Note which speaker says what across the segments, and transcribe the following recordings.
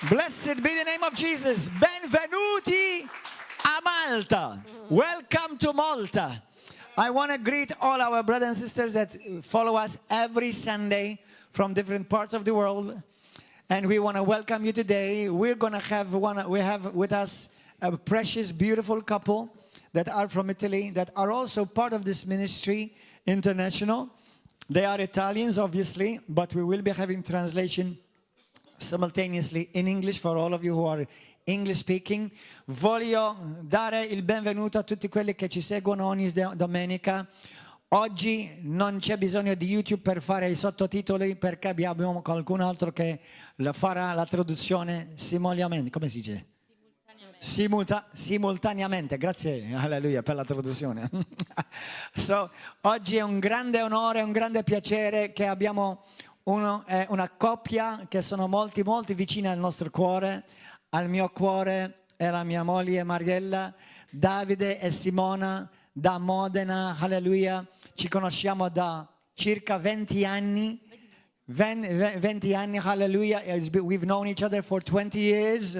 Speaker 1: Blessed be the name of Jesus. Benvenuti a Malta. Welcome to Malta. I want to greet all our brothers and sisters that follow us every Sunday from different parts of the world. And we want to welcome you today. We have with us a precious, beautiful couple that are from Italy, that are also part of this ministry, international. They are Italians, obviously, but we will be having translation simultaneously in English for all of you who are English speaking. Voglio dare il benvenuto a tutti quelli che ci seguono ogni domenica. Oggi non c'è bisogno di YouTube per fare i sottotitoli, perché abbiamo qualcun altro che farà la traduzione simultaneamente. Come si dice? Simultaneamente. Grazie, alleluia, per la traduzione. Oggi è un grande onore, un grande piacere che abbiamo una coppia che sono molti vicini al nostro cuore, al mio cuore e alla mia moglie Mariella, Davide e Simona da Modena, alleluia. Ci conosciamo da circa 20 anni. 20 anni, hallelujah. We've known each other for 20 years,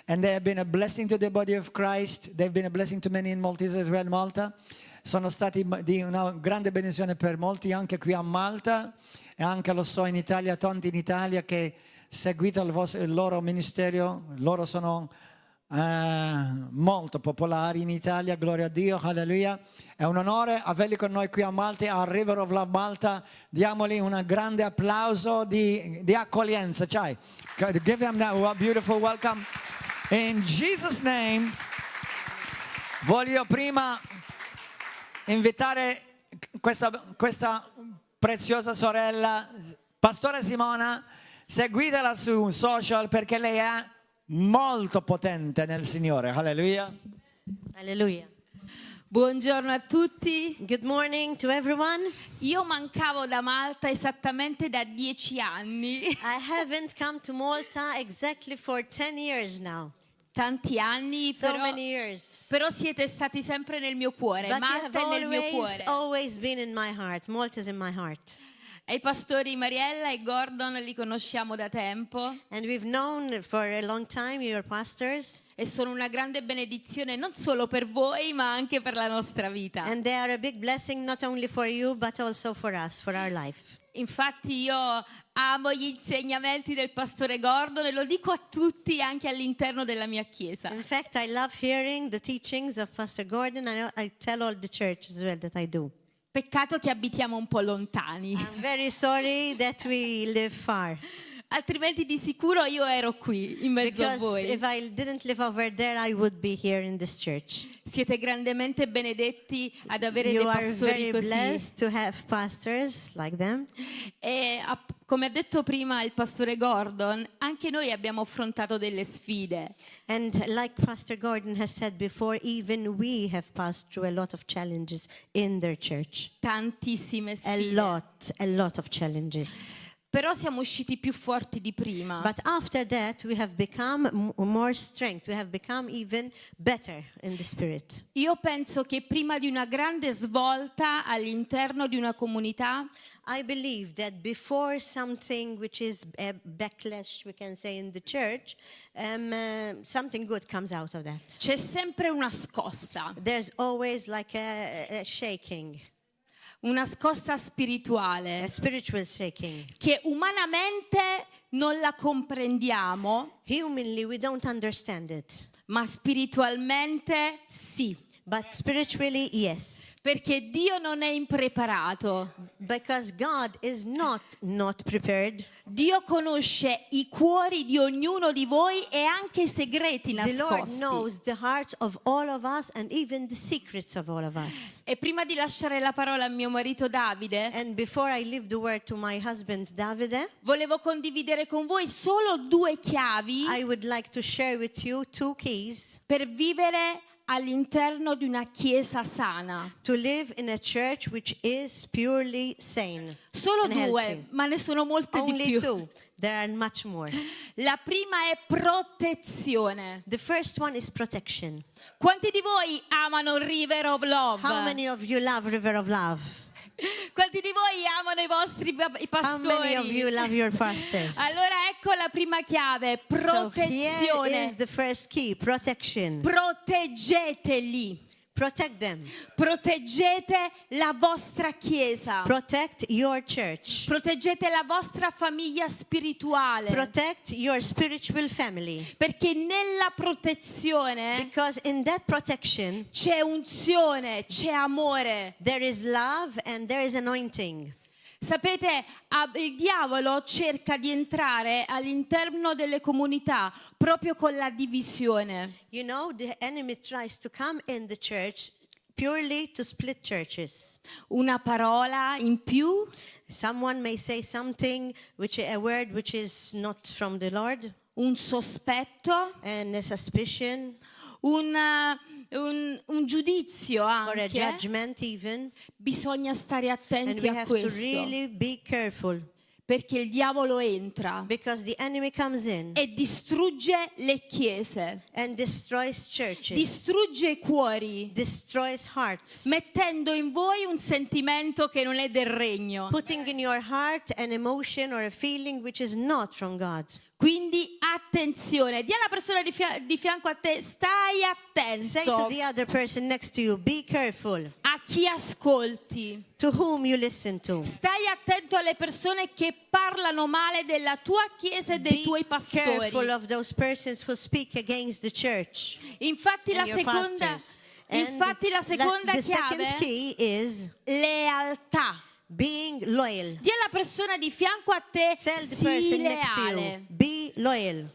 Speaker 1: and they have been a blessing to the body of Christ. They've been a blessing to many in Maltese as well, Malta. Sono stati di una grande benedizione per molti anche qui a Malta, e anche lo so in Italia, tanti in Italia che seguite il loro ministero. Loro sono molto popolari in Italia, gloria a Dio, alleluia. È un onore averli con noi qui a Malta, a River of Love Malta. Diamogli un grande applauso di accoglienza. Cioè, give them that beautiful welcome. In Jesus' name, voglio prima invitare questa preziosa sorella, Pastore Simona. Seguitela su social perché lei è molto potente nel Signore. Alleluia.
Speaker 2: Alleluia.
Speaker 3: Buongiorno a tutti.
Speaker 2: Good morning to everyone.
Speaker 3: Io mancavo da Malta esattamente da 10 anni.
Speaker 2: I haven't come to Malta exactly for 10 years now.
Speaker 3: Tanti anni,
Speaker 2: So many years.
Speaker 3: però siete stati sempre nel mio cuore.
Speaker 2: But
Speaker 3: Malta è nel mio cuore.
Speaker 2: always been in my heart. Malta is in my heart.
Speaker 3: E i pastori Mariella e Gordon li conosciamo da tempo.
Speaker 2: And we've known for a long time your pastors.
Speaker 3: E sono una grande benedizione non solo per voi, ma anche per la nostra vita.
Speaker 2: And they are a big blessing not only for you but also for us, for our life.
Speaker 3: Infatti io amo gli insegnamenti del pastore Gordon e lo dico a tutti, anche all'interno della mia chiesa.
Speaker 2: In fact, I love hearing the teachings of Pastor Gordon. I tell all the church as well that I do.
Speaker 3: Peccato che abitiamo un po' lontani.
Speaker 2: I'm very sorry that we live far.
Speaker 3: Altrimenti di sicuro io ero qui in mezzo a
Speaker 2: Because
Speaker 3: voi.
Speaker 2: if I didn't live over there, I would be here in this church.
Speaker 3: Siete grandemente benedetti ad avere
Speaker 2: You
Speaker 3: dei
Speaker 2: are
Speaker 3: pastori
Speaker 2: very
Speaker 3: così.
Speaker 2: blessed to have pastors like them.
Speaker 3: E come ha detto prima il pastore Gordon, anche noi abbiamo affrontato delle sfide.
Speaker 2: And like Pastor Gordon has said before, even we have passed through a lot of challenges in their church.
Speaker 3: Tantissime sfide.
Speaker 2: A lot of challenges.
Speaker 3: Però siamo usciti più forti di prima.
Speaker 2: But after that, we have become more strength. We have become even better in the spirit.
Speaker 3: Io penso che prima di una grande svolta all'interno di una comunità,
Speaker 2: I believe that before something which is a backlash, we can say, in the church, something good comes out of that.
Speaker 3: c'è sempre una scossa.
Speaker 2: There's always like a shaking,
Speaker 3: Una scossa spirituale
Speaker 2: a spiritual shaking.
Speaker 3: che umanamente non la comprendiamo,
Speaker 2: Humanly, we don't understand it.
Speaker 3: ma spiritualmente sì.
Speaker 2: But spiritually, yes.
Speaker 3: Perché Dio non è impreparato.
Speaker 2: Because God is not prepared.
Speaker 3: Dio conosce i cuori di ognuno di voi e anche i segreti
Speaker 2: The Lord
Speaker 3: nascosti.
Speaker 2: knows the hearts of all of us and even the secrets of all of us.
Speaker 3: E prima di lasciare la parola a mio marito Davide,
Speaker 2: And before I leave the word to my husband Davide,
Speaker 3: volevo condividere con voi solo 2 chiavi
Speaker 2: I would like to share with you 2 keys
Speaker 3: per vivere all'interno di una chiesa sana.
Speaker 2: to live in a church which is purely sane.
Speaker 3: Solo
Speaker 2: and
Speaker 3: 2,
Speaker 2: healthy.
Speaker 3: ma ne sono molte di
Speaker 2: Only
Speaker 3: più.
Speaker 2: 2. There are much more.
Speaker 3: La prima è protezione.
Speaker 2: The first one is protection.
Speaker 3: Quanti di voi amano River of Love?
Speaker 2: How many of you love River of Love?
Speaker 3: Quanti di voi amano i vostri i
Speaker 2: How many of you
Speaker 3: pastori?
Speaker 2: love your pastors?
Speaker 3: Allora ecco la prima chiave,
Speaker 2: So here
Speaker 3: protezione.
Speaker 2: is the first key, protection.
Speaker 3: Proteggeteli.
Speaker 2: Protect them.
Speaker 3: Proteggete la vostra chiesa.
Speaker 2: Protect your church.
Speaker 3: Proteggete la vostra famiglia spirituale.
Speaker 2: Protect your spiritual family.
Speaker 3: Perché nella protezione
Speaker 2: Because in that protection,
Speaker 3: c'è unzione, c'è amore.
Speaker 2: there is love and there is anointing.
Speaker 3: Sapete, il diavolo cerca di entrare all'interno delle comunità proprio con la divisione.
Speaker 2: You know, the enemy tries to come in the church purely to split churches.
Speaker 3: Una parola in più,
Speaker 2: Someone may say something, a word which is not from the Lord,
Speaker 3: un sospetto,
Speaker 2: and a suspicion
Speaker 3: un giudizio
Speaker 2: or a
Speaker 3: anche.
Speaker 2: judgment even.
Speaker 3: Bisogna stare
Speaker 2: And
Speaker 3: attenti
Speaker 2: we
Speaker 3: a
Speaker 2: have to
Speaker 3: questo,
Speaker 2: really be careful
Speaker 3: perché il diavolo entra
Speaker 2: because the enemy comes in
Speaker 3: e distrugge le chiese,
Speaker 2: and destroys churches,
Speaker 3: distrugge i cuori,
Speaker 2: destroys hearts,
Speaker 3: mettendo in voi un sentimento che non è del regno.
Speaker 2: putting in your heart an emotion or a feeling which is not from God.
Speaker 3: Quindi attenzione, di alla persona di fianco a te, stai
Speaker 2: Say to
Speaker 3: attento
Speaker 2: the other person next to you, be careful
Speaker 3: a chi ascolti.
Speaker 2: to whom you listen to.
Speaker 3: Stai attento alle persone che parlano male della tua chiesa e dei
Speaker 2: Be
Speaker 3: tuoi
Speaker 2: careful
Speaker 3: pastori.
Speaker 2: of those persons who speak against the church
Speaker 3: Infatti
Speaker 2: and
Speaker 3: la
Speaker 2: your
Speaker 3: seconda,
Speaker 2: pastors. And
Speaker 3: infatti la seconda
Speaker 2: the second
Speaker 3: chiave,
Speaker 2: key is
Speaker 3: lealtà.
Speaker 2: being loyal.
Speaker 3: Di alla persona di fianco a te,
Speaker 2: Tell the
Speaker 3: sii
Speaker 2: person next to you,
Speaker 3: leale.
Speaker 2: be loyal.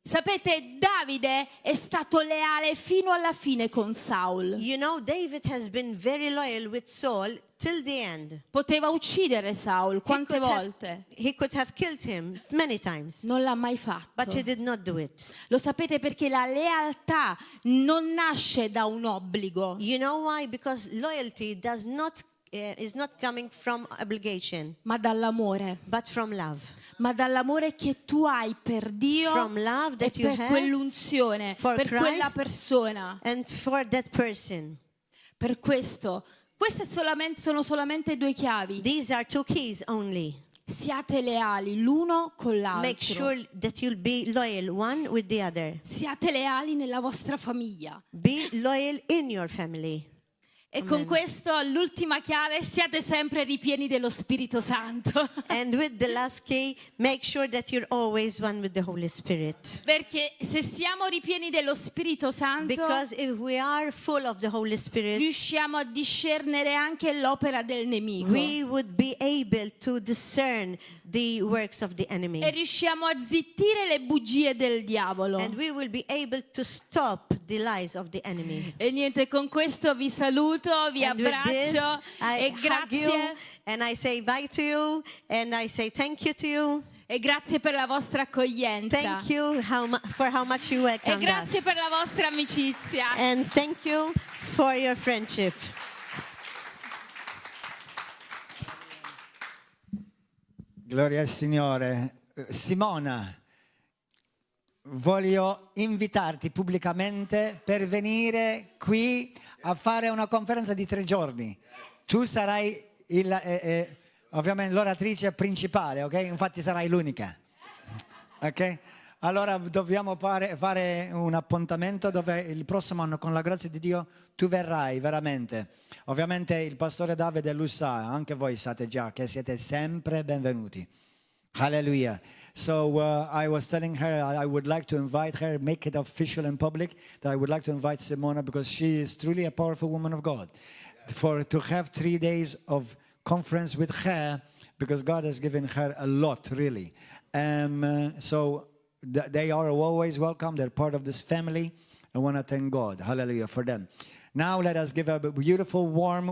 Speaker 3: Sapete, Davide è stato leale fino alla fine con Saul.
Speaker 2: You know, David has been very loyal with Saul till the end.
Speaker 3: Poteva uccidere Saul quante volte?
Speaker 2: He could have killed him many times,
Speaker 3: Non l'ha mai fatto.
Speaker 2: but he did not do it.
Speaker 3: Lo sapete perché la lealtà non nasce da un obbligo,
Speaker 2: You know why? Because loyalty is not coming from obligation,
Speaker 3: ma dall'amore.
Speaker 2: but from love.
Speaker 3: Ma dall'amore che tu hai per Dio
Speaker 2: From love
Speaker 3: e
Speaker 2: that you
Speaker 3: per
Speaker 2: have
Speaker 3: quell'unzione,
Speaker 2: for
Speaker 3: per quella
Speaker 2: Christ.
Speaker 3: persona.
Speaker 2: And for that person,
Speaker 3: Per questo, queste sono solamente due chiavi.
Speaker 2: these are two keys only.
Speaker 3: Siate leali l'uno con l'altro.
Speaker 2: Make sure that you'll be loyal one with the other.
Speaker 3: Siate leali nella vostra famiglia.
Speaker 2: Be loyal in your family.
Speaker 3: E con questo l'ultima chiave, siate sempre ripieni dello Spirito Santo.
Speaker 2: And with the last key, make sure that you're always one with the Holy Spirit.
Speaker 3: Perché se siamo ripieni dello Spirito Santo,
Speaker 2: Because if we are full of the Holy Spirit,
Speaker 3: riusciamo a discernere anche l'opera del nemico.
Speaker 2: we would be able to discern the works of the
Speaker 3: E
Speaker 2: enemy.
Speaker 3: riusciamo a zittire le bugie del diavolo.
Speaker 2: And we will be able to stop the lies of the enemy.
Speaker 3: E niente, con questo vi saluto, vi
Speaker 2: And with this,
Speaker 3: abbraccio
Speaker 2: I
Speaker 3: e
Speaker 2: hug you
Speaker 3: grazie.
Speaker 2: and I say bye to you and I say thank you to you.
Speaker 3: E grazie per la vostra accoglienza.
Speaker 2: Thank you for how much you
Speaker 3: E
Speaker 2: welcomed
Speaker 3: grazie
Speaker 2: us.
Speaker 3: per la vostra amicizia.
Speaker 2: And thank you for your friendship.
Speaker 1: Gloria al Signore. Simona, voglio invitarti pubblicamente per venire qui a fare una conferenza di 3 giorni. Tu sarai ovviamente l'oratrice principale, ok? Infatti sarai l'unica. Ok? Allora dobbiamo fare un appuntamento dove il prossimo anno, con la grazia di Dio, tu verrai veramente. Ovviamente il pastore Davide lo sa, anche voi sapete già che siete sempre benvenuti. Hallelujah. So I was telling her I would like to invite her, make it official in public, that I would like to invite Simona because she is truly a powerful woman of God. To have 3 days of conference with her, because God has given her a lot, really. So they are always welcome. They're part of this family. I want to thank God. Hallelujah for them. Now let us give a beautiful, warm,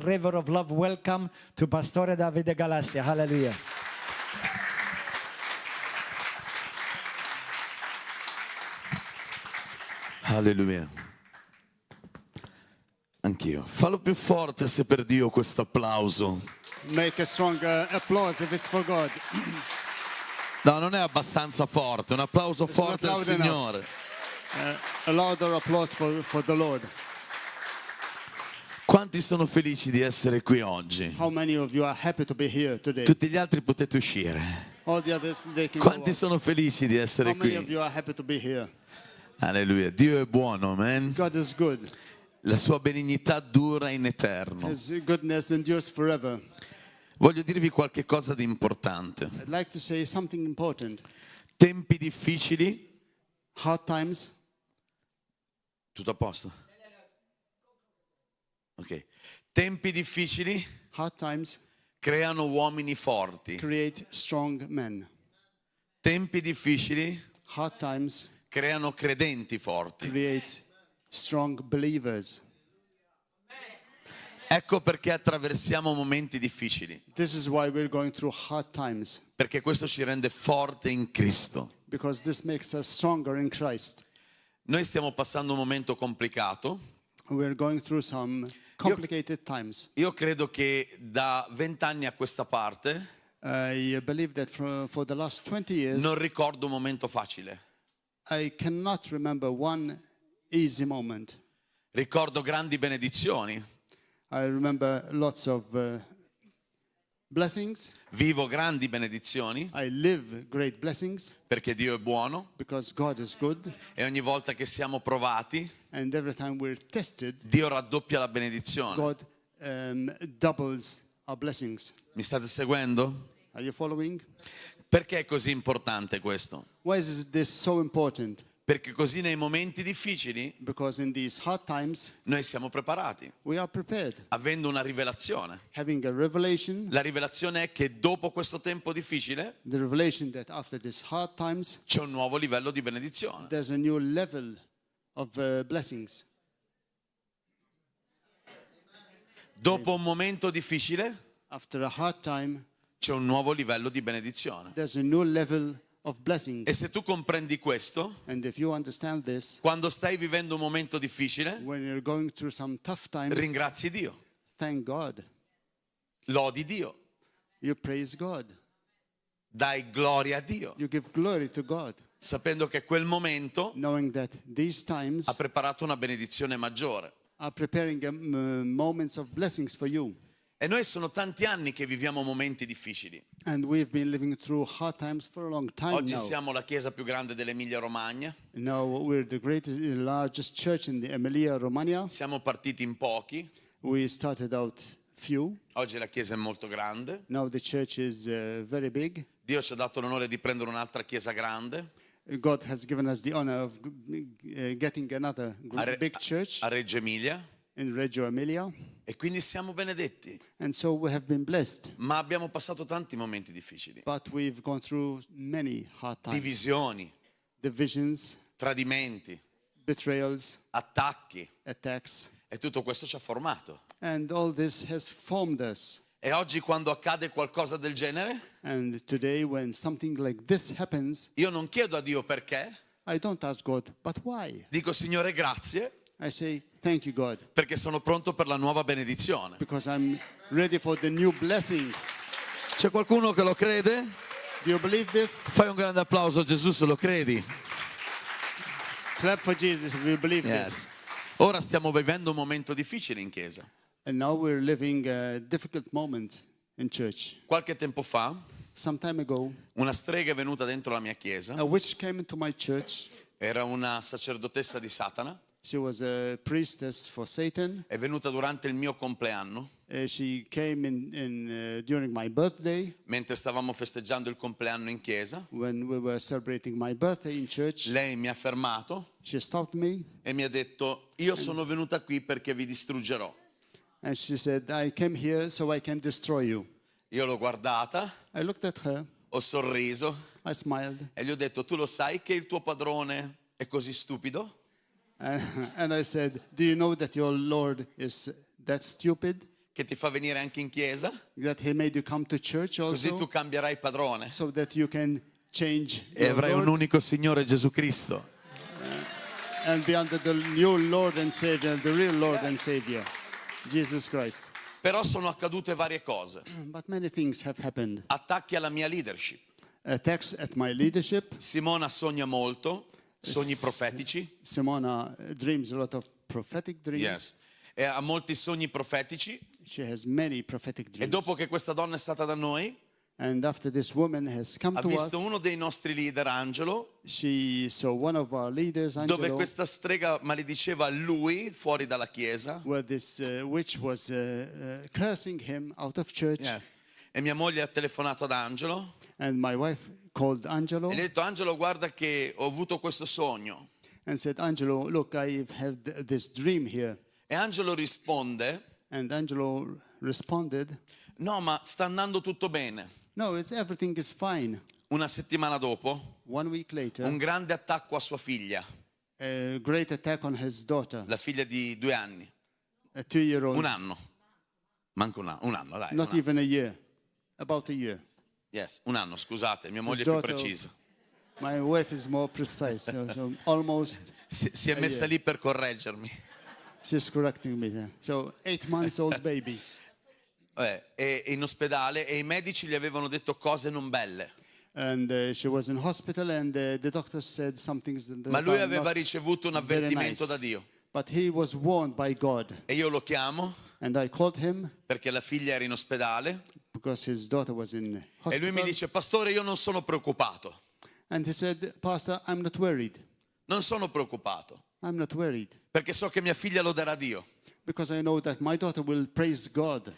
Speaker 1: river of love welcome to Pastore Davide Galassia. Hallelujah.
Speaker 4: Alleluia. Anch'io. Fallo più forte se per Dio questo applauso.
Speaker 5: Make a strong applause if it's for God.
Speaker 4: No, non è abbastanza forte. Un applauso
Speaker 5: It's
Speaker 4: forte
Speaker 5: not
Speaker 4: al
Speaker 5: loud enough.
Speaker 4: Signore.
Speaker 5: A louder applause for the Lord.
Speaker 4: Quanti sono felici di essere qui oggi?
Speaker 5: How many of you are happy to be here today?
Speaker 4: Tutti gli altri potete uscire.
Speaker 5: All the others, they can go
Speaker 4: Quanti
Speaker 5: out.
Speaker 4: sono felici di
Speaker 5: How
Speaker 4: essere
Speaker 5: many of
Speaker 4: qui?
Speaker 5: you are happy to be here?
Speaker 4: Alleluia. Dio è buono, amen.
Speaker 5: God is good.
Speaker 4: La sua benignità dura in eterno.
Speaker 5: His goodness endures forever.
Speaker 4: Voglio dirvi qualche cosa di importante.
Speaker 5: I'd like to say something important.
Speaker 4: Tempi difficili,
Speaker 5: Hard times,
Speaker 4: tutto a posto? Ok. Tempi difficili
Speaker 5: hard times
Speaker 4: creano uomini forti.
Speaker 5: create strong men.
Speaker 4: Tempi difficili
Speaker 5: Hard times
Speaker 4: creano credenti forti.
Speaker 5: create strong believers.
Speaker 4: Ecco perché attraversiamo momenti difficili,
Speaker 5: This is why we're going through hard times,
Speaker 4: perché questo ci rende forte in Cristo.
Speaker 5: because this makes us stronger in Christ.
Speaker 4: Noi stiamo passando un momento complicato.
Speaker 5: We're going through some complicated times.
Speaker 4: Io credo che da 20 anni a questa parte
Speaker 5: I believe that for the last 20 years,
Speaker 4: non ricordo un momento facile.
Speaker 5: I cannot remember one easy moment.
Speaker 4: Ricordo grandi benedizioni,
Speaker 5: I remember lots of blessings.
Speaker 4: vivo grandi benedizioni
Speaker 5: I live great blessings
Speaker 4: perché Dio è buono
Speaker 5: because God is good.
Speaker 4: e ogni volta che siamo provati,
Speaker 5: And every time we're tested,
Speaker 4: Dio raddoppia la benedizione.
Speaker 5: God doubles our blessings.
Speaker 4: Mi state seguendo?
Speaker 5: Are you following?
Speaker 4: Perché è così importante questo?
Speaker 5: Why is this so important?
Speaker 4: Perché così nei momenti difficili
Speaker 5: Because in these hard times,
Speaker 4: noi siamo preparati,
Speaker 5: we are prepared.
Speaker 4: avendo una rivelazione.
Speaker 5: Having a revelation,
Speaker 4: La rivelazione è che dopo questo tempo difficile
Speaker 5: the revelation that after these hard times,
Speaker 4: c'è un nuovo livello di benedizione.
Speaker 5: there's a new level of blessings.
Speaker 4: Dopo un momento difficile
Speaker 5: After a hard time,
Speaker 4: c'è un nuovo livello di benedizione.
Speaker 5: there's a new level of blessings.
Speaker 4: E se tu comprendi questo,
Speaker 5: And if you understand this,
Speaker 4: quando stai vivendo un momento difficile,
Speaker 5: when you're going through some tough times,
Speaker 4: ringrazi Dio,
Speaker 5: thank God.
Speaker 4: lodi Dio,
Speaker 5: You praise God.
Speaker 4: dai gloria a Dio,
Speaker 5: You give glory to God,
Speaker 4: sapendo che quel momento
Speaker 5: knowing that these times
Speaker 4: ha preparato una benedizione maggiore.
Speaker 5: are preparing moments of blessings for you.
Speaker 4: E noi sono tanti anni che viviamo momenti difficili.
Speaker 5: And we've been living through hard times for a long time
Speaker 4: Oggi
Speaker 5: now.
Speaker 4: siamo la chiesa più grande dell'Emilia Romagna,
Speaker 5: Now we're the largest church in the Emilia Romagna.
Speaker 4: siamo partiti in pochi,
Speaker 5: We started out few.
Speaker 4: oggi la chiesa è molto grande.
Speaker 5: Now the church is very big.
Speaker 4: Dio ci ha dato l'onore di prendere un'altra chiesa grande
Speaker 5: God has given us the honor of getting another big church
Speaker 4: a Reggio Emilia,
Speaker 5: in Reggio Emilia.
Speaker 4: e quindi siamo benedetti.
Speaker 5: And so we have been blessed.
Speaker 4: Ma abbiamo passato tanti momenti difficili,
Speaker 5: But we've gone through many hard times.
Speaker 4: divisioni,
Speaker 5: Divisions,
Speaker 4: tradimenti,
Speaker 5: betrayals,
Speaker 4: attacchi,
Speaker 5: attacks.
Speaker 4: e tutto questo ci ha formato.
Speaker 5: And all this has formed us.
Speaker 4: E oggi quando accade qualcosa del genere,
Speaker 5: And today when something like this happens,
Speaker 4: io non chiedo a Dio perché,
Speaker 5: I don't ask God, but why?
Speaker 4: dico Signore grazie
Speaker 5: I say, thank you, God,
Speaker 4: perché sono pronto per la nuova benedizione.
Speaker 5: because I'm ready for the new blessing.
Speaker 4: C'è qualcuno che lo crede?
Speaker 5: Do you believe this?
Speaker 4: Fai un grande applauso a Gesù se lo credi.
Speaker 5: Clap for Jesus if you believe this.
Speaker 4: Yes. Ora stiamo vivendo un momento difficile in chiesa.
Speaker 5: And now we're living a difficult moment in church.
Speaker 4: Qualche tempo fa
Speaker 5: Some time ago,
Speaker 4: una strega è venuta dentro la mia chiesa,
Speaker 5: a witch came into my church.
Speaker 4: era una sacerdotessa di Satana,
Speaker 5: She was a priestess for Satan.
Speaker 4: è venuta durante il mio compleanno,
Speaker 5: She came during my birthday,
Speaker 4: mentre stavamo festeggiando il compleanno in chiesa.
Speaker 5: when we were celebrating my birthday in church.
Speaker 4: Lei mi ha fermato
Speaker 5: She stopped me
Speaker 4: e mi ha detto: io sono venuta qui perché vi distruggerò.
Speaker 5: and she said, I came here so I can destroy you.
Speaker 4: Io l'ho guardata,
Speaker 5: I looked at her,
Speaker 4: ho sorriso
Speaker 5: I smiled,
Speaker 4: e gli ho detto: tu lo sai che il tuo padrone è così stupido?
Speaker 5: and I said, do you know that your Lord is that stupid?
Speaker 4: Che ti fa venire anche in chiesa?
Speaker 5: That he made you come to church
Speaker 4: Così tu
Speaker 5: also?
Speaker 4: cambierai padrone
Speaker 5: So that you can change
Speaker 4: e
Speaker 5: your
Speaker 4: avrai un
Speaker 5: Lord
Speaker 4: unico Signore Gesù Cristo.
Speaker 5: and be under the new Lord and Savior, the real Lord and Savior, Jesus Christ.
Speaker 4: Però sono accadute varie cose.
Speaker 5: But many things have happened.
Speaker 4: Attacchi alla mia leadership.
Speaker 5: Attacks at my leadership.
Speaker 4: Simona sogna molto, sogni profetici.
Speaker 5: Simona dreams a lot of prophetic dreams.
Speaker 4: Yes. e ha molti sogni profetici.
Speaker 5: She has many prophetic
Speaker 4: E
Speaker 5: dreams.
Speaker 4: dopo che questa donna è stata da noi,
Speaker 5: And after this woman has come
Speaker 4: ha
Speaker 5: to
Speaker 4: visto
Speaker 5: us,
Speaker 4: uno dei nostri leader, Angelo,
Speaker 5: she saw one of our leaders,
Speaker 4: dove
Speaker 5: Angelo,
Speaker 4: questa strega malediceva lui fuori dalla chiesa.
Speaker 5: where this witch was cursing him out of church.
Speaker 4: Yes. E mia moglie ha telefonato ad Angelo
Speaker 5: And my wife called Angelo
Speaker 4: e gli ha detto: Angelo, guarda che ho avuto questo sogno.
Speaker 5: and said, Angelo, look, I have this dream here.
Speaker 4: E Angelo risponde:
Speaker 5: And Angelo responded,
Speaker 4: no, ma sta andando tutto bene.
Speaker 5: no, everything is fine.
Speaker 4: Una settimana dopo,
Speaker 5: 1 week later,
Speaker 4: un grande attacco a sua figlia,
Speaker 5: a great attack on his daughter,
Speaker 4: la figlia di 2 anni.
Speaker 5: a 2-year-old,
Speaker 4: Un anno. Manco un anno, dai.
Speaker 5: not
Speaker 4: un anno.
Speaker 5: even a year, about a year.
Speaker 4: Yes, un anno, scusate, mia moglie
Speaker 5: His
Speaker 4: è più
Speaker 5: daughter-
Speaker 4: precisa.
Speaker 5: My wife is more precise, so almost,
Speaker 4: Si è messa lì per correggermi.
Speaker 5: she's correcting me there. So 8 months old baby.
Speaker 4: E in ospedale e i medici gli avevano detto cose non belle.
Speaker 5: And she was in hospital and the doctors said some things that
Speaker 4: Ma lui
Speaker 5: are
Speaker 4: aveva
Speaker 5: not
Speaker 4: ricevuto un
Speaker 5: very
Speaker 4: avvertimento
Speaker 5: nice.
Speaker 4: da Dio.
Speaker 5: But he was warned by God.
Speaker 4: E io lo chiamo
Speaker 5: And I called him
Speaker 4: perché la figlia era in ospedale
Speaker 5: because his daughter was in
Speaker 4: e lui mi
Speaker 5: hospital.
Speaker 4: dice: Pastore, io non sono preoccupato.
Speaker 5: And he said, Pastor, I'm not worried.
Speaker 4: Non sono preoccupato
Speaker 5: I'm not worried
Speaker 4: perché so che mia figlia lo darà a Dio.
Speaker 5: because I know that my daughter will praise God.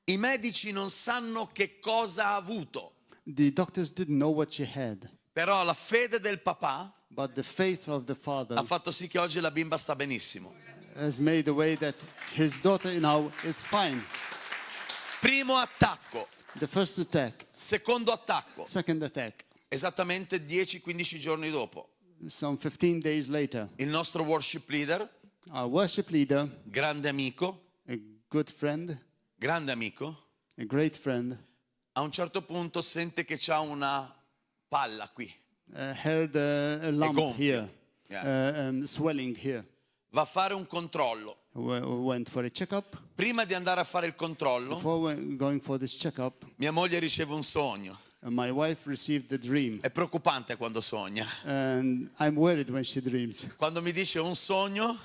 Speaker 4: I medici non sanno che cosa ha avuto,
Speaker 5: The doctors didn't know what she had,
Speaker 4: però la fede del papà
Speaker 5: but the faith of the father
Speaker 4: ha fatto sì che oggi la bimba sta benissimo.
Speaker 5: has made a way that his daughter now is fine.
Speaker 4: Primo attacco,
Speaker 5: The first attack,
Speaker 4: secondo attacco,
Speaker 5: second attack,
Speaker 4: esattamente 10-15 giorni dopo.
Speaker 5: some 15 days later,
Speaker 4: Il nostro worship leader,
Speaker 5: our worship leader,
Speaker 4: grande amico,
Speaker 5: a good friend,
Speaker 4: a
Speaker 5: great friend,
Speaker 4: un certo punto sente che c'ha una palla qui.
Speaker 5: heard a lump
Speaker 4: gonfia.
Speaker 5: here,
Speaker 4: Yes.
Speaker 5: swelling here.
Speaker 4: Va a fare un controllo.
Speaker 5: Went for a checkup.
Speaker 4: Prima di andare a fare il controllo,
Speaker 5: Before going for this checkup,
Speaker 4: mia moglie riceve un sogno.
Speaker 5: my wife received a dream.
Speaker 4: È preoccupante quando sogna.
Speaker 5: And I'm worried when she dreams.
Speaker 4: Quando mi dice un sogno,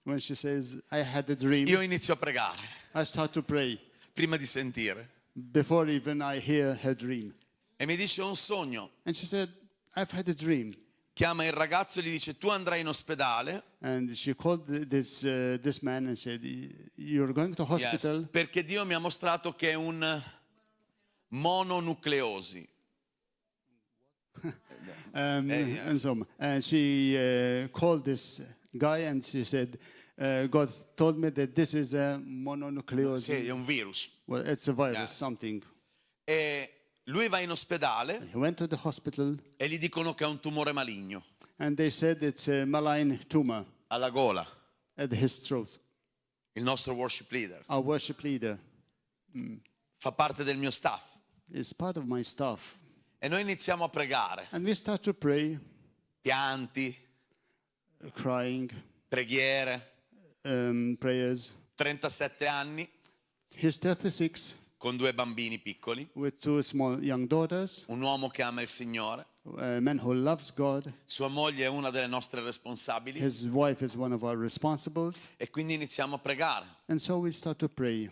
Speaker 5: When she says, I had a dream,
Speaker 4: io inizio a pregare
Speaker 5: I start to pray
Speaker 4: prima di sentire.
Speaker 5: before even I hear her dream.
Speaker 4: E mi dice un sogno.
Speaker 5: And she said, I've had a dream.
Speaker 4: Chiama il ragazzo e gli dice: tu andrai in ospedale,
Speaker 5: And she called this man and said, you're going to
Speaker 4: yes,
Speaker 5: hospital
Speaker 4: perché Dio mi ha mostrato che è un mononucleosi.
Speaker 5: and she called this guy and she said, God told me that this is a mononucleosis.
Speaker 4: Sì, è un virus.
Speaker 5: Well, it's a virus,
Speaker 4: Yes.
Speaker 5: something.
Speaker 4: E lui va in ospedale
Speaker 5: He went to the hospital
Speaker 4: e gli dicono che ha un tumore maligno
Speaker 5: and they said it's a malign tumor
Speaker 4: alla gola.
Speaker 5: at his throat.
Speaker 4: Il nostro worship leader
Speaker 5: Our worship leader
Speaker 4: fa parte del mio staff.
Speaker 5: is part of my staff.
Speaker 4: E noi iniziamo a pregare.
Speaker 5: And we start to pray,
Speaker 4: Pianti,
Speaker 5: crying,
Speaker 4: preghiere.
Speaker 5: prayers.
Speaker 4: 37 anni
Speaker 5: He's 36
Speaker 4: con 2 bambini piccoli.
Speaker 5: with 2 small young daughters,
Speaker 4: Un uomo che ama il Signore.
Speaker 5: a man who loves God.
Speaker 4: Sua moglie è una delle nostre responsabili.
Speaker 5: His wife is one of our responsibles.
Speaker 4: E quindi iniziamo a pregare.
Speaker 5: And so we start to pray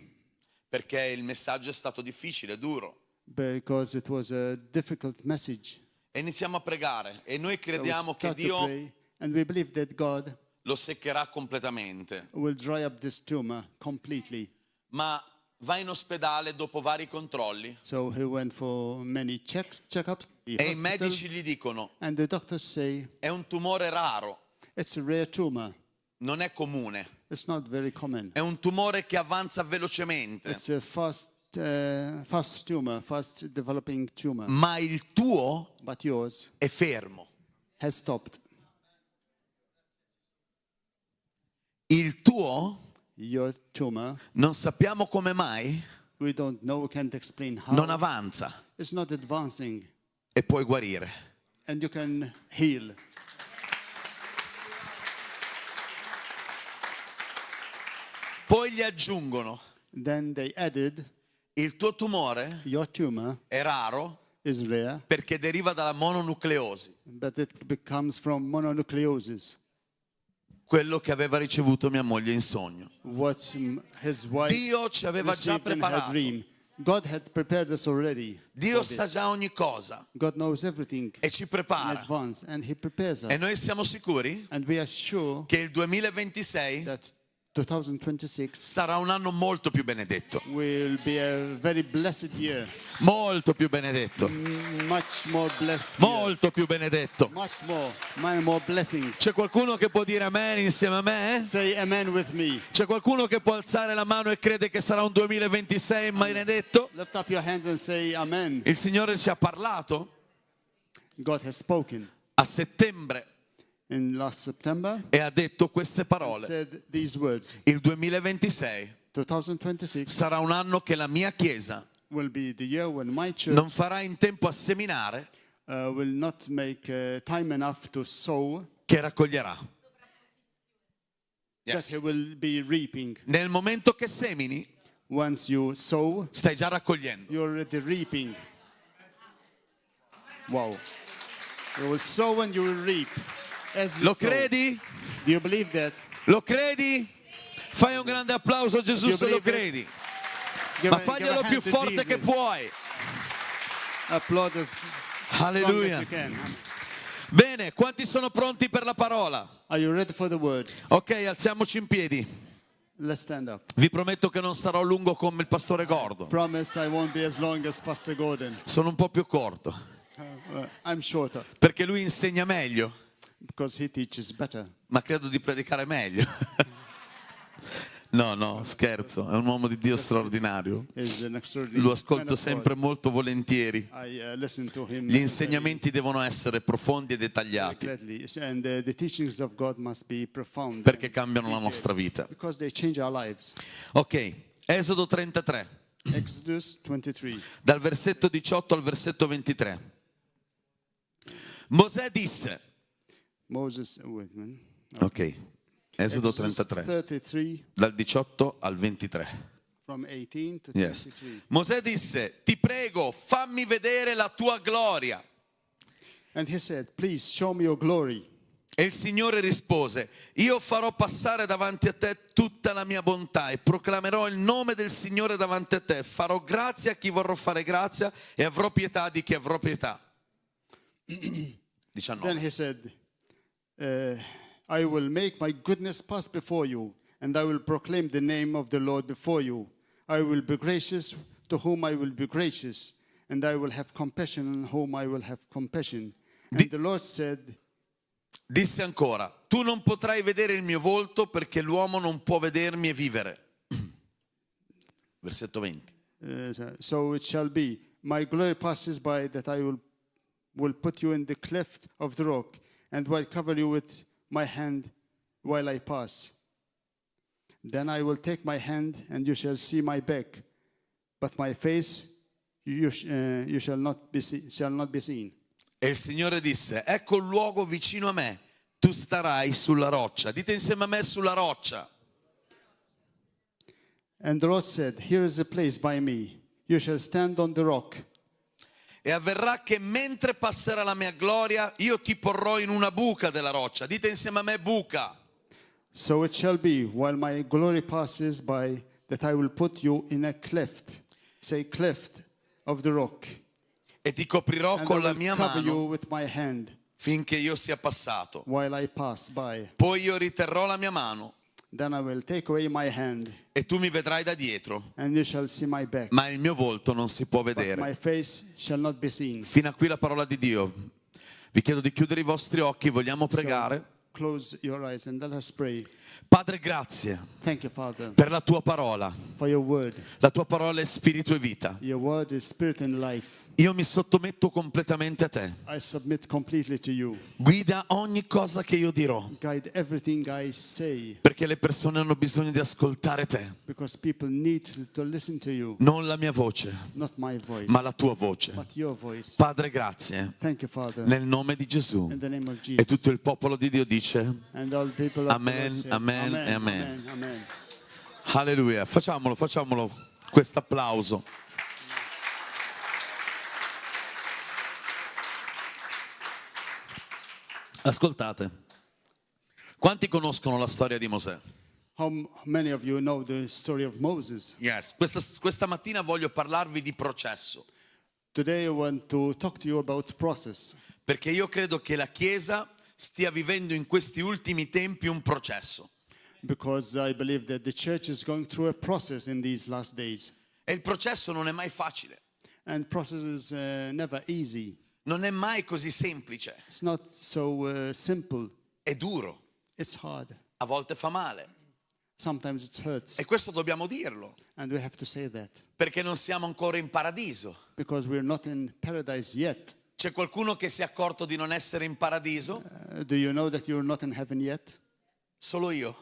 Speaker 4: Perché il messaggio è stato difficile, duro.
Speaker 5: because it was a difficult message.
Speaker 4: E iniziamo a pregare. E noi
Speaker 5: So we
Speaker 4: crediamo che
Speaker 5: start to
Speaker 4: Dio
Speaker 5: pray and we believe that God
Speaker 4: lo seccherà completamente.
Speaker 5: will dry up this tumor completely.
Speaker 4: Ma va in ospedale dopo vari controlli.
Speaker 5: So he went for many checkups. The
Speaker 4: E i
Speaker 5: hospital,
Speaker 4: medici gli dicono:
Speaker 5: and the doctors say
Speaker 4: è un tumore raro,
Speaker 5: it's a rare tumor.
Speaker 4: non è comune.
Speaker 5: It's not very common.
Speaker 4: È un tumore che avanza velocemente.
Speaker 5: It's a fast tumor, fast developing tumor.
Speaker 4: Ma il tuo
Speaker 5: But yours
Speaker 4: è fermo.
Speaker 5: has stopped.
Speaker 4: Il tuo
Speaker 5: Your tumor,
Speaker 4: non sappiamo come mai
Speaker 5: we don't know, we can't explain how.
Speaker 4: non avanza
Speaker 5: It's not advancing
Speaker 4: e puoi guarire.
Speaker 5: and you can heal.
Speaker 4: Poi gli aggiungono:
Speaker 5: Then they added,
Speaker 4: il tuo tumore
Speaker 5: your tumor
Speaker 4: è raro
Speaker 5: is rare,
Speaker 4: perché deriva dalla mononucleosi.
Speaker 5: but it comes from mononucleosis.
Speaker 4: quello che aveva ricevuto mia moglie in sogno.
Speaker 5: what his wife
Speaker 4: Dio ci aveva già
Speaker 5: received in her
Speaker 4: preparato.
Speaker 5: dream. God had prepared us already.
Speaker 4: Dio
Speaker 5: for
Speaker 4: sa
Speaker 5: this.
Speaker 4: già ogni cosa
Speaker 5: God knows everything
Speaker 4: e ci
Speaker 5: in
Speaker 4: prepara.
Speaker 5: advance, and He prepares us.
Speaker 4: E noi siamo sicuri
Speaker 5: And we are sure
Speaker 4: che il 2026
Speaker 5: that 2026
Speaker 4: sarà un anno molto più benedetto.
Speaker 5: will be a very blessed year,
Speaker 4: Molto più benedetto.
Speaker 5: much more blessed year,
Speaker 4: Molto più benedetto.
Speaker 5: much more, many more blessings.
Speaker 4: C'è qualcuno che può dire amen insieme a me?
Speaker 5: Say amen with me.
Speaker 4: C'è qualcuno che può alzare la mano e crede che sarà un 2026 benedetto?
Speaker 5: Lift up your hands and say amen.
Speaker 4: Il Signore ci ha parlato
Speaker 5: God has spoken.
Speaker 4: a settembre
Speaker 5: In last September,
Speaker 4: e ha detto queste
Speaker 5: He
Speaker 4: parole.
Speaker 5: said these words.
Speaker 4: Il 2026
Speaker 5: 2026
Speaker 4: sarà un anno che la mia Chiesa
Speaker 5: will be the year when my church
Speaker 4: non farà in tempo a seminare
Speaker 5: will not make time enough to sow,
Speaker 4: che raccoglierà.
Speaker 5: that He
Speaker 4: Yes.
Speaker 5: will be reaping.
Speaker 4: Nel momento che semini,
Speaker 5: Once you sow,
Speaker 4: stai già raccogliendo.
Speaker 5: you're already reaping. Wow. You will sow and you will reap. As you
Speaker 4: Lo
Speaker 5: sow.
Speaker 4: credi?
Speaker 5: Do you believe that?
Speaker 4: Lo credi? Fai un grande applauso a Gesù
Speaker 5: You
Speaker 4: se lo
Speaker 5: believe it?
Speaker 4: credi.
Speaker 5: Give
Speaker 4: Ma
Speaker 5: a- give a
Speaker 4: faglielo
Speaker 5: hand
Speaker 4: più
Speaker 5: to
Speaker 4: forte che
Speaker 5: Jesus.
Speaker 4: puoi.
Speaker 5: Applaud as strong as
Speaker 4: Alleluia.
Speaker 5: you can.
Speaker 4: Bene, quanti sono pronti per la parola?
Speaker 5: Are you ready for the word?
Speaker 4: Ok, alziamoci in piedi.
Speaker 5: Let's stand up.
Speaker 4: Vi prometto che non sarò lungo come il pastore Gordo.
Speaker 5: Promise I won't be as long as Pastor Gordon.
Speaker 4: Sono un po' più corto,
Speaker 5: I'm shorter
Speaker 4: perché lui insegna meglio,
Speaker 5: because he teaches better.
Speaker 4: ma credo di predicare meglio. No, scherzo, è un uomo di Dio straordinario.
Speaker 5: He's an extraordinary
Speaker 4: Lo
Speaker 5: man
Speaker 4: ascolto
Speaker 5: of God.
Speaker 4: sempre molto volentieri.
Speaker 5: I listen to him
Speaker 4: Gli insegnamenti devono essere profondi e
Speaker 5: very
Speaker 4: dettagliati,
Speaker 5: gladly, and the teachings of God must be profound
Speaker 4: perché
Speaker 5: and
Speaker 4: cambiano la
Speaker 5: detailed,
Speaker 4: nostra vita.
Speaker 5: because they change our lives.
Speaker 4: Ok, Esodo 33,
Speaker 5: Exodus 23.
Speaker 4: dal versetto 18 al versetto 23. Mosè disse,
Speaker 5: Moses, wait a minute.
Speaker 4: ok, Esodo
Speaker 5: Exodus
Speaker 4: 33,
Speaker 5: 33
Speaker 4: dal 18 al 23.
Speaker 5: from 18 to
Speaker 4: Yes.
Speaker 5: 23.
Speaker 4: Mosè disse, ti prego, fammi vedere la tua gloria.
Speaker 5: And he said, please show me your glory.
Speaker 4: E il Signore rispose, io farò passare davanti a te tutta la mia bontà e proclamerò il nome del Signore davanti a te. Farò grazia a chi vorrò fare grazia e avrò pietà di chi avrò pietà. 19.
Speaker 5: Then he said, I will make my goodness pass before you, and I will proclaim the name of the Lord before you. I will be gracious to whom I will be gracious, and I will have compassion on whom I will have compassion. And the Lord said,
Speaker 4: Disse ancora, tu non potrai vedere il mio volto perché l'uomo non può vedermi e vivere. Versetto 20.
Speaker 5: so it shall be, my glory passes by, that I will put you in the cleft of the rock, and will cover you with my hand while I pass. Then I will take my hand, and you shall see my back, but my face you shall not be seen.
Speaker 4: E il Signore disse, ecco il luogo vicino a me, tu starai sulla roccia. Dite insieme a me, sulla roccia.
Speaker 5: And the Lord said, here is a place by me. You shall stand on the rock.
Speaker 4: E avverrà che mentre passerà la mia gloria, io ti porrò in una buca della roccia. Dite insieme a me, buca.
Speaker 5: So it shall be, while my glory passes by, that I will put you in a cleft. Say cleft of the rock.
Speaker 4: E ti coprirò
Speaker 5: And
Speaker 4: con
Speaker 5: I
Speaker 4: la
Speaker 5: will
Speaker 4: mia
Speaker 5: cover you
Speaker 4: mano
Speaker 5: with my hand
Speaker 4: finché io sia passato.
Speaker 5: while I pass by.
Speaker 4: Poi io riterrò la mia mano
Speaker 5: Then I will take away my hand,
Speaker 4: e tu mi vedrai da dietro,
Speaker 5: and you shall see my back.
Speaker 4: ma il mio volto non si può
Speaker 5: But my
Speaker 4: vedere.
Speaker 5: face shall not be seen.
Speaker 4: Fino a qui la parola di Dio. Vi chiedo di chiudere i vostri occhi, vogliamo pregare.
Speaker 5: Close your eyes and let us pray.
Speaker 4: Padre, grazie
Speaker 5: Thank you, Father,
Speaker 4: per la tua parola.
Speaker 5: for your word.
Speaker 4: La tua parola è spirito e vita.
Speaker 5: Your word is spirit and life.
Speaker 4: Io mi sottometto completamente a te.
Speaker 5: I submit completely to you.
Speaker 4: Guida ogni cosa che io dirò,
Speaker 5: Guide everything I say,
Speaker 4: perché le persone hanno bisogno di ascoltare te,
Speaker 5: because people need to listen to you,
Speaker 4: non la mia voce,
Speaker 5: not my voice,
Speaker 4: ma la tua voce.
Speaker 5: but your voice.
Speaker 4: Padre, grazie.
Speaker 5: Thank you, Father,
Speaker 4: Nel nome di Gesù.
Speaker 5: in the name of
Speaker 4: E
Speaker 5: Jesus.
Speaker 4: tutto il popolo di Dio dice,
Speaker 5: And all people of
Speaker 4: Amen,
Speaker 5: the Lord say,
Speaker 4: amen e amen.
Speaker 5: amen, amen.
Speaker 4: alleluia. Facciamolo questo applauso. Ascoltate, Quanti conoscono la storia di Mosè?
Speaker 5: Many of you know the story of Moses?
Speaker 4: Yes. Questa mattina voglio parlarvi di processo,
Speaker 5: Today I want to talk to you about process,
Speaker 4: perché io credo che la Chiesa stia vivendo in questi ultimi tempi un processo.
Speaker 5: because I believe that the church is going through a process in these last days.
Speaker 4: E il processo non è mai facile,
Speaker 5: And process is never easy.
Speaker 4: non è mai così semplice,
Speaker 5: It's not so simple.
Speaker 4: è duro,
Speaker 5: It's hard.
Speaker 4: a volte fa male.
Speaker 5: Sometimes it hurts.
Speaker 4: E questo dobbiamo dirlo,
Speaker 5: And we have to say that
Speaker 4: perché non siamo ancora in paradiso.
Speaker 5: because we're not in paradise yet.
Speaker 4: C'è qualcuno che si è accorto di non essere in paradiso?
Speaker 5: Do you know that you're not in heaven yet?
Speaker 4: Solo io.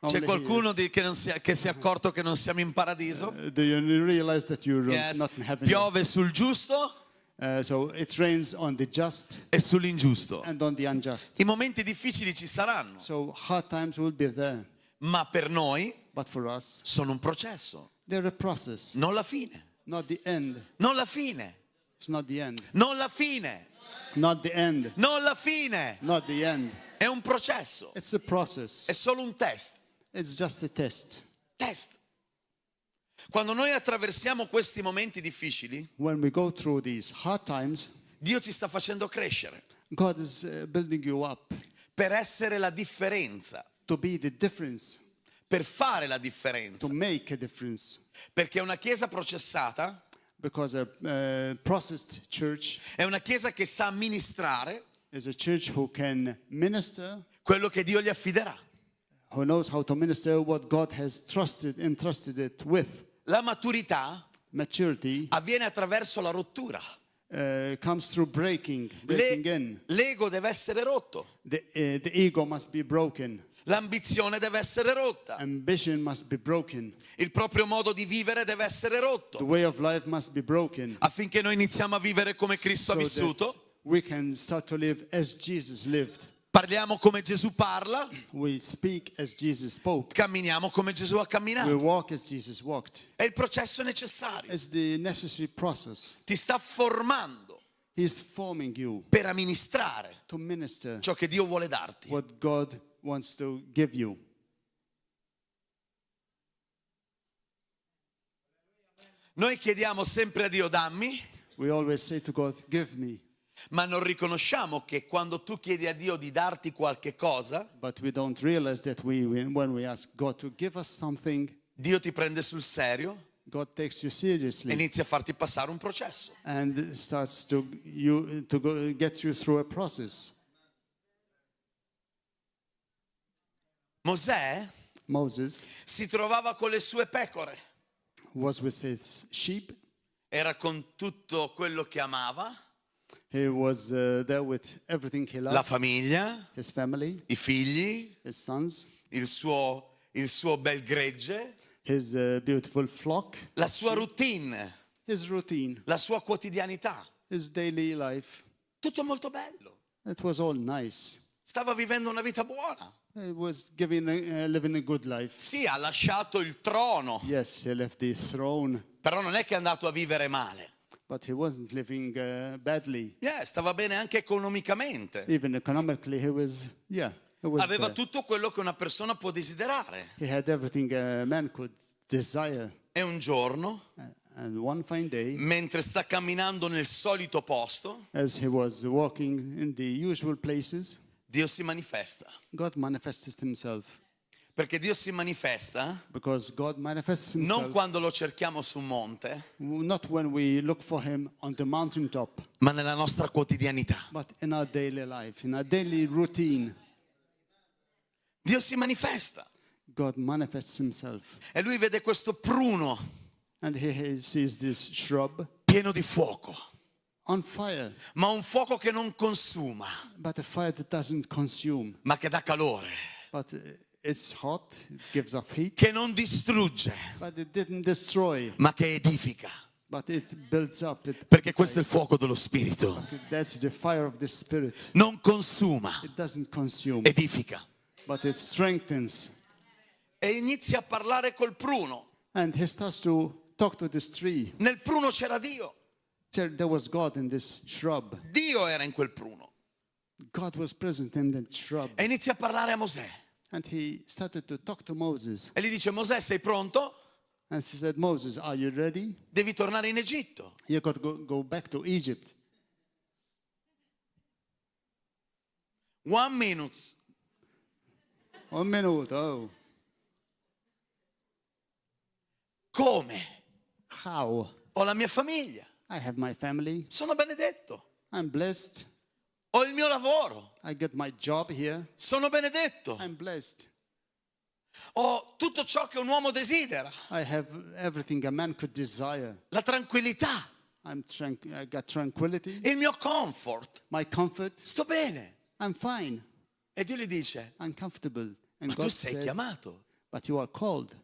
Speaker 4: C'è
Speaker 5: Only he
Speaker 4: qualcuno
Speaker 5: is.
Speaker 4: che si è accorto che non siamo in paradiso?
Speaker 5: Do you realize that you're
Speaker 4: Yes.
Speaker 5: not in heaven
Speaker 4: Piove sul giusto
Speaker 5: yet? So it rains on the just
Speaker 4: e sull'ingiusto.
Speaker 5: and on the unjust.
Speaker 4: I momenti difficili ci saranno,
Speaker 5: So hard times will be there.
Speaker 4: ma per noi
Speaker 5: But for us,
Speaker 4: sono un processo,
Speaker 5: they're a process,
Speaker 4: non la fine,
Speaker 5: not the end.
Speaker 4: non la fine,
Speaker 5: It's not the end.
Speaker 4: non la fine,
Speaker 5: Not the end.
Speaker 4: non la fine.
Speaker 5: Not the end.
Speaker 4: È un processo,
Speaker 5: It's a process.
Speaker 4: è solo un test.
Speaker 5: It's just a test.
Speaker 4: Test. Quando noi attraversiamo questi momenti difficili,
Speaker 5: When we go through these hard times,
Speaker 4: Dio ci sta facendo crescere
Speaker 5: God is building you up
Speaker 4: per essere la differenza,
Speaker 5: to be the difference,
Speaker 4: per fare la differenza.
Speaker 5: to make a difference.
Speaker 4: Perché una chiesa processata
Speaker 5: Because a processed church
Speaker 4: è una chiesa che sa amministrare
Speaker 5: is a church who can minister,
Speaker 4: quello che Dio gli affiderà.
Speaker 5: who knows how to minister what God has entrusted it with.
Speaker 4: La maturità
Speaker 5: Maturity
Speaker 4: avviene attraverso la rottura.
Speaker 5: comes through breaking in.
Speaker 4: L'ego deve essere rotto,
Speaker 5: The ego must be broken.
Speaker 4: l'ambizione deve essere rotta,
Speaker 5: Ambition must be broken.
Speaker 4: il proprio modo di vivere deve essere
Speaker 5: The
Speaker 4: rotto,
Speaker 5: way of life must be broken.
Speaker 4: affinché noi iniziamo a vivere come Cristo ha
Speaker 5: So
Speaker 4: vissuto.
Speaker 5: that we can start to live as Jesus lived.
Speaker 4: Parliamo come Gesù parla,
Speaker 5: We speak as Jesus spoke.
Speaker 4: camminiamo come Gesù ha
Speaker 5: We
Speaker 4: camminato.
Speaker 5: walk as Jesus walked.
Speaker 4: È il processo necessario.
Speaker 5: It's the necessary process.
Speaker 4: Ti sta formando
Speaker 5: He's forming you
Speaker 4: per amministrare
Speaker 5: to minister
Speaker 4: ciò che Dio vuole darti.
Speaker 5: what God wants to give you.
Speaker 4: Noi chiediamo sempre a Dio dammi,
Speaker 5: We always say to God, give me.
Speaker 4: ma non riconosciamo che quando tu chiedi a Dio di darti qualche cosa,
Speaker 5: But we don't realize that when we ask God to give us something,
Speaker 4: Dio ti prende sul serio
Speaker 5: God takes you
Speaker 4: e
Speaker 5: seriously
Speaker 4: inizia a farti passare un processo.
Speaker 5: and starts to get you through a process.
Speaker 4: Mosè
Speaker 5: Moses
Speaker 4: si trovava con le sue pecore,
Speaker 5: was with his sheep.
Speaker 4: era con tutto quello che amava,
Speaker 5: He was there with everything he
Speaker 4: la
Speaker 5: loved,
Speaker 4: famiglia,
Speaker 5: his family,
Speaker 4: i figli,
Speaker 5: his sons,
Speaker 4: il suo bel gregge,
Speaker 5: his beautiful flock,
Speaker 4: la sua routine,
Speaker 5: his routine,
Speaker 4: la sua quotidianità.
Speaker 5: his daily life.
Speaker 4: Tutto molto bello.
Speaker 5: It was all nice.
Speaker 4: Stava vivendo una vita buona.
Speaker 5: He was living a good life.
Speaker 4: Sì, ha lasciato il trono,
Speaker 5: Yes, he left the throne,
Speaker 4: però non è che è andato a vivere male.
Speaker 5: but he wasn't living badly.
Speaker 4: Stava bene anche economicamente.
Speaker 5: Even economically, he was
Speaker 4: Aveva
Speaker 5: there.
Speaker 4: tutto quello che una persona può desiderare.
Speaker 5: He had everything a man could desire.
Speaker 4: E un giorno,
Speaker 5: And one fine day,
Speaker 4: mentre sta camminando nel solito posto,
Speaker 5: as he was walking in the usual places,
Speaker 4: Dio si manifesta.
Speaker 5: God manifested himself.
Speaker 4: Perché Dio si manifesta
Speaker 5: Because God manifests
Speaker 4: non
Speaker 5: himself
Speaker 4: quando lo cerchiamo su un monte,
Speaker 5: not when we look for him on the mountaintop,
Speaker 4: ma nella nostra quotidianità.
Speaker 5: but in our daily life, in our daily routine.
Speaker 4: Dio si manifesta
Speaker 5: God manifests himself.
Speaker 4: e lui vede questo pruno
Speaker 5: And he sees this shrub
Speaker 4: pieno di fuoco,
Speaker 5: on fire,
Speaker 4: ma un fuoco che non consuma,
Speaker 5: but a fire that doesn't consume,
Speaker 4: ma che dà calore,
Speaker 5: but it's hot, it gives off heat,
Speaker 4: che non distrugge,
Speaker 5: but it didn't destroy,
Speaker 4: ma che edifica.
Speaker 5: but it builds up.
Speaker 4: Perché questo è il fuoco dello Spirito.
Speaker 5: That's the fire of the Spirit.
Speaker 4: Non consuma,
Speaker 5: It doesn't consume,
Speaker 4: edifica.
Speaker 5: but it strengthens.
Speaker 4: E inizia a parlare col pruno.
Speaker 5: And he starts to talk to this tree.
Speaker 4: Nel pruno c'era Dio.
Speaker 5: There was God in this shrub.
Speaker 4: Dio era in quel pruno.
Speaker 5: God was present in the shrub.
Speaker 4: E inizia a parlare a Mosè.
Speaker 5: And he started to talk to Moses.
Speaker 4: E gli dice: Mosè, sei pronto?
Speaker 5: And he said, Moses, are you ready?
Speaker 4: Devi tornare in Egitto.
Speaker 5: You got to go back to Egypt.
Speaker 4: 1 minute.
Speaker 5: 1 minute, oh.
Speaker 4: Come?
Speaker 5: How?
Speaker 4: Ho la mia famiglia.
Speaker 5: I have my family.
Speaker 4: Sono benedetto.
Speaker 5: I'm blessed.
Speaker 4: Ho il mio lavoro.
Speaker 5: I get my job here.
Speaker 4: Sono benedetto.
Speaker 5: I'm blessed.
Speaker 4: Ho tutto ciò che un uomo desidera.
Speaker 5: I have everything a man could desire.
Speaker 4: La tranquillità.
Speaker 5: I got tranquility,
Speaker 4: Il mio comfort.
Speaker 5: my comfort.
Speaker 4: Sto bene.
Speaker 5: I'm fine.
Speaker 4: E Dio gli dice:
Speaker 5: I'm comfortable. And
Speaker 4: ma tu
Speaker 5: God
Speaker 4: sei
Speaker 5: says,
Speaker 4: chiamato.
Speaker 5: but you are called.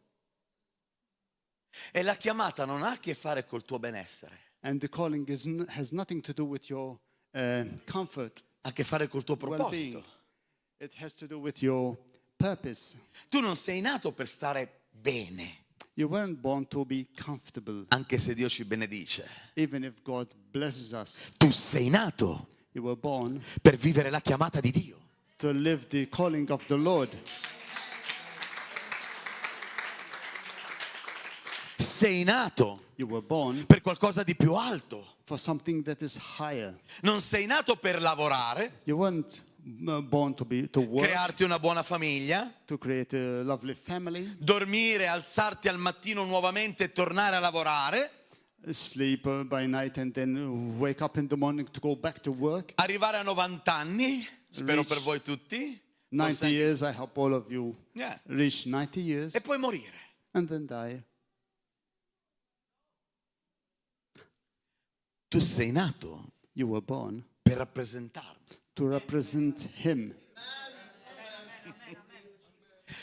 Speaker 4: E la chiamata non ha a che fare col tuo benessere.
Speaker 5: And the calling has nothing to do with your comfort,
Speaker 4: Ha a che fare col tuo
Speaker 5: well-being.
Speaker 4: proposito.
Speaker 5: It has to do with your purpose.
Speaker 4: Tu non sei nato per stare bene,
Speaker 5: You weren't born to be comfortable,
Speaker 4: anche se Dio ci benedice.
Speaker 5: even if God blesses us.
Speaker 4: Tu sei nato
Speaker 5: You were born
Speaker 4: per vivere la chiamata di Dio.
Speaker 5: to live the calling of the Lord.
Speaker 4: Sei nato
Speaker 5: You were born
Speaker 4: per qualcosa di più alto.
Speaker 5: for something that is higher.
Speaker 4: Non sei nato per lavorare,
Speaker 5: You weren't born to work,
Speaker 4: crearti una buona famiglia,
Speaker 5: to create a lovely family,
Speaker 4: dormire, alzarti al mattino nuovamente e tornare a lavorare,
Speaker 5: sleep by night and then wake up in the morning to go back to work.
Speaker 4: arrivare a 90 anni, spero
Speaker 5: Reach
Speaker 4: per voi tutti,
Speaker 5: 90
Speaker 4: forse anche-
Speaker 5: years, I hope all of you
Speaker 4: Yeah.
Speaker 5: reach 90 years
Speaker 4: e poi morire.
Speaker 5: and then die.
Speaker 4: Tu sei nato
Speaker 5: You were born
Speaker 4: per rappresentarmi.
Speaker 5: to represent Him.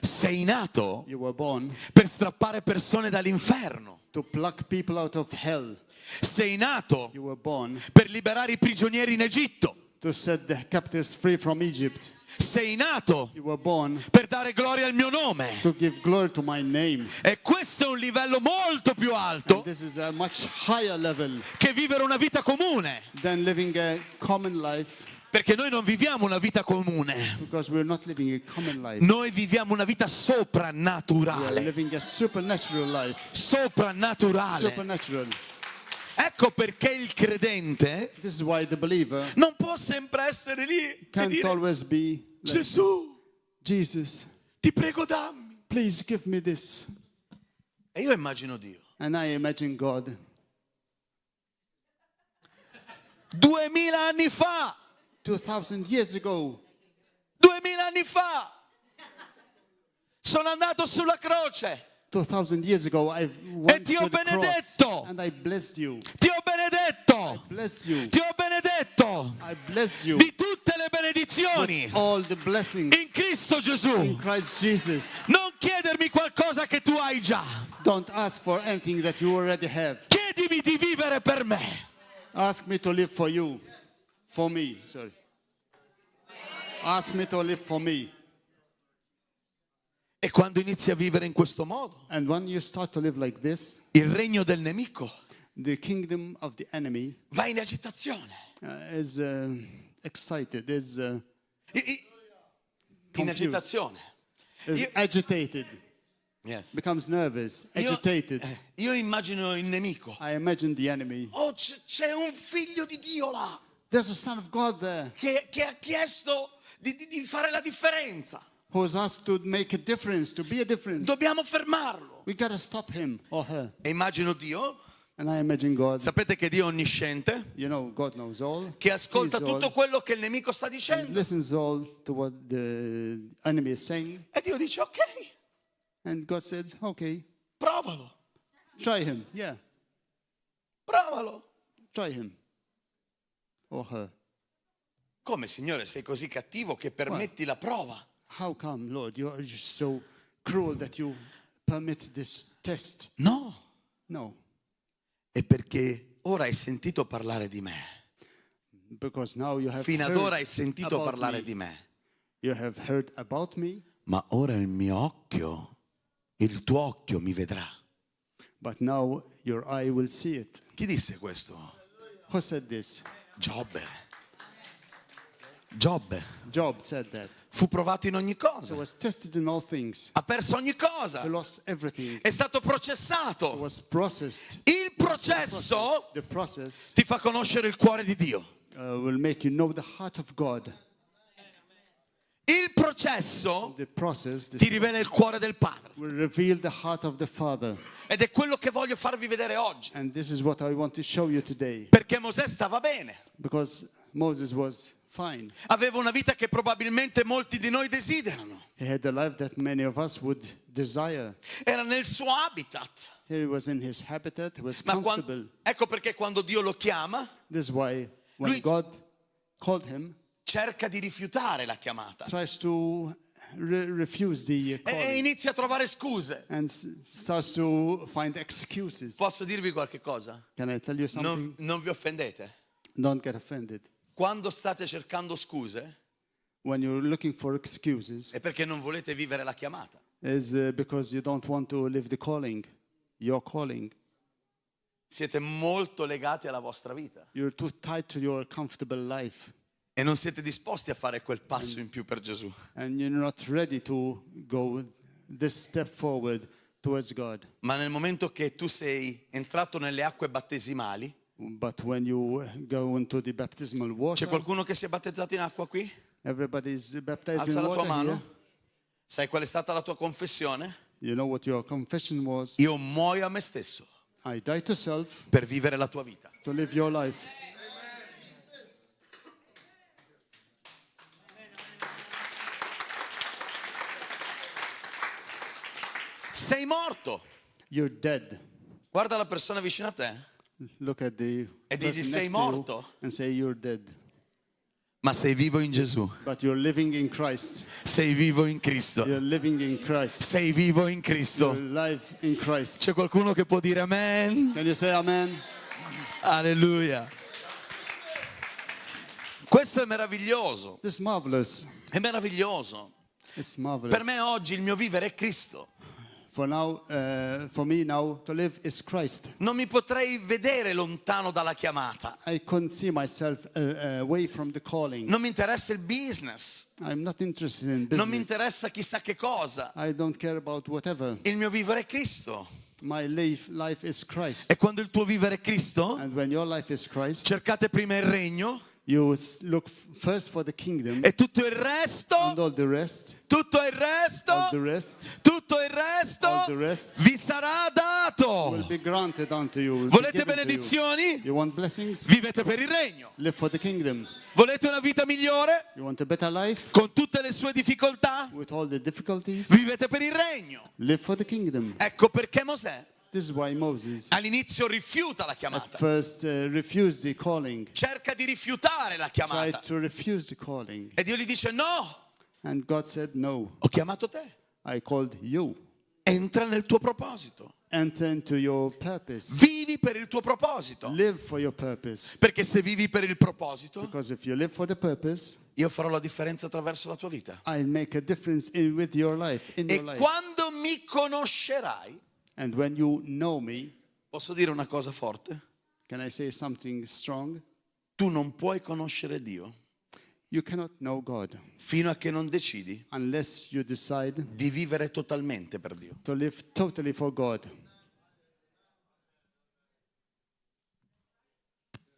Speaker 4: Sei nato
Speaker 5: You were born
Speaker 4: per strappare persone dall'inferno.
Speaker 5: to pluck people out of hell.
Speaker 4: Sei nato
Speaker 5: You were born
Speaker 4: per liberare i prigionieri in Egitto.
Speaker 5: to set the captives free from Egypt.
Speaker 4: Sei nato
Speaker 5: You were born
Speaker 4: per dare gloria al mio nome.
Speaker 5: to give glory to my name.
Speaker 4: E questo è un livello molto più alto
Speaker 5: And this is a much higher level
Speaker 4: che vivere una vita comune.
Speaker 5: than living a common life,
Speaker 4: Perché noi non viviamo una vita comune.
Speaker 5: because we're not living a common life.
Speaker 4: Noi viviamo una vita
Speaker 5: We are
Speaker 4: soprannaturale.
Speaker 5: living a supernatural life.
Speaker 4: Soprannaturale.
Speaker 5: Supernatural.
Speaker 4: Ecco perché il credente
Speaker 5: This is why the believer
Speaker 4: non può sempre essere lì e
Speaker 5: can't
Speaker 4: dire:
Speaker 5: always be like,
Speaker 4: Gesù,
Speaker 5: Jesus,
Speaker 4: ti prego dammi.
Speaker 5: please give me this.
Speaker 4: E io immagino Dio.
Speaker 5: And I imagine God.
Speaker 4: 2000 anni fa,
Speaker 5: 2000 years ago,
Speaker 4: 2000 anni fa, sono andato sulla croce,
Speaker 5: 2000 years ago, I went
Speaker 4: ti ho
Speaker 5: to the cross
Speaker 4: benedetto.
Speaker 5: and I blessed you.
Speaker 4: ti ho benedetto,
Speaker 5: Blessed you.
Speaker 4: ti ho benedetto
Speaker 5: I blessed you
Speaker 4: di tutte le benedizioni
Speaker 5: with all the blessings
Speaker 4: in Cristo
Speaker 5: in
Speaker 4: Gesù.
Speaker 5: Christ Jesus.
Speaker 4: Non chiedermi qualcosa che tu hai già,
Speaker 5: Don't ask for anything that you already have.
Speaker 4: chiedimi di vivere per me.
Speaker 5: Ask me to live for you. For me, sorry. Ask me to live for me.
Speaker 4: E quando inizi a vivere in questo modo,
Speaker 5: And when you start to live like this,
Speaker 4: il regno del nemico
Speaker 5: the kingdom of the enemy
Speaker 4: va in agitazione.
Speaker 5: is excited, is
Speaker 4: In
Speaker 5: Confused.
Speaker 4: agitazione. Io-
Speaker 5: agitated,
Speaker 4: Yes.
Speaker 5: becomes nervous,
Speaker 4: Io,
Speaker 5: agitated.
Speaker 4: io immagino il nemico.
Speaker 5: I imagine the enemy.
Speaker 4: Oh, c'è un figlio di Dio là
Speaker 5: There's a son of God there
Speaker 4: che ha chiesto di fare la differenza.
Speaker 5: who is asked to make a difference, to be a difference.
Speaker 4: Dobbiamo fermarlo.
Speaker 5: We gotta stop him or her.
Speaker 4: E immagino Dio,
Speaker 5: And I imagine God,
Speaker 4: sapete che Dio è onnisciente,
Speaker 5: you know, God knows all,
Speaker 4: che ascolta
Speaker 5: sees all,
Speaker 4: tutto quello che il nemico sta
Speaker 5: and
Speaker 4: dicendo.
Speaker 5: listens all to what the enemy is saying.
Speaker 4: E Dio dice: ok,
Speaker 5: And God says, okay,
Speaker 4: provalo,
Speaker 5: try him. Yeah,
Speaker 4: provalo.
Speaker 5: try him or her.
Speaker 4: Come, Signore, sei così cattivo che permetti la prova?
Speaker 5: How come, Lord, you are just so cruel that you permit this test?
Speaker 4: No,
Speaker 5: No,
Speaker 4: è perché ora hai sentito parlare di me.
Speaker 5: because now you have
Speaker 4: Fino ad ora hai
Speaker 5: heard
Speaker 4: sentito
Speaker 5: about
Speaker 4: parlare
Speaker 5: me.
Speaker 4: di me.
Speaker 5: You have heard about me,
Speaker 4: Ma ora il mio occhio, il tuo occhio mi vedrà.
Speaker 5: but now your eye will see it.
Speaker 4: Chi disse questo?
Speaker 5: Who said this?
Speaker 4: Giobbe.
Speaker 5: Job said that.
Speaker 4: fu provato in ogni
Speaker 5: He
Speaker 4: cosa,
Speaker 5: was tested in all things.
Speaker 4: ha perso ogni cosa,
Speaker 5: He lost everything.
Speaker 4: è stato
Speaker 5: He
Speaker 4: processato.
Speaker 5: was processed.
Speaker 4: Il processo
Speaker 5: The process
Speaker 4: ti fa conoscere il cuore di Dio.
Speaker 5: will make you know the heart of God.
Speaker 4: Il processo
Speaker 5: The process
Speaker 4: ti rivela il cuore del Padre.
Speaker 5: will reveal the heart of the Father.
Speaker 4: Ed è quello che voglio farvi vedere oggi.
Speaker 5: And this is what I want to show you today.
Speaker 4: Perché Mosè stava bene.
Speaker 5: Because Moses was fine.
Speaker 4: Aveva una vita che probabilmente molti di noi desiderano.
Speaker 5: He had a life that many of us would desire.
Speaker 4: Era nel suo habitat.
Speaker 5: He was in his habitat. He was
Speaker 4: Ma
Speaker 5: comfortable.
Speaker 4: ecco perché quando Dio lo chiama,
Speaker 5: This is why when
Speaker 4: Lui-
Speaker 5: God called him,
Speaker 4: cerca di rifiutare la chiamata.
Speaker 5: tries to refuse the
Speaker 4: E
Speaker 5: calling
Speaker 4: inizia a trovare scuse.
Speaker 5: and starts to find excuses.
Speaker 4: Posso dirvi qualche cosa?
Speaker 5: Can I tell you something?
Speaker 4: Non vi offendete.
Speaker 5: Don't get offended.
Speaker 4: Quando state cercando scuse
Speaker 5: When you're looking for excuses,
Speaker 4: è perché non volete vivere la chiamata.
Speaker 5: is because you don't want to live the calling, your calling.
Speaker 4: Siete molto legati alla vostra vita
Speaker 5: You're too tied to your comfortable life,
Speaker 4: e non siete disposti a fare quel passo in più per Gesù.
Speaker 5: and you're not ready to go this step forward towards God.
Speaker 4: Ma nel momento che tu sei entrato nelle acque battesimali,
Speaker 5: But when you go into the baptismal
Speaker 4: c'è
Speaker 5: water,
Speaker 4: qualcuno che si è battezzato in acqua qui?
Speaker 5: everybody's baptized
Speaker 4: Alza
Speaker 5: in
Speaker 4: la tua
Speaker 5: water
Speaker 4: mano.
Speaker 5: here.
Speaker 4: Sai qual è stata la tua confessione?
Speaker 5: You know what your confession was?
Speaker 4: Io muoio a me stesso
Speaker 5: I die to self
Speaker 4: per vivere la tua vita.
Speaker 5: to live your life.
Speaker 4: Sei morto.
Speaker 5: You're dead.
Speaker 4: Guarda la persona vicino a te,
Speaker 5: Look at the
Speaker 4: E digli,
Speaker 5: person
Speaker 4: "Sei
Speaker 5: next to you
Speaker 4: morto?"
Speaker 5: and say you're dead.
Speaker 4: ma sei vivo in Gesù.
Speaker 5: But you're living in Christ.
Speaker 4: Sei vivo in Cristo.
Speaker 5: You're living in Christ.
Speaker 4: Sei vivo in Cristo.
Speaker 5: You're alive in Christ.
Speaker 4: C'è qualcuno che può dire amen?
Speaker 5: Can you say amen?
Speaker 4: Alleluia. Questo è meraviglioso.
Speaker 5: This is marvelous.
Speaker 4: È meraviglioso.
Speaker 5: It's marvelous.
Speaker 4: Per me oggi il mio vivere è Cristo.
Speaker 5: For me now, to live is Christ.
Speaker 4: Non mi potrei vedere lontano dalla chiamata.
Speaker 5: I couldn't see myself away from the calling.
Speaker 4: Non mi interessa il business.
Speaker 5: I'm not interested in
Speaker 4: Non mi
Speaker 5: business.
Speaker 4: interessa chissà che cosa.
Speaker 5: I don't care about whatever.
Speaker 4: Il mio vivere è Cristo.
Speaker 5: My life is Christ.
Speaker 4: E quando il tuo vivere è Cristo,
Speaker 5: And when your life is Christ,
Speaker 4: cercate prima il regno
Speaker 5: you look first for the kingdom,
Speaker 4: e tutto il resto,
Speaker 5: and all the rest,
Speaker 4: tutto il resto,
Speaker 5: all the rest
Speaker 4: tutto il resto
Speaker 5: all the rest
Speaker 4: vi sarà
Speaker 5: will
Speaker 4: dato.
Speaker 5: be granted unto you. will be
Speaker 4: Volete
Speaker 5: given to you.
Speaker 4: benedizioni?
Speaker 5: You want blessings?
Speaker 4: Vivete per il regno.
Speaker 5: Live for the kingdom.
Speaker 4: Volete una vita migliore?
Speaker 5: You want a better life
Speaker 4: Con tutte le sue difficoltà?
Speaker 5: with all the difficulties?
Speaker 4: Vivete per il regno.
Speaker 5: Live for the kingdom.
Speaker 4: Ecco perché Mosè
Speaker 5: This is why Moses
Speaker 4: all'inizio rifiuta la
Speaker 5: at
Speaker 4: chiamata.
Speaker 5: first refused the calling,
Speaker 4: Cerca di rifiutare la
Speaker 5: tried
Speaker 4: chiamata.
Speaker 5: to refuse the calling.
Speaker 4: E Dio gli dice no,
Speaker 5: And God said, no,
Speaker 4: ho chiamato te.
Speaker 5: I called you.
Speaker 4: Entra nel tuo proposito.
Speaker 5: Enter into your purpose.
Speaker 4: Vivi per il tuo proposito.
Speaker 5: Live for your purpose.
Speaker 4: Perché se vivi per il proposito,
Speaker 5: Because if you live for the purpose,
Speaker 4: io farò la differenza attraverso la tua vita.
Speaker 5: I'll make a difference with your life, in
Speaker 4: E
Speaker 5: your life.
Speaker 4: quando mi conoscerai,
Speaker 5: And when you know me,
Speaker 4: posso dire una cosa forte?
Speaker 5: can I say something strong?
Speaker 4: Tu non puoi conoscere Dio
Speaker 5: You cannot know God
Speaker 4: fino a che non decidi
Speaker 5: unless you decide
Speaker 4: di vivere totalmente per Dio.
Speaker 5: to live totally for God.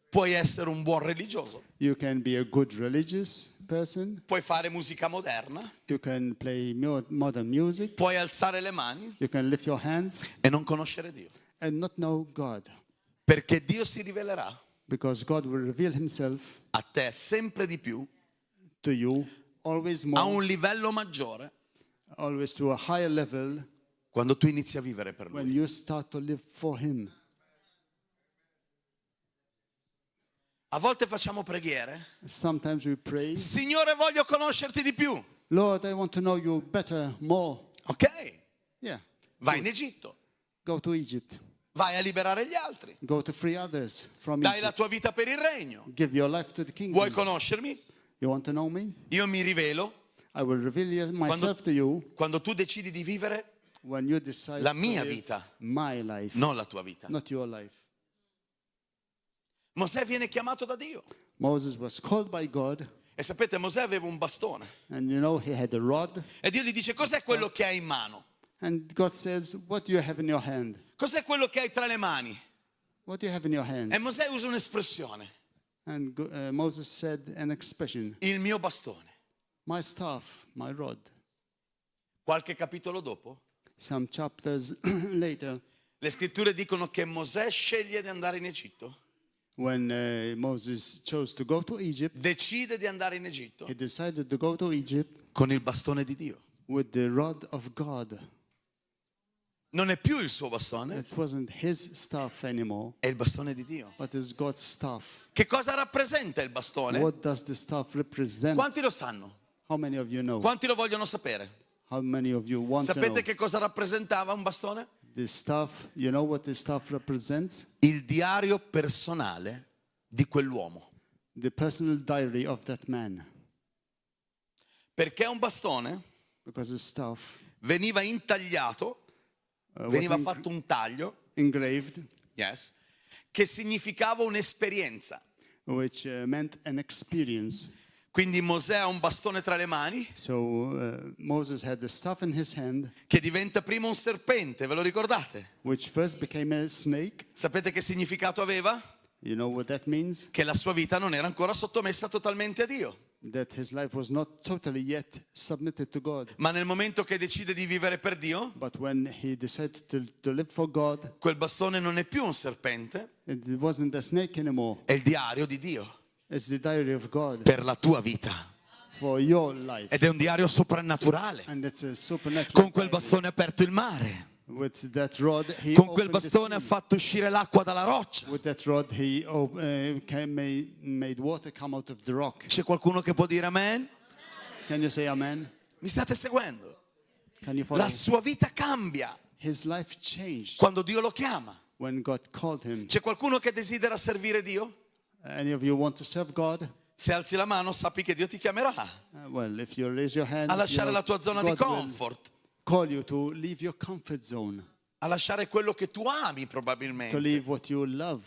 Speaker 4: Puoi essere un buon religioso,
Speaker 5: You can be a good religious person.
Speaker 4: puoi fare musica moderna,
Speaker 5: You can play modern music.
Speaker 4: puoi alzare le mani
Speaker 5: You can lift your hands
Speaker 4: e non conoscere Dio.
Speaker 5: and not know God.
Speaker 4: Perché Dio si rivelerà
Speaker 5: Because God will reveal himself
Speaker 4: a te sempre di più,
Speaker 5: to you always
Speaker 4: a
Speaker 5: more,
Speaker 4: un livello maggiore,
Speaker 5: always to a higher level
Speaker 4: quando tu inizi a vivere per
Speaker 5: when
Speaker 4: Lui.
Speaker 5: you start to live for him.
Speaker 4: A volte facciamo preghiere.
Speaker 5: Sometimes we pray,
Speaker 4: Signore, voglio conoscerti di più.
Speaker 5: Lord, I want to know you better, more.
Speaker 4: Ok,
Speaker 5: Yeah.
Speaker 4: vai in Egitto,
Speaker 5: Go to Egypt.
Speaker 4: vai a liberare gli altri,
Speaker 5: Go to free others from
Speaker 4: dai la
Speaker 5: Egypt.
Speaker 4: tua vita per il regno.
Speaker 5: Give your life to the kingdom.
Speaker 4: Vuoi conoscermi?
Speaker 5: You want to know me?
Speaker 4: Io mi rivelo
Speaker 5: I will reveal myself to you
Speaker 4: quando tu decidi di vivere
Speaker 5: when you decide
Speaker 4: la
Speaker 5: to
Speaker 4: mia
Speaker 5: live
Speaker 4: vita,
Speaker 5: my life,
Speaker 4: non la tua vita.
Speaker 5: not your life.
Speaker 4: Mosè viene chiamato da Dio
Speaker 5: Moses was called by God,
Speaker 4: E sapete, Mosè aveva un bastone.
Speaker 5: And you know, he had a rod.
Speaker 4: E Dio gli dice, cos'è quello che hai in mano?
Speaker 5: And God says, what do you have in your hand?
Speaker 4: Cos'è quello che hai tra le mani?
Speaker 5: What do you have in your hands?
Speaker 4: E Mosè usa un'espressione,
Speaker 5: And Moses said an expression,
Speaker 4: il mio bastone.
Speaker 5: my staff, my rod.
Speaker 4: Qualche capitolo dopo,
Speaker 5: Some chapters later,
Speaker 4: le scritture dicono che Mosè sceglie di andare in Egitto,
Speaker 5: when Moses chose to go to Egypt,
Speaker 4: decide di andare in Egitto
Speaker 5: he decided to go to Egypt
Speaker 4: con il bastone di Dio.
Speaker 5: with the rod of God.
Speaker 4: Non è più il suo bastone,
Speaker 5: It wasn't his staff anymore,
Speaker 4: è il bastone di Dio.
Speaker 5: but it's God's staff.
Speaker 4: Che cosa rappresenta il bastone?
Speaker 5: What does the staff represent?
Speaker 4: Quanti lo sanno?
Speaker 5: How many of you know?
Speaker 4: Quanti lo vogliono sapere?
Speaker 5: How many of you want to know?
Speaker 4: Sapete che cosa rappresentava un bastone?
Speaker 5: The staff, you know what the staff represents?
Speaker 4: Il diario personale di quell'uomo.
Speaker 5: The personal diary of that man.
Speaker 4: Perché un bastone
Speaker 5: Because the staff
Speaker 4: veniva intagliato,
Speaker 5: was
Speaker 4: veniva fatto un taglio,
Speaker 5: engraved,
Speaker 4: yes, che significava un'esperienza.
Speaker 5: which meant an experience.
Speaker 4: Quindi Mosè ha un bastone tra le mani
Speaker 5: So Moses had the staff in his hand,
Speaker 4: che diventa prima un serpente, ve lo ricordate?
Speaker 5: which first became a snake.
Speaker 4: Sapete che significato aveva?
Speaker 5: You know what that means?
Speaker 4: Che la sua vita non era ancora sottomessa totalmente a Dio.
Speaker 5: That his life was not totally yet submitted to God.
Speaker 4: Ma nel momento che decide di vivere per Dio,
Speaker 5: But when he decided to live for God,
Speaker 4: quel bastone non è più un serpente,
Speaker 5: it wasn't a snake anymore.
Speaker 4: è il diario di Dio
Speaker 5: It's the diary of God
Speaker 4: per la tua vita.
Speaker 5: for your life.
Speaker 4: Ed è un diario soprannaturale.
Speaker 5: And it's a supernatural
Speaker 4: Con quel
Speaker 5: diary.
Speaker 4: bastone ha aperto il mare.
Speaker 5: With that rod, he
Speaker 4: Con quel
Speaker 5: opened the
Speaker 4: bastone ha
Speaker 5: sea.
Speaker 4: fatto uscire l'acqua dalla roccia.
Speaker 5: With that rod, he made water come out of the rock.
Speaker 4: C'è qualcuno che può dire amen?
Speaker 5: Can you say amen?
Speaker 4: Mi state seguendo?
Speaker 5: Can you follow?
Speaker 4: La sua vita cambia
Speaker 5: His life changed
Speaker 4: quando Dio lo chiama.
Speaker 5: when God called him.
Speaker 4: C'è qualcuno che desidera servire Dio?
Speaker 5: Any of you want to serve God?
Speaker 4: Se alzi la mano sappi che Dio ti chiamerà
Speaker 5: Well, if you raise your hand,
Speaker 4: a lasciare
Speaker 5: you know,
Speaker 4: la tua zona di
Speaker 5: God will
Speaker 4: comfort,
Speaker 5: call you to leave your comfort zone,
Speaker 4: a lasciare quello che tu ami
Speaker 5: to
Speaker 4: probabilmente.
Speaker 5: leave what you love.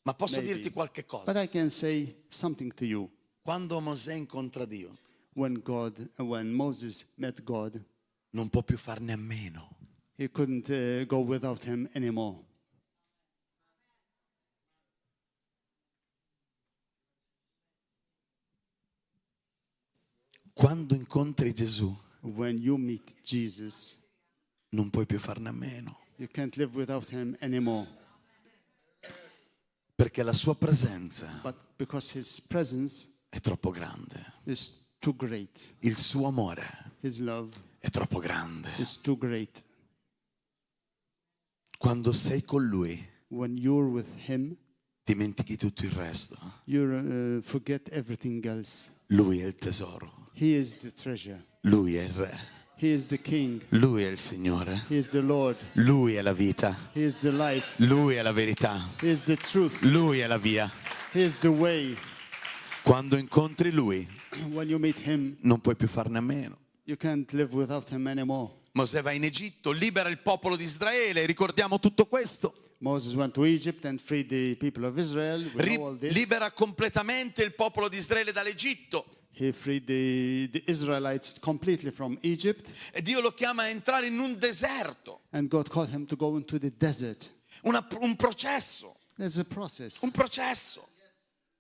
Speaker 4: Ma posso
Speaker 5: Maybe.
Speaker 4: dirti qualche
Speaker 5: But
Speaker 4: cosa?
Speaker 5: I can say something to you.
Speaker 4: Quando Mosè incontra Dio,
Speaker 5: When Moses met God,
Speaker 4: non può più farne a meno.
Speaker 5: he couldn't go without him anymore.
Speaker 4: Quando incontri Gesù,
Speaker 5: When you meet Jesus,
Speaker 4: non puoi più farne a meno.
Speaker 5: you can't live without him anymore.
Speaker 4: Perché la sua presenza
Speaker 5: But because his presence
Speaker 4: è troppo grande.
Speaker 5: is too great,
Speaker 4: Il suo amore
Speaker 5: his love
Speaker 4: è troppo grande.
Speaker 5: is too great.
Speaker 4: Quando sei con Lui,
Speaker 5: When you're with him,
Speaker 4: dimentichi tutto il resto.
Speaker 5: you forget everything else.
Speaker 4: Lui è il tesoro.
Speaker 5: He is the treasure.
Speaker 4: Lui è il Re.
Speaker 5: He is the King.
Speaker 4: Lui è il Signore.
Speaker 5: He is the Lord.
Speaker 4: Lui è la vita.
Speaker 5: He is the life.
Speaker 4: Lui è la verità.
Speaker 5: He is the truth.
Speaker 4: Lui è la via.
Speaker 5: He is the way.
Speaker 4: Quando incontri Lui,
Speaker 5: When you meet him,
Speaker 4: non puoi più farne a meno.
Speaker 5: you can't live without him anymore.
Speaker 4: Mosè va in Egitto, libera il popolo di Israele, ricordiamo tutto questo.
Speaker 5: Moses went to Egypt and freed the people of Israel. We know all this.
Speaker 4: Libera completamente il popolo di Israele dall'Egitto.
Speaker 5: He freed the Israelites completely from Egypt.
Speaker 4: E Dio lo chiama a entrare in un deserto,
Speaker 5: And God called him to go into the desert.
Speaker 4: un processo,
Speaker 5: There's a process.
Speaker 4: un processo.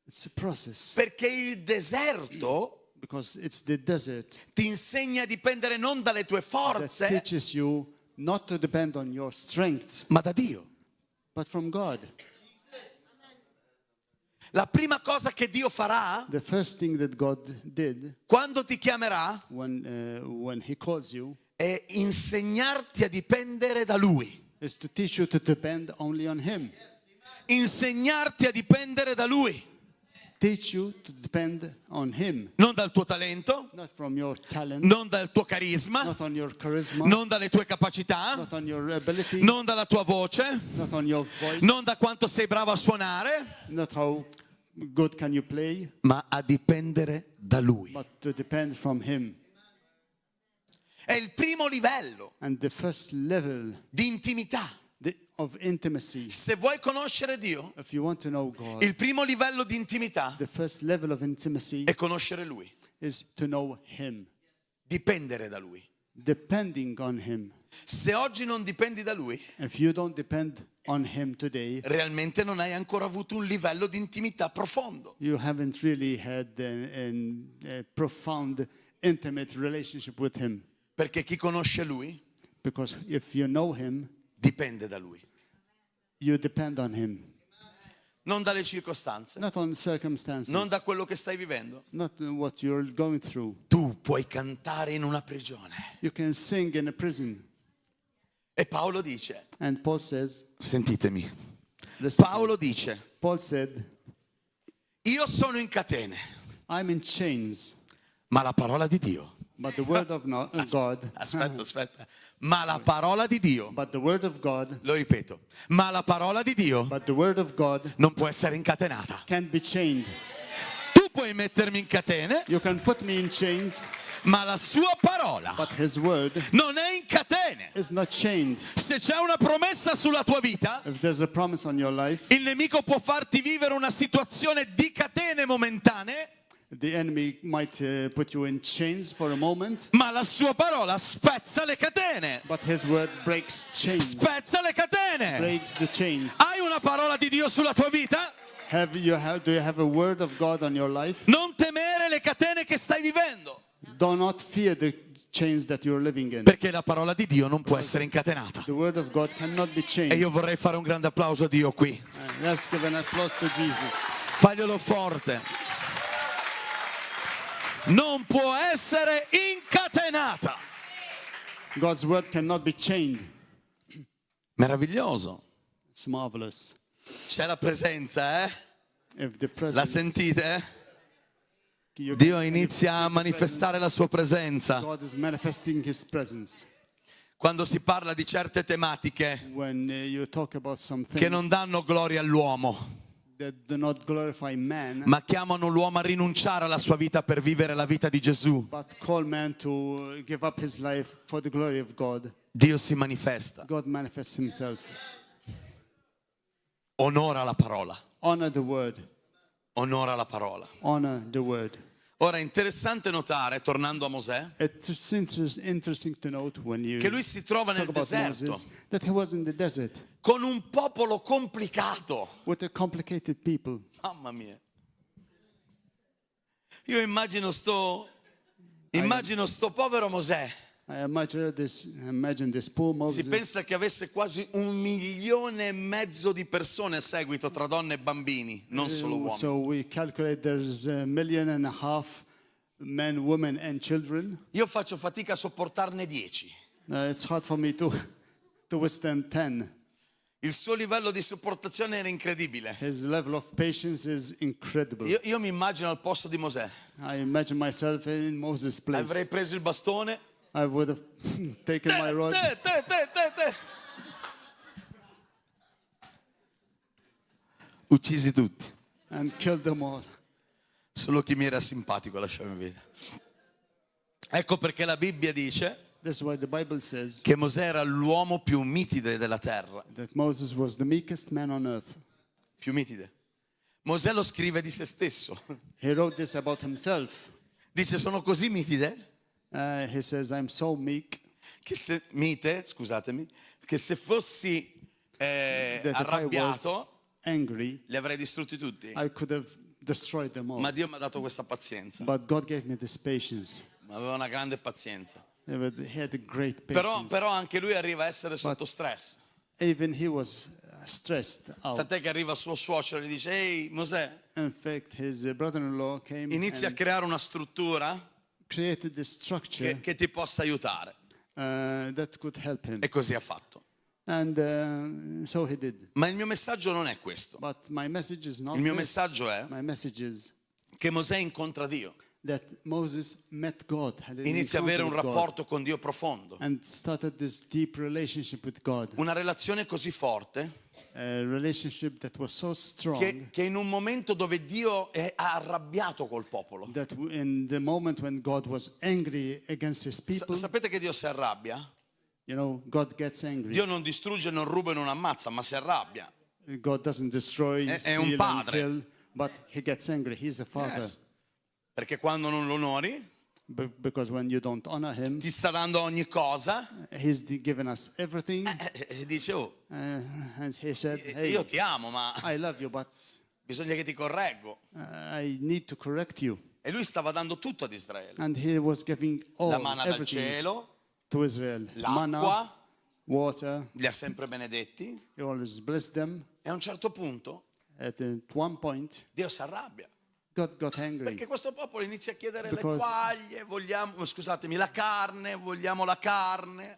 Speaker 5: It's a process.
Speaker 4: Perché il deserto
Speaker 5: Because it's the desert
Speaker 4: ti insegna a dipendere non dalle tue
Speaker 5: that
Speaker 4: forze,
Speaker 5: teaches you not to depend on your strengths,
Speaker 4: ma da Dio.
Speaker 5: but from God.
Speaker 4: La prima cosa che Dio farà
Speaker 5: The first thing that God did
Speaker 4: quando ti chiamerà
Speaker 5: when He calls you
Speaker 4: è insegnarti a dipendere da Lui.
Speaker 5: is to teach you to depend only on Him.
Speaker 4: Insegnarti a dipendere da Lui,
Speaker 5: Teach you to depend on Him,
Speaker 4: non dal tuo talento,
Speaker 5: not from your talent,
Speaker 4: non dal tuo carisma,
Speaker 5: not on your charisma,
Speaker 4: non dalle tue capacità,
Speaker 5: not on your ability,
Speaker 4: non dalla tua voce,
Speaker 5: not on your voice,
Speaker 4: non da quanto sei bravo a suonare,
Speaker 5: not how good can you play,
Speaker 4: ma a dipendere da Lui.
Speaker 5: but to depend from Him.
Speaker 4: È il primo livello
Speaker 5: And the first level
Speaker 4: di intimità.
Speaker 5: of intimacy,
Speaker 4: Se vuoi conoscere Dio,
Speaker 5: if you want to know God,
Speaker 4: il primo livello di intimità
Speaker 5: the first level of intimacy
Speaker 4: è conoscere Lui.
Speaker 5: is to know Him,
Speaker 4: dipendere da Lui.
Speaker 5: depending on Him.
Speaker 4: Se oggi non dipendi da Lui,
Speaker 5: If you don't depend on Him today,
Speaker 4: realmente non hai ancora avuto un livello di intimità profondo.
Speaker 5: you haven't really had a profound, intimate relationship with Him.
Speaker 4: Perché chi conosce Lui
Speaker 5: Because if you know Him,
Speaker 4: dipende da Lui,
Speaker 5: you depend on Him.
Speaker 4: non dalle circostanze,
Speaker 5: Not on circumstances,
Speaker 4: non da quello che stai vivendo.
Speaker 5: not what you're going through.
Speaker 4: Tu puoi cantare in una prigione.
Speaker 5: You can sing in a prison.
Speaker 4: E Paolo dice,
Speaker 5: And Paul says,
Speaker 4: sentitemi,
Speaker 5: listen,
Speaker 4: Paolo dice,
Speaker 5: Paul said,
Speaker 4: io sono in catene,
Speaker 5: I'm in chains,
Speaker 4: ma la parola di Dio,
Speaker 5: but the word of God,
Speaker 4: aspetta, ma la parola di Dio,
Speaker 5: but the word of God,
Speaker 4: lo ripeto, ma la parola di Dio
Speaker 5: but the word of God
Speaker 4: non può essere incatenata.
Speaker 5: can't be chained.
Speaker 4: Tu puoi mettermi in catene,
Speaker 5: You can put me in chains,
Speaker 4: ma la sua parola
Speaker 5: but His word
Speaker 4: non è in catene.
Speaker 5: is not chained.
Speaker 4: Se c'è una promessa sulla tua vita,
Speaker 5: If there's a promise on your life,
Speaker 4: il nemico può farti vivere una situazione di catene momentanee,
Speaker 5: the enemy might put you in chains for a moment,
Speaker 4: ma la sua parola spezza le catene.
Speaker 5: but His word breaks chains,
Speaker 4: Spezza le catene.
Speaker 5: breaks the chains.
Speaker 4: Hai una parola di Dio sulla tua vita?
Speaker 5: Do you have a word of God on your life?
Speaker 4: Non temere le catene che stai vivendo,
Speaker 5: Do not fear the chains that you're living in.
Speaker 4: perché la parola di Dio non può essere incatenata.
Speaker 5: The word of God cannot be
Speaker 4: E
Speaker 5: chained.
Speaker 4: io vorrei fare un grande applauso a Dio qui.
Speaker 5: Let's give an applause to Jesus.
Speaker 4: Faglielo forte. Non può essere incatenata.
Speaker 5: God's word cannot be chained.
Speaker 4: Meraviglioso.
Speaker 5: It's marvelous.
Speaker 4: C'è la presenza, eh?
Speaker 5: If the
Speaker 4: La
Speaker 5: presence,
Speaker 4: sentite?
Speaker 5: you
Speaker 4: Dio
Speaker 5: can-
Speaker 4: inizia a manifestare la sua presenza.
Speaker 5: God is manifesting His presence.
Speaker 4: Quando si parla di certe tematiche
Speaker 5: When you talk about some
Speaker 4: che non
Speaker 5: things
Speaker 4: danno gloria all'uomo,
Speaker 5: that do not glorify man,
Speaker 4: ma chiamano l'uomo a rinunciare alla sua vita per vivere la vita di Gesù,
Speaker 5: but call man to give up his life for the glory of God,
Speaker 4: Dio si manifesta,
Speaker 5: God manifests Himself.
Speaker 4: onora la parola,
Speaker 5: Honor the word.
Speaker 4: onora la parola.
Speaker 5: Honor the word.
Speaker 4: Ora è interessante notare, tornando a Mosè,
Speaker 5: It's interesting to note when you
Speaker 4: che lui si trova
Speaker 5: talk
Speaker 4: nel
Speaker 5: about
Speaker 4: deserto
Speaker 5: Moses that he was in the desert
Speaker 4: con un popolo complicato.
Speaker 5: with a complicated people.
Speaker 4: Mamma mia. Io immagino sto povero Mosè.
Speaker 5: I imagine this poor
Speaker 4: Si
Speaker 5: Moses.
Speaker 4: pensa che avesse quasi 1,5 milioni di persone a seguito tra donne e bambini, non solo uomini.
Speaker 5: So we calculate there's 1.5 million men, women and children.
Speaker 4: Io faccio fatica a sopportarne 10.
Speaker 5: It's hard for me to withstand 10.
Speaker 4: Il suo livello di sopportazione era incredibile.
Speaker 5: His level of patience is incredible.
Speaker 4: Io mi immagino al posto di Mosè.
Speaker 5: I imagine myself in Moses' place.
Speaker 4: Avrei preso il bastone.
Speaker 5: I would have taken my rod.
Speaker 4: Te. Uccisi tutti.
Speaker 5: And killed them all.
Speaker 4: Solo chi mi era simpatico lasciami vivere. Ecco perché la Bibbia dice
Speaker 5: That's why the Bible says
Speaker 4: che Mosè era l'uomo più mitide della terra.
Speaker 5: that Moses was the meekest man on earth.
Speaker 4: Più mitide. Mosè lo scrive di se stesso.
Speaker 5: He wrote this about himself.
Speaker 4: Dice sono così mitide
Speaker 5: He says, I'm so meek
Speaker 4: che se fossi
Speaker 5: that if I was
Speaker 4: arrabbiato
Speaker 5: angry,
Speaker 4: li avrei distrutti tutti.
Speaker 5: I could have destroyed them all.
Speaker 4: Ma Dio mi ha dato questa pazienza.
Speaker 5: But God gave me this patience.
Speaker 4: Ma aveva una grande pazienza.
Speaker 5: He had a great patience.
Speaker 4: Però anche lui arriva a essere sotto stress.
Speaker 5: Even he was stressed out.
Speaker 4: Tant'è che arriva suo suocero e gli dice: ehi Mosè,
Speaker 5: In fact, his brother-in-law came
Speaker 4: inizia a
Speaker 5: and
Speaker 4: creare una struttura
Speaker 5: created this structure
Speaker 4: che ti possa aiutare.
Speaker 5: that could help him.
Speaker 4: E così ha fatto.
Speaker 5: And so he did.
Speaker 4: Ma il mio messaggio non è questo.
Speaker 5: But my message is not
Speaker 4: Il mio
Speaker 5: this.
Speaker 4: messaggio è
Speaker 5: My message is
Speaker 4: che Mosè incontra Dio.
Speaker 5: that Moses met God, had an
Speaker 4: Inizia a avere un
Speaker 5: encounter with God,
Speaker 4: rapporto con Dio profondo.
Speaker 5: and started this deep relationship with God.
Speaker 4: Una relazione così forte
Speaker 5: A relationship that was so strong
Speaker 4: che in un momento dove Dio è arrabbiato col popolo.
Speaker 5: that in the moment when God was angry against his people,
Speaker 4: Sapete che Dio si arrabbia?
Speaker 5: you know, God gets angry.
Speaker 4: Dio non distrugge, non ruba e non ammazza, ma si arrabbia.
Speaker 5: God doesn't destroy,
Speaker 4: È
Speaker 5: steal,
Speaker 4: un
Speaker 5: and
Speaker 4: padre.
Speaker 5: kill, but he gets angry. He's a father.
Speaker 4: Yes. Perché quando non lo onori,
Speaker 5: because when you don't honor him,
Speaker 4: ti sta dando ogni cosa.
Speaker 5: he's given us everything.
Speaker 4: E dice, oh,
Speaker 5: And he said, hey,
Speaker 4: io ti amo, ma
Speaker 5: I love you, but
Speaker 4: bisogna che ti correggo.
Speaker 5: I need to correct you.
Speaker 4: E lui stava dando tutto ad Israele.
Speaker 5: And he was giving
Speaker 4: La
Speaker 5: all,
Speaker 4: manna dal
Speaker 5: everything
Speaker 4: cielo,
Speaker 5: to Israel. Manna,
Speaker 4: l'acqua,
Speaker 5: water,
Speaker 4: li ha sempre benedetti.
Speaker 5: he always blessed them.
Speaker 4: E a un certo punto
Speaker 5: At one point,
Speaker 4: Dio si arrabbia.
Speaker 5: God got angry
Speaker 4: Perché questo popolo inizia a chiedere
Speaker 5: Because-
Speaker 4: le quaglie, vogliamo, scusatemi, la carne, vogliamo la carne.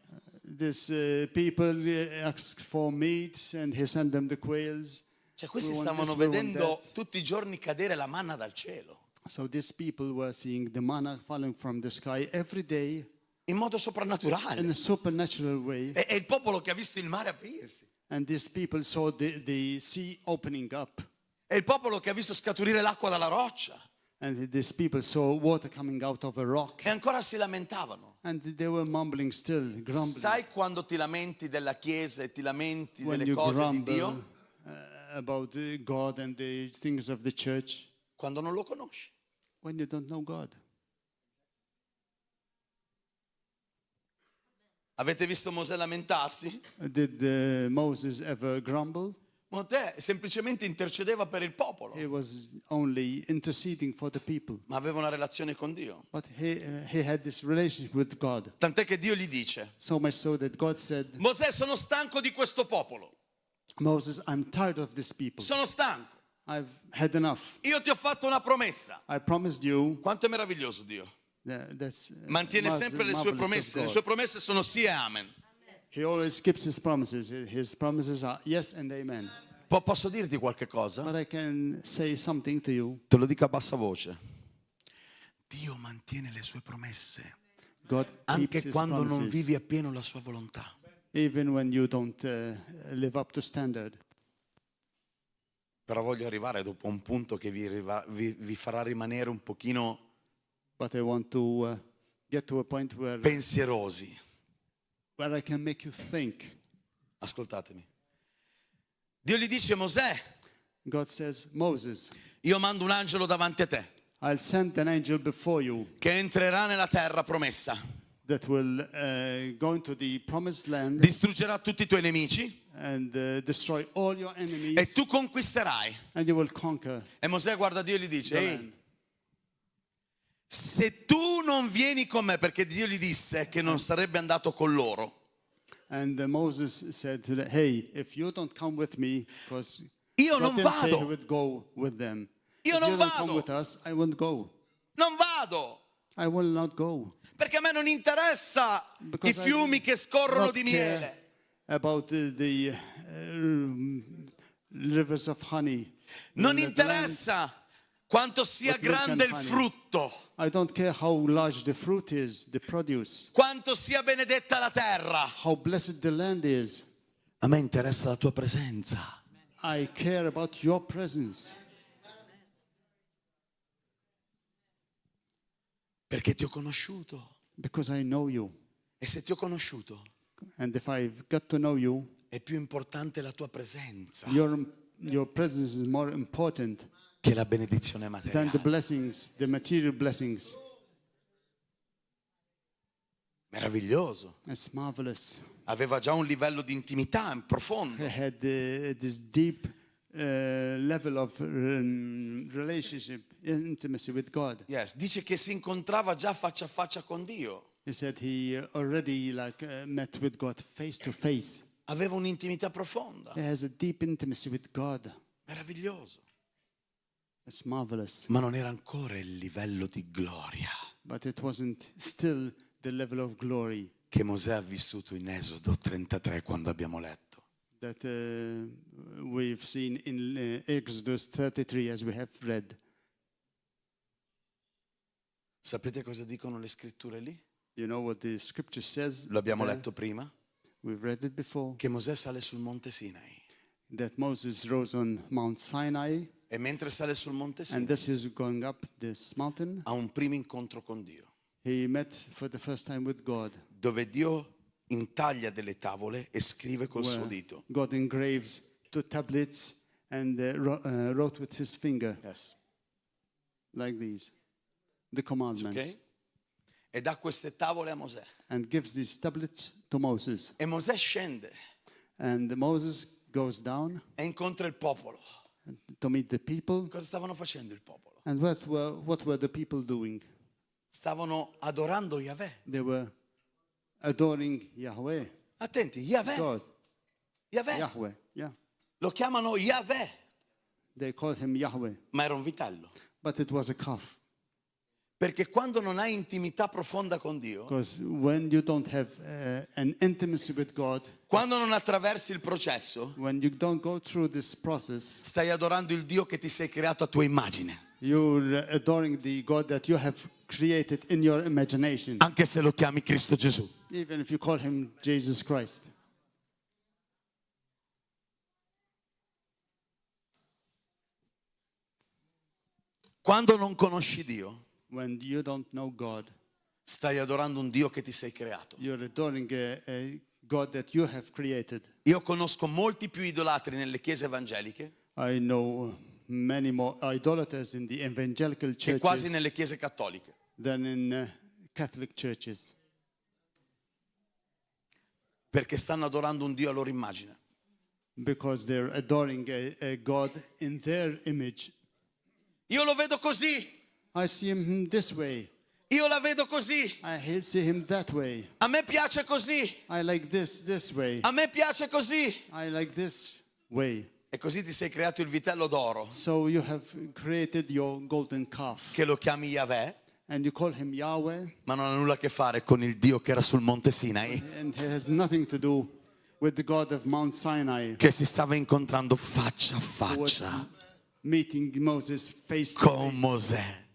Speaker 5: this people asked for meat, and he sent them the quails.
Speaker 4: Cioè questi
Speaker 5: We want
Speaker 4: stavano
Speaker 5: this, we want
Speaker 4: vedendo
Speaker 5: that.
Speaker 4: tutti i giorni cadere la manna dal cielo,
Speaker 5: So these people were seeing the manna falling from the sky every day
Speaker 4: in modo
Speaker 5: in
Speaker 4: soprannaturale.
Speaker 5: a supernatural way.
Speaker 4: È il popolo che ha visto il mare aprirsi.
Speaker 5: And these people saw the sea opening up.
Speaker 4: È il popolo che ha visto scaturire l'acqua dalla roccia.
Speaker 5: And these people saw water coming out of a rock.
Speaker 4: E ancora si lamentavano.
Speaker 5: And they were mumbling still, grumbling.
Speaker 4: Sai quando ti lamenti della Chiesa e ti lamenti
Speaker 5: When
Speaker 4: delle
Speaker 5: you
Speaker 4: cose di
Speaker 5: grumble
Speaker 4: Dio?
Speaker 5: about God and the things of the church,
Speaker 4: Quando non lo conosci.
Speaker 5: when you don't know God.
Speaker 4: Avete visto Mosè lamentarsi?
Speaker 5: Did Moses ever grumble?
Speaker 4: Mosè semplicemente intercedeva per il popolo,
Speaker 5: He was only interceding for the people.
Speaker 4: ma aveva una relazione con Dio.
Speaker 5: But he had this relationship with God.
Speaker 4: Tant'è che Dio gli dice:
Speaker 5: So much so that God said,
Speaker 4: Mosè, sono stanco di questo popolo.
Speaker 5: Moses, I'm tired of these people.
Speaker 4: Sono stanco.
Speaker 5: I've had enough.
Speaker 4: Io ti ho fatto una promessa.
Speaker 5: I promised you.
Speaker 4: Quanto è meraviglioso Dio.
Speaker 5: That's
Speaker 4: Mantiene sempre le sue
Speaker 5: marvelous of
Speaker 4: promesse. Le
Speaker 5: God.
Speaker 4: sue promesse sono sì e amen.
Speaker 5: He always keeps his promises. His promises are yes and amen.
Speaker 4: Posso dirti qualche cosa?
Speaker 5: But I can say something to you.
Speaker 4: Te lo dico a bassa voce. Dio mantiene le sue promesse
Speaker 5: God keeps
Speaker 4: anche
Speaker 5: his
Speaker 4: quando non
Speaker 5: promises,
Speaker 4: vivi appieno la sua volontà.
Speaker 5: even when you don't live up to standard.
Speaker 4: Però voglio arrivare dopo un punto che vi farà rimanere un pochino
Speaker 5: But I want to get to a point where
Speaker 4: pensierosi.
Speaker 5: I can make you think.
Speaker 4: Ascoltatemi. Dio gli dice: Mosè,
Speaker 5: God says, Moses,
Speaker 4: io mando un angelo davanti a te
Speaker 5: I'll send an angel before you
Speaker 4: che entrerà nella terra promessa,
Speaker 5: that will go into the promised land
Speaker 4: distruggerà tutti i tuoi nemici
Speaker 5: and destroy all your
Speaker 4: e
Speaker 5: enemies,
Speaker 4: tu conquisterai.
Speaker 5: and you will conquer
Speaker 4: E Mosè guarda Dio e gli dice:
Speaker 5: the
Speaker 4: ehi,
Speaker 5: land.
Speaker 4: se tu non vieni con me, perché Dio gli disse che non sarebbe andato con loro,
Speaker 5: And Moses said, hey, if you don't come with me, because
Speaker 4: io
Speaker 5: God
Speaker 4: non
Speaker 5: didn't say he
Speaker 4: vado,
Speaker 5: would go with them.
Speaker 4: Io
Speaker 5: If
Speaker 4: non
Speaker 5: you don't come
Speaker 4: vado.
Speaker 5: with us, I won't go.
Speaker 4: non vado,
Speaker 5: I will not go.
Speaker 4: perché a me non interessa i
Speaker 5: Because I
Speaker 4: fiumi che scorrono
Speaker 5: not
Speaker 4: di
Speaker 5: care
Speaker 4: miele.
Speaker 5: about the rivers of honey.
Speaker 4: Non
Speaker 5: The land.
Speaker 4: interessa quanto sia
Speaker 5: But milk
Speaker 4: grande
Speaker 5: and
Speaker 4: il
Speaker 5: honey.
Speaker 4: frutto,
Speaker 5: I don't care how large the fruit is, the produce,
Speaker 4: quanto sia benedetta la terra.
Speaker 5: how blessed the land is.
Speaker 4: A me interessa la tua presenza.
Speaker 5: I care about your presence
Speaker 4: Perché ti ho conosciuto.
Speaker 5: because I know you.
Speaker 4: E se ti ho conosciuto,
Speaker 5: And if I've got to know you,
Speaker 4: è più importante la tua presenza
Speaker 5: your presence is more important
Speaker 4: che la benedizione
Speaker 5: than the
Speaker 4: materiale.
Speaker 5: blessings, the material blessings.
Speaker 4: Meraviglioso.
Speaker 5: It's marvelous.
Speaker 4: Aveva già un livello di intimità profondo.
Speaker 5: I had this deep level of relationship, intimacy with God.
Speaker 4: Yes, dice che si incontrava già faccia a faccia con Dio.
Speaker 5: He said he already met with God face to face.
Speaker 4: Aveva un'intimità profonda.
Speaker 5: He has a deep intimacy with God.
Speaker 4: Meraviglioso.
Speaker 5: It's marvelous.
Speaker 4: Ma non era ancora il livello di gloria
Speaker 5: But it wasn't still the level of glory
Speaker 4: che Mosè ha vissuto in Esodo 33 quando abbiamo letto.
Speaker 5: that we've seen in Exodus 33 as we have read.
Speaker 4: Sapete cosa dicono le scritture lì?
Speaker 5: You know what the scripture says?
Speaker 4: Lo abbiamo
Speaker 5: there?
Speaker 4: letto prima.
Speaker 5: We've read it before.
Speaker 4: Che Mosè sale sul monte Sinai.
Speaker 5: That Moses rose on Mount Sinai,
Speaker 4: E mentre sale sul monte
Speaker 5: and
Speaker 4: Sinai
Speaker 5: as he's going up this mountain,
Speaker 4: ha un primo incontro con Dio,
Speaker 5: he met for the first time with God,
Speaker 4: dove Dio intaglia delle tavole e scrive col suo
Speaker 5: where
Speaker 4: dito.
Speaker 5: God engraves 2 tablets and wrote with his finger
Speaker 4: Yes.
Speaker 5: like these. the commandments,
Speaker 4: ok? E dà queste tavole a Mosè.
Speaker 5: and gives these tablets to Moses.
Speaker 4: E Mosè scende
Speaker 5: And Moses goes down
Speaker 4: e incontra il popolo.
Speaker 5: to meet the people.
Speaker 4: Cosa stavano facendo il popolo?
Speaker 5: And what were the people doing?
Speaker 4: Stavano adorando Yahweh.
Speaker 5: They were adoring Yahweh.
Speaker 4: Attenti, Yahweh.
Speaker 5: God,
Speaker 4: Yahweh.
Speaker 5: Yahweh, yeah.
Speaker 4: Lo chiamano Yahweh,
Speaker 5: They called him Yahweh,
Speaker 4: ma era un vitello.
Speaker 5: but it was a calf.
Speaker 4: Perché quando non hai intimità profonda con Dio,
Speaker 5: Because when you don't have an intimacy with God,
Speaker 4: quando non attraversi il processo,
Speaker 5: when you don't go through this process,
Speaker 4: stai adorando il Dio che ti sei creato a tua immagine,
Speaker 5: you're adoring the God that you have created in your imagination,
Speaker 4: anche se lo chiami Cristo Gesù.
Speaker 5: even if you call him Jesus Christ.
Speaker 4: Quando non conosci Dio,
Speaker 5: When you don't know God,
Speaker 4: stai adorando un Dio che ti sei creato.
Speaker 5: you're adoring a God that you have created.
Speaker 4: Io conosco molti più idolatri nelle chiese evangeliche
Speaker 5: I know many more idolaters in the evangelical
Speaker 4: che quasi
Speaker 5: churches
Speaker 4: nelle chiese cattoliche.
Speaker 5: than in Catholic churches,
Speaker 4: Perché stanno adorando un Dio a loro immagine.
Speaker 5: because they're adoring a God in their image.
Speaker 4: Io lo vedo così,
Speaker 5: I see him this way.
Speaker 4: io la vedo così,
Speaker 5: I see him that way.
Speaker 4: a me piace così,
Speaker 5: I like this way.
Speaker 4: a me piace così.
Speaker 5: I like this way.
Speaker 4: E così ti sei creato il vitello d'oro,
Speaker 5: So you have created your golden calf,
Speaker 4: che lo chiami Yahweh,
Speaker 5: and you call him Yahweh,
Speaker 4: ma non ha nulla a che fare con il Dio che era sul monte Sinai,
Speaker 5: and it has nothing to do with the God of Mount Sinai,
Speaker 4: che si stava incontrando faccia a
Speaker 5: who was
Speaker 4: faccia
Speaker 5: meeting Moses
Speaker 4: con Mosè.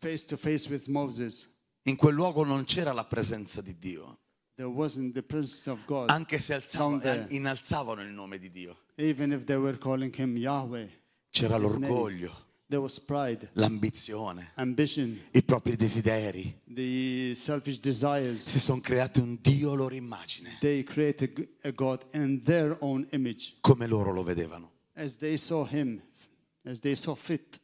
Speaker 5: face to face with Moses.
Speaker 4: In quel luogo non c'era la presenza di Dio,
Speaker 5: There wasn't the presence of God,
Speaker 4: anche se
Speaker 5: Down there.
Speaker 4: innalzavano il nome di Dio.
Speaker 5: even if they were calling him Yahweh.
Speaker 4: C'era
Speaker 5: His name.
Speaker 4: l'orgoglio,
Speaker 5: There was pride,
Speaker 4: l'ambizione,
Speaker 5: ambition,
Speaker 4: i propri desideri.
Speaker 5: the selfish desires.
Speaker 4: Si sono creati un Dio a loro immagine,
Speaker 5: They created a God in their own image,
Speaker 4: come loro lo vedevano.
Speaker 5: as they saw him, as they saw fit.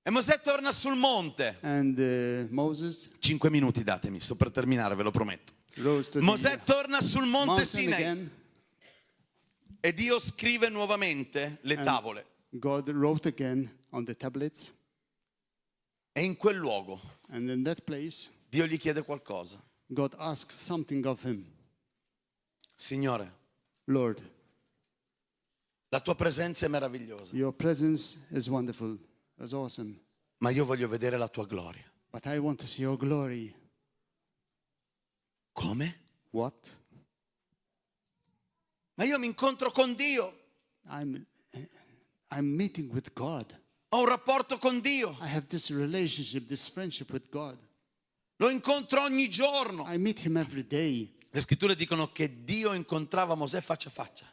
Speaker 4: E Mosè torna sul monte.
Speaker 5: And Moses
Speaker 4: 5 minuti datemi, sto per terminare, ve lo prometto.
Speaker 5: rose to
Speaker 4: Mosè
Speaker 5: the
Speaker 4: torna sul monte
Speaker 5: mountain
Speaker 4: Sinai
Speaker 5: again.
Speaker 4: e Dio scrive nuovamente le tavole.
Speaker 5: God wrote again on the tablets,
Speaker 4: E in quel luogo
Speaker 5: and in that place,
Speaker 4: Dio gli chiede qualcosa.
Speaker 5: God asked something of him.
Speaker 4: Signore,
Speaker 5: Lord,
Speaker 4: la tua presenza è meravigliosa,
Speaker 5: your presence is wonderful, is awesome,
Speaker 4: ma io voglio vedere la tua gloria.
Speaker 5: but I want to see your glory.
Speaker 4: Come?
Speaker 5: What?
Speaker 4: Ma io mi incontro con Dio,
Speaker 5: I'm meeting with God.
Speaker 4: ho un rapporto con Dio,
Speaker 5: I have this relationship, this friendship with God.
Speaker 4: lo incontro ogni giorno.
Speaker 5: I meet him every day.
Speaker 4: Le scritture dicono che Dio incontrava Mosè faccia a faccia,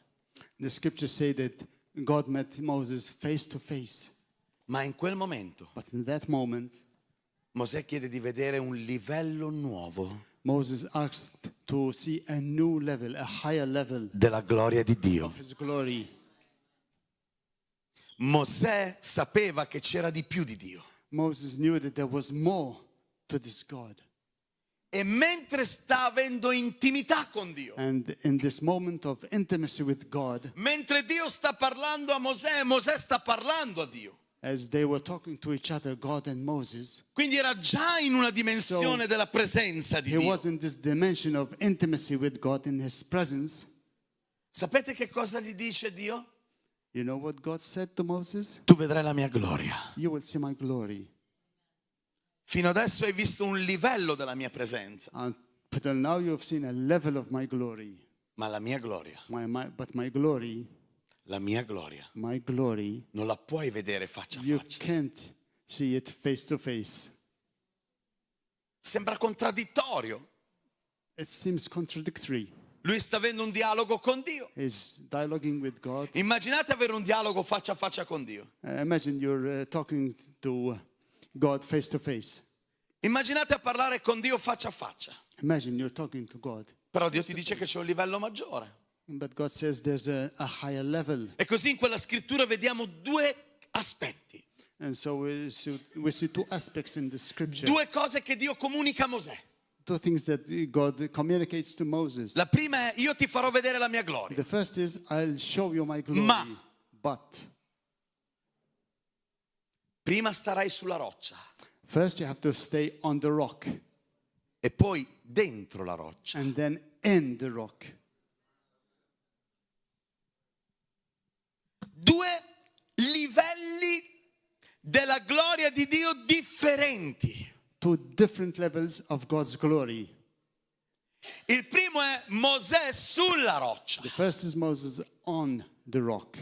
Speaker 5: The scriptures say that God met Moses face to face.
Speaker 4: ma in quel momento
Speaker 5: But in that moment,
Speaker 4: Mosè chiede di vedere un livello nuovo
Speaker 5: Moses asked to see a new level, a higher level
Speaker 4: della gloria di Dio.
Speaker 5: of his glory.
Speaker 4: Mosè sapeva che c'era di più di Dio.
Speaker 5: Moses knew that there was more to this God.
Speaker 4: E mentre sta avendo intimità con Dio,
Speaker 5: And in this moment of intimacy with God,
Speaker 4: mentre Dio sta parlando a Mosè, Mosè sta parlando a Dio.
Speaker 5: as they were talking to each other, God and Moses,
Speaker 4: Quindi era già in una dimensione
Speaker 5: So,
Speaker 4: della presenza di
Speaker 5: he
Speaker 4: Dio.
Speaker 5: was in this dimension of intimacy with God in his presence.
Speaker 4: Sapete che cosa gli dice Dio?
Speaker 5: You know what God said to Moses?
Speaker 4: Tu vedrai la mia gloria.
Speaker 5: You will see my glory.
Speaker 4: Fino adesso hai visto un livello della mia presenza,
Speaker 5: But till now you have seen a level of my glory.
Speaker 4: ma la mia gloria,
Speaker 5: But my glory,
Speaker 4: non la puoi vedere faccia a
Speaker 5: you
Speaker 4: faccia.
Speaker 5: can't see it face to face.
Speaker 4: Sembra contraddittorio.
Speaker 5: It seems contradictory.
Speaker 4: Lui sta avendo un dialogo con Dio.
Speaker 5: He's dialoguing with God.
Speaker 4: Immaginate avere un dialogo faccia a faccia con Dio.
Speaker 5: Imagine you're talking to God face to face.
Speaker 4: Immaginate a parlare con Dio faccia a faccia.
Speaker 5: Imagine you're talking to God.
Speaker 4: Però Dio ti dice che c'è un livello maggiore.
Speaker 5: But God says there's a higher level.
Speaker 4: E così in quella scrittura vediamo due aspetti.
Speaker 5: And so we see two aspects in the scripture.
Speaker 4: Due cose che Dio comunica a Mosè.
Speaker 5: Two things that God communicates to Moses.
Speaker 4: La prima è: io ti farò vedere la mia gloria.
Speaker 5: The first is, I'll show you my glory.
Speaker 4: Ma.
Speaker 5: But
Speaker 4: Prima starai sulla roccia
Speaker 5: first you have to stay on the rock,
Speaker 4: e poi dentro la roccia.
Speaker 5: and then in the rock.
Speaker 4: Due livelli della gloria di Dio differenti.
Speaker 5: Two different levels of God's glory.
Speaker 4: Il primo è Mosè sulla roccia.
Speaker 5: The first is Moses on the rock.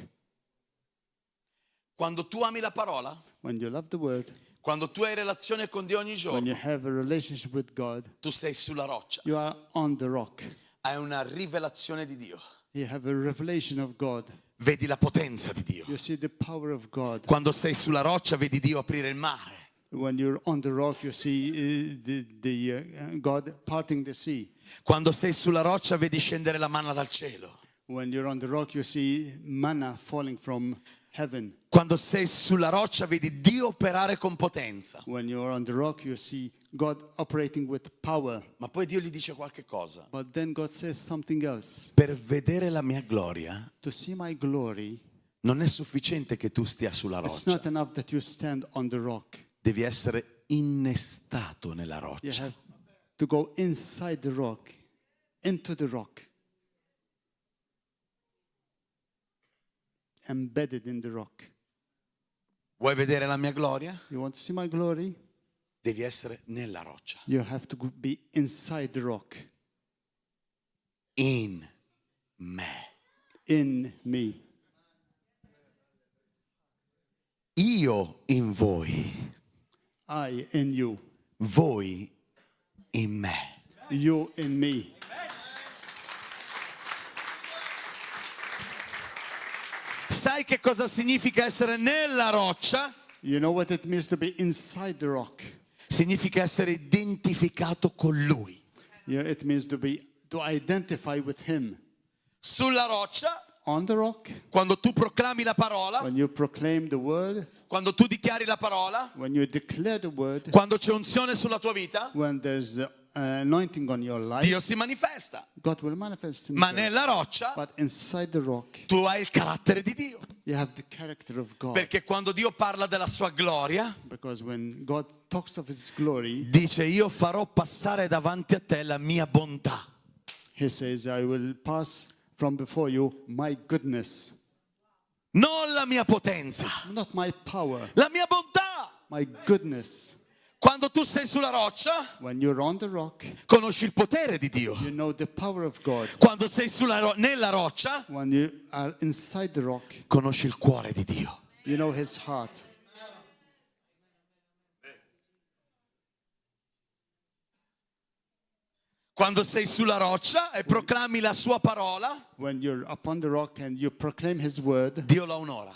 Speaker 4: Quando tu ami la parola,
Speaker 5: When you love the word,
Speaker 4: quando tu hai relazione con Dio ogni
Speaker 5: when
Speaker 4: giorno,
Speaker 5: you have a relationship with God,
Speaker 4: tu sei sulla roccia.
Speaker 5: you are on the rock.
Speaker 4: Hai una rivelazione di Dio.
Speaker 5: You have a revelation of God.
Speaker 4: Vedi la potenza di Dio.
Speaker 5: You see the power of God.
Speaker 4: Quando sei sulla roccia vedi Dio aprire il mare.
Speaker 5: When you're on the rock, you see God parting the sea.
Speaker 4: Quando sei sulla roccia vedi scendere la manna dal cielo.
Speaker 5: When you're on the rock, you see manna falling from heaven.
Speaker 4: Quando sei sulla roccia vedi Dio operare con potenza.
Speaker 5: When you're on the rock, you see God operating with power.
Speaker 4: Ma poi Dio gli dice qualche cosa.
Speaker 5: But then God says something else.
Speaker 4: Per vedere la mia gloria
Speaker 5: To see my glory,
Speaker 4: non è sufficiente che tu stia sulla
Speaker 5: it's
Speaker 4: roccia.
Speaker 5: not enough that you stand on the rock.
Speaker 4: Devi essere innestato nella
Speaker 5: You
Speaker 4: roccia.
Speaker 5: have to go inside the rock, into the rock, embedded in the rock.
Speaker 4: Vuoi vedere la mia gloria?
Speaker 5: You want to see my glory?
Speaker 4: Devi essere nella roccia.
Speaker 5: You have to be inside the rock,
Speaker 4: In me.
Speaker 5: in me.
Speaker 4: Io in voi.
Speaker 5: I in you,
Speaker 4: Voi in me.
Speaker 5: you in me.
Speaker 4: Sai che cosa significa essere nella roccia?
Speaker 5: You know what it means to be inside the rock?
Speaker 4: Significa essere identificato con Lui.
Speaker 5: Yeah, it means to identify with Him.
Speaker 4: Sulla roccia,
Speaker 5: On the rock,
Speaker 4: quando tu proclami la parola,
Speaker 5: when you proclaim the word,
Speaker 4: quando tu dichiari la parola,
Speaker 5: when you declare the word,
Speaker 4: quando c'è unzione sulla tua vita,
Speaker 5: when there's anointing on your life,
Speaker 4: Dio si manifesta.
Speaker 5: God will manifest
Speaker 4: Ma
Speaker 5: Himself.
Speaker 4: nella roccia
Speaker 5: But inside the rock,
Speaker 4: tu hai il carattere di Dio.
Speaker 5: you have the character of God.
Speaker 4: Perché quando Dio parla della sua gloria,
Speaker 5: Because when God talks of His glory,
Speaker 4: dice: io farò passare davanti a te la mia bontà.
Speaker 5: He says, I will pass from before you my goodness,
Speaker 4: Non la mia potenza,
Speaker 5: not my power,
Speaker 4: la mia bontà.
Speaker 5: my goodness.
Speaker 4: Quando tu sei sulla roccia,
Speaker 5: When you're on the rock,
Speaker 4: conosci il potere di Dio.
Speaker 5: you know the power of God.
Speaker 4: Quando sei nella roccia,
Speaker 5: When you are inside the rock,
Speaker 4: conosci il cuore di Dio.
Speaker 5: you know His heart.
Speaker 4: Quando sei sulla roccia e proclami la sua parola,
Speaker 5: When you're upon the rock and you proclaim His word,
Speaker 4: Dio la onora.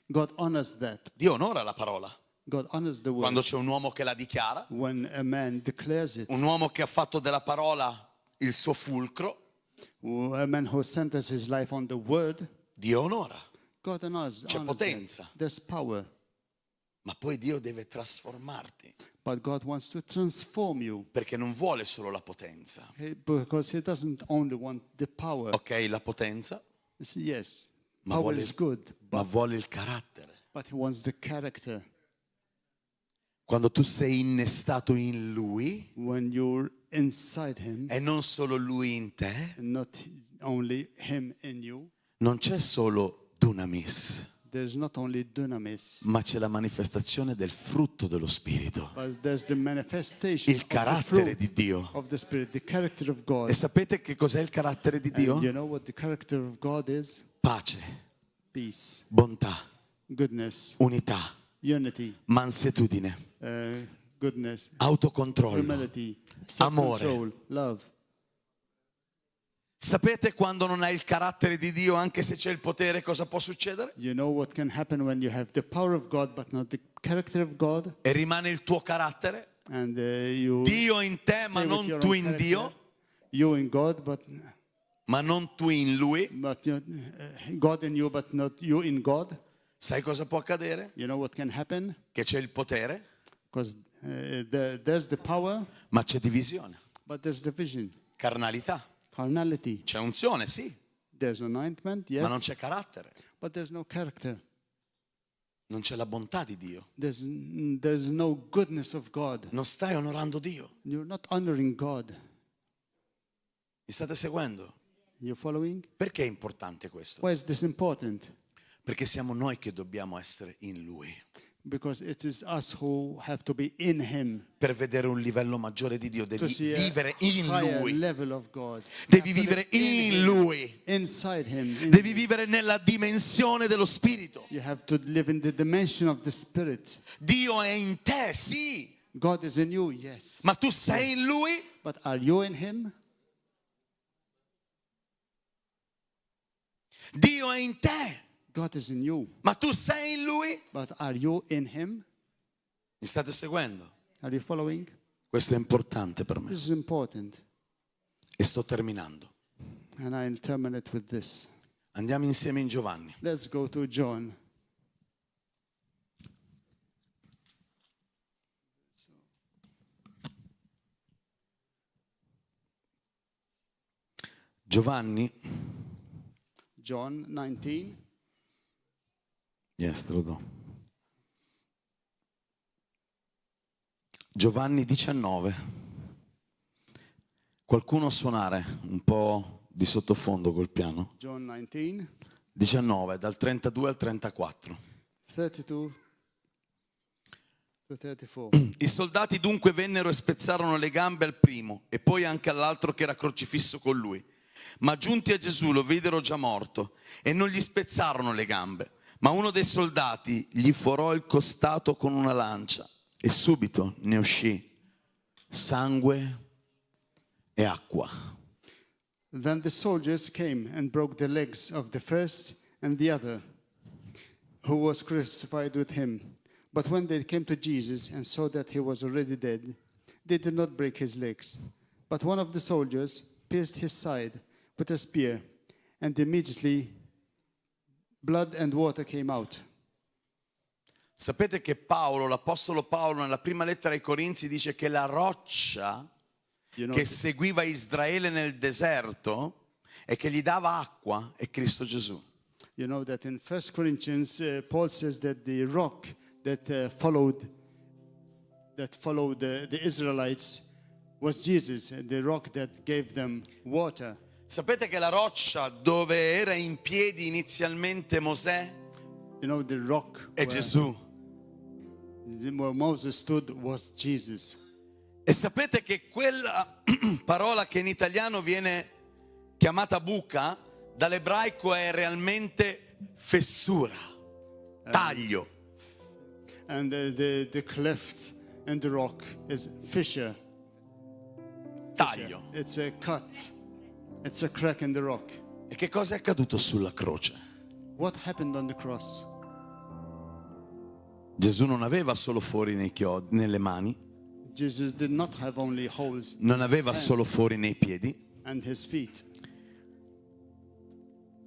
Speaker 5: God honors that.
Speaker 4: Dio onora la parola.
Speaker 5: God honors the word.
Speaker 4: Quando c'è un uomo che la dichiara,
Speaker 5: When a man declares it,
Speaker 4: un uomo che ha fatto della parola il suo fulcro,
Speaker 5: a man who centers his life on the word,
Speaker 4: Dio onora.
Speaker 5: God honors
Speaker 4: C'è
Speaker 5: that.
Speaker 4: potenza.
Speaker 5: There's power.
Speaker 4: Ma poi Dio deve trasformarti,
Speaker 5: But God wants to transform you.
Speaker 4: perché non vuole solo la potenza.
Speaker 5: Because He doesn't only want the power.
Speaker 4: Ok, la potenza,
Speaker 5: Yes,
Speaker 4: ma
Speaker 5: power
Speaker 4: vuole,
Speaker 5: is good,
Speaker 4: ma vuole il carattere.
Speaker 5: but He wants the character.
Speaker 4: Quando tu sei innestato in Lui
Speaker 5: When you're inside Him,
Speaker 4: e non solo Lui in te,
Speaker 5: and not only Him in you,
Speaker 4: non c'è solo dunamis,
Speaker 5: there's not only dunamis,
Speaker 4: ma c'è la manifestazione del frutto dello Spirito,
Speaker 5: but there's the manifestation
Speaker 4: il
Speaker 5: of the
Speaker 4: carattere
Speaker 5: fruit
Speaker 4: di Dio.
Speaker 5: of the Spirit, the character of God.
Speaker 4: E sapete che cos'è il carattere di Dio?
Speaker 5: And you know what the character of God is?
Speaker 4: Pace,
Speaker 5: Peace,
Speaker 4: bontà,
Speaker 5: goodness,
Speaker 4: unità,
Speaker 5: unity,
Speaker 4: mansuetudine,
Speaker 5: goodness,
Speaker 4: autocontrollo,
Speaker 5: humility,
Speaker 4: amore.
Speaker 5: self-control, love.
Speaker 4: Sapete quando non hai il carattere di Dio, anche se c'è il potere, cosa può succedere?
Speaker 5: You know what can happen when you have the power of God but not the character of God?
Speaker 4: E rimane il tuo carattere?
Speaker 5: And you
Speaker 4: Dio in te, ma
Speaker 5: stay with
Speaker 4: non
Speaker 5: your
Speaker 4: tu
Speaker 5: own
Speaker 4: in
Speaker 5: character.
Speaker 4: Dio,
Speaker 5: You in God, but
Speaker 4: ma non tu in Lui.
Speaker 5: God in you, but not you in God.
Speaker 4: Sai cosa può accadere?
Speaker 5: You know what can happen?
Speaker 4: Che c'è il potere,
Speaker 5: Because there's the power,
Speaker 4: ma c'è divisione,
Speaker 5: but there's division,
Speaker 4: carnalità.
Speaker 5: carnality.
Speaker 4: C'è unzione, sì,
Speaker 5: There's anointment,
Speaker 4: ma non
Speaker 5: yes,
Speaker 4: c'è carattere.
Speaker 5: but there's no character.
Speaker 4: Non c'è la bontà di Dio.
Speaker 5: There's no goodness of God.
Speaker 4: Non stai onorando Dio.
Speaker 5: You're not honoring God.
Speaker 4: Mi state seguendo?
Speaker 5: You following?
Speaker 4: Perché è importante questo?
Speaker 5: Why is this important?
Speaker 4: Perché siamo noi che dobbiamo essere in Lui.
Speaker 5: Because it is us who have to be in Him
Speaker 4: Per vedere un livello maggiore di Dio
Speaker 5: to
Speaker 4: devi
Speaker 5: see
Speaker 4: vivere
Speaker 5: a
Speaker 4: in
Speaker 5: higher
Speaker 4: Lui.
Speaker 5: level of God.
Speaker 4: Devi
Speaker 5: You have to
Speaker 4: vivere
Speaker 5: live
Speaker 4: in
Speaker 5: Him,
Speaker 4: Lui.
Speaker 5: inside Him.
Speaker 4: Devi vivere nella dimensione dello Spirito.
Speaker 5: You have to live in the dimension of the Spirit.
Speaker 4: Dio è in te, sì,
Speaker 5: God is in you, yes.
Speaker 4: ma tu sei in Lui?
Speaker 5: But are you in Him?
Speaker 4: Dio è in te,
Speaker 5: God is in you.
Speaker 4: ma tu sei in Lui?
Speaker 5: But are you in Him?
Speaker 4: Mi state seguendo?
Speaker 5: Are you following?
Speaker 4: Questo è importante per me.
Speaker 5: This is important.
Speaker 4: E sto terminando.
Speaker 5: And I'll terminate with this.
Speaker 4: Andiamo insieme in Giovanni.
Speaker 5: Let's go to John.
Speaker 4: Giovanni,
Speaker 5: John 19.
Speaker 4: yes, te lo do. Giovanni 19. Qualcuno suonare un po' di sottofondo col piano?
Speaker 5: John 19,
Speaker 4: 19, dal 32 al 34.
Speaker 5: 32 to 34.
Speaker 4: I soldati dunque vennero e spezzarono le gambe al primo e poi anche all'altro che era crocifisso con lui. Ma giunti a Gesù lo videro già morto e non gli spezzarono le gambe. Ma uno dei soldati gli forò il costato con una lancia e subito ne uscì sangue e acqua.
Speaker 5: Then the soldiers came and broke the legs of the first and the other, who was crucified with him. But when they came to Jesus and saw that he was already dead, they did not break his legs. But one of the soldiers pierced his side with a spear, and immediately blood and water came out.
Speaker 4: Sapete che Paolo, l'apostolo Paolo, nella prima lettera ai Corinzi dice che la roccia che seguiva Israele nel deserto e che gli dava acqua è Cristo Gesù.
Speaker 5: You know that in 1 Corinthians, Paul says that the rock that followed the Israelites was Jesus, and the rock that gave them water.
Speaker 4: Sapete che la roccia dove era in piedi inizialmente Mosè
Speaker 5: You know, the rock
Speaker 4: è Gesù.
Speaker 5: where Moses stood was Jesus.
Speaker 4: E sapete che quella parola che in italiano viene chiamata buca, dall'ebraico è realmente fessura, taglio.
Speaker 5: And the cleft in the rock is fissure.
Speaker 4: Taglio.
Speaker 5: It's a cut. It's a crack in the rock.
Speaker 4: E che cosa è accaduto sulla croce?
Speaker 5: What happened on the cross?
Speaker 4: Gesù non aveva solo fori nei chiodi, nelle mani,
Speaker 5: Jesus did not have only holes
Speaker 4: non aveva
Speaker 5: hands
Speaker 4: solo fori nei piedi,
Speaker 5: and his feet.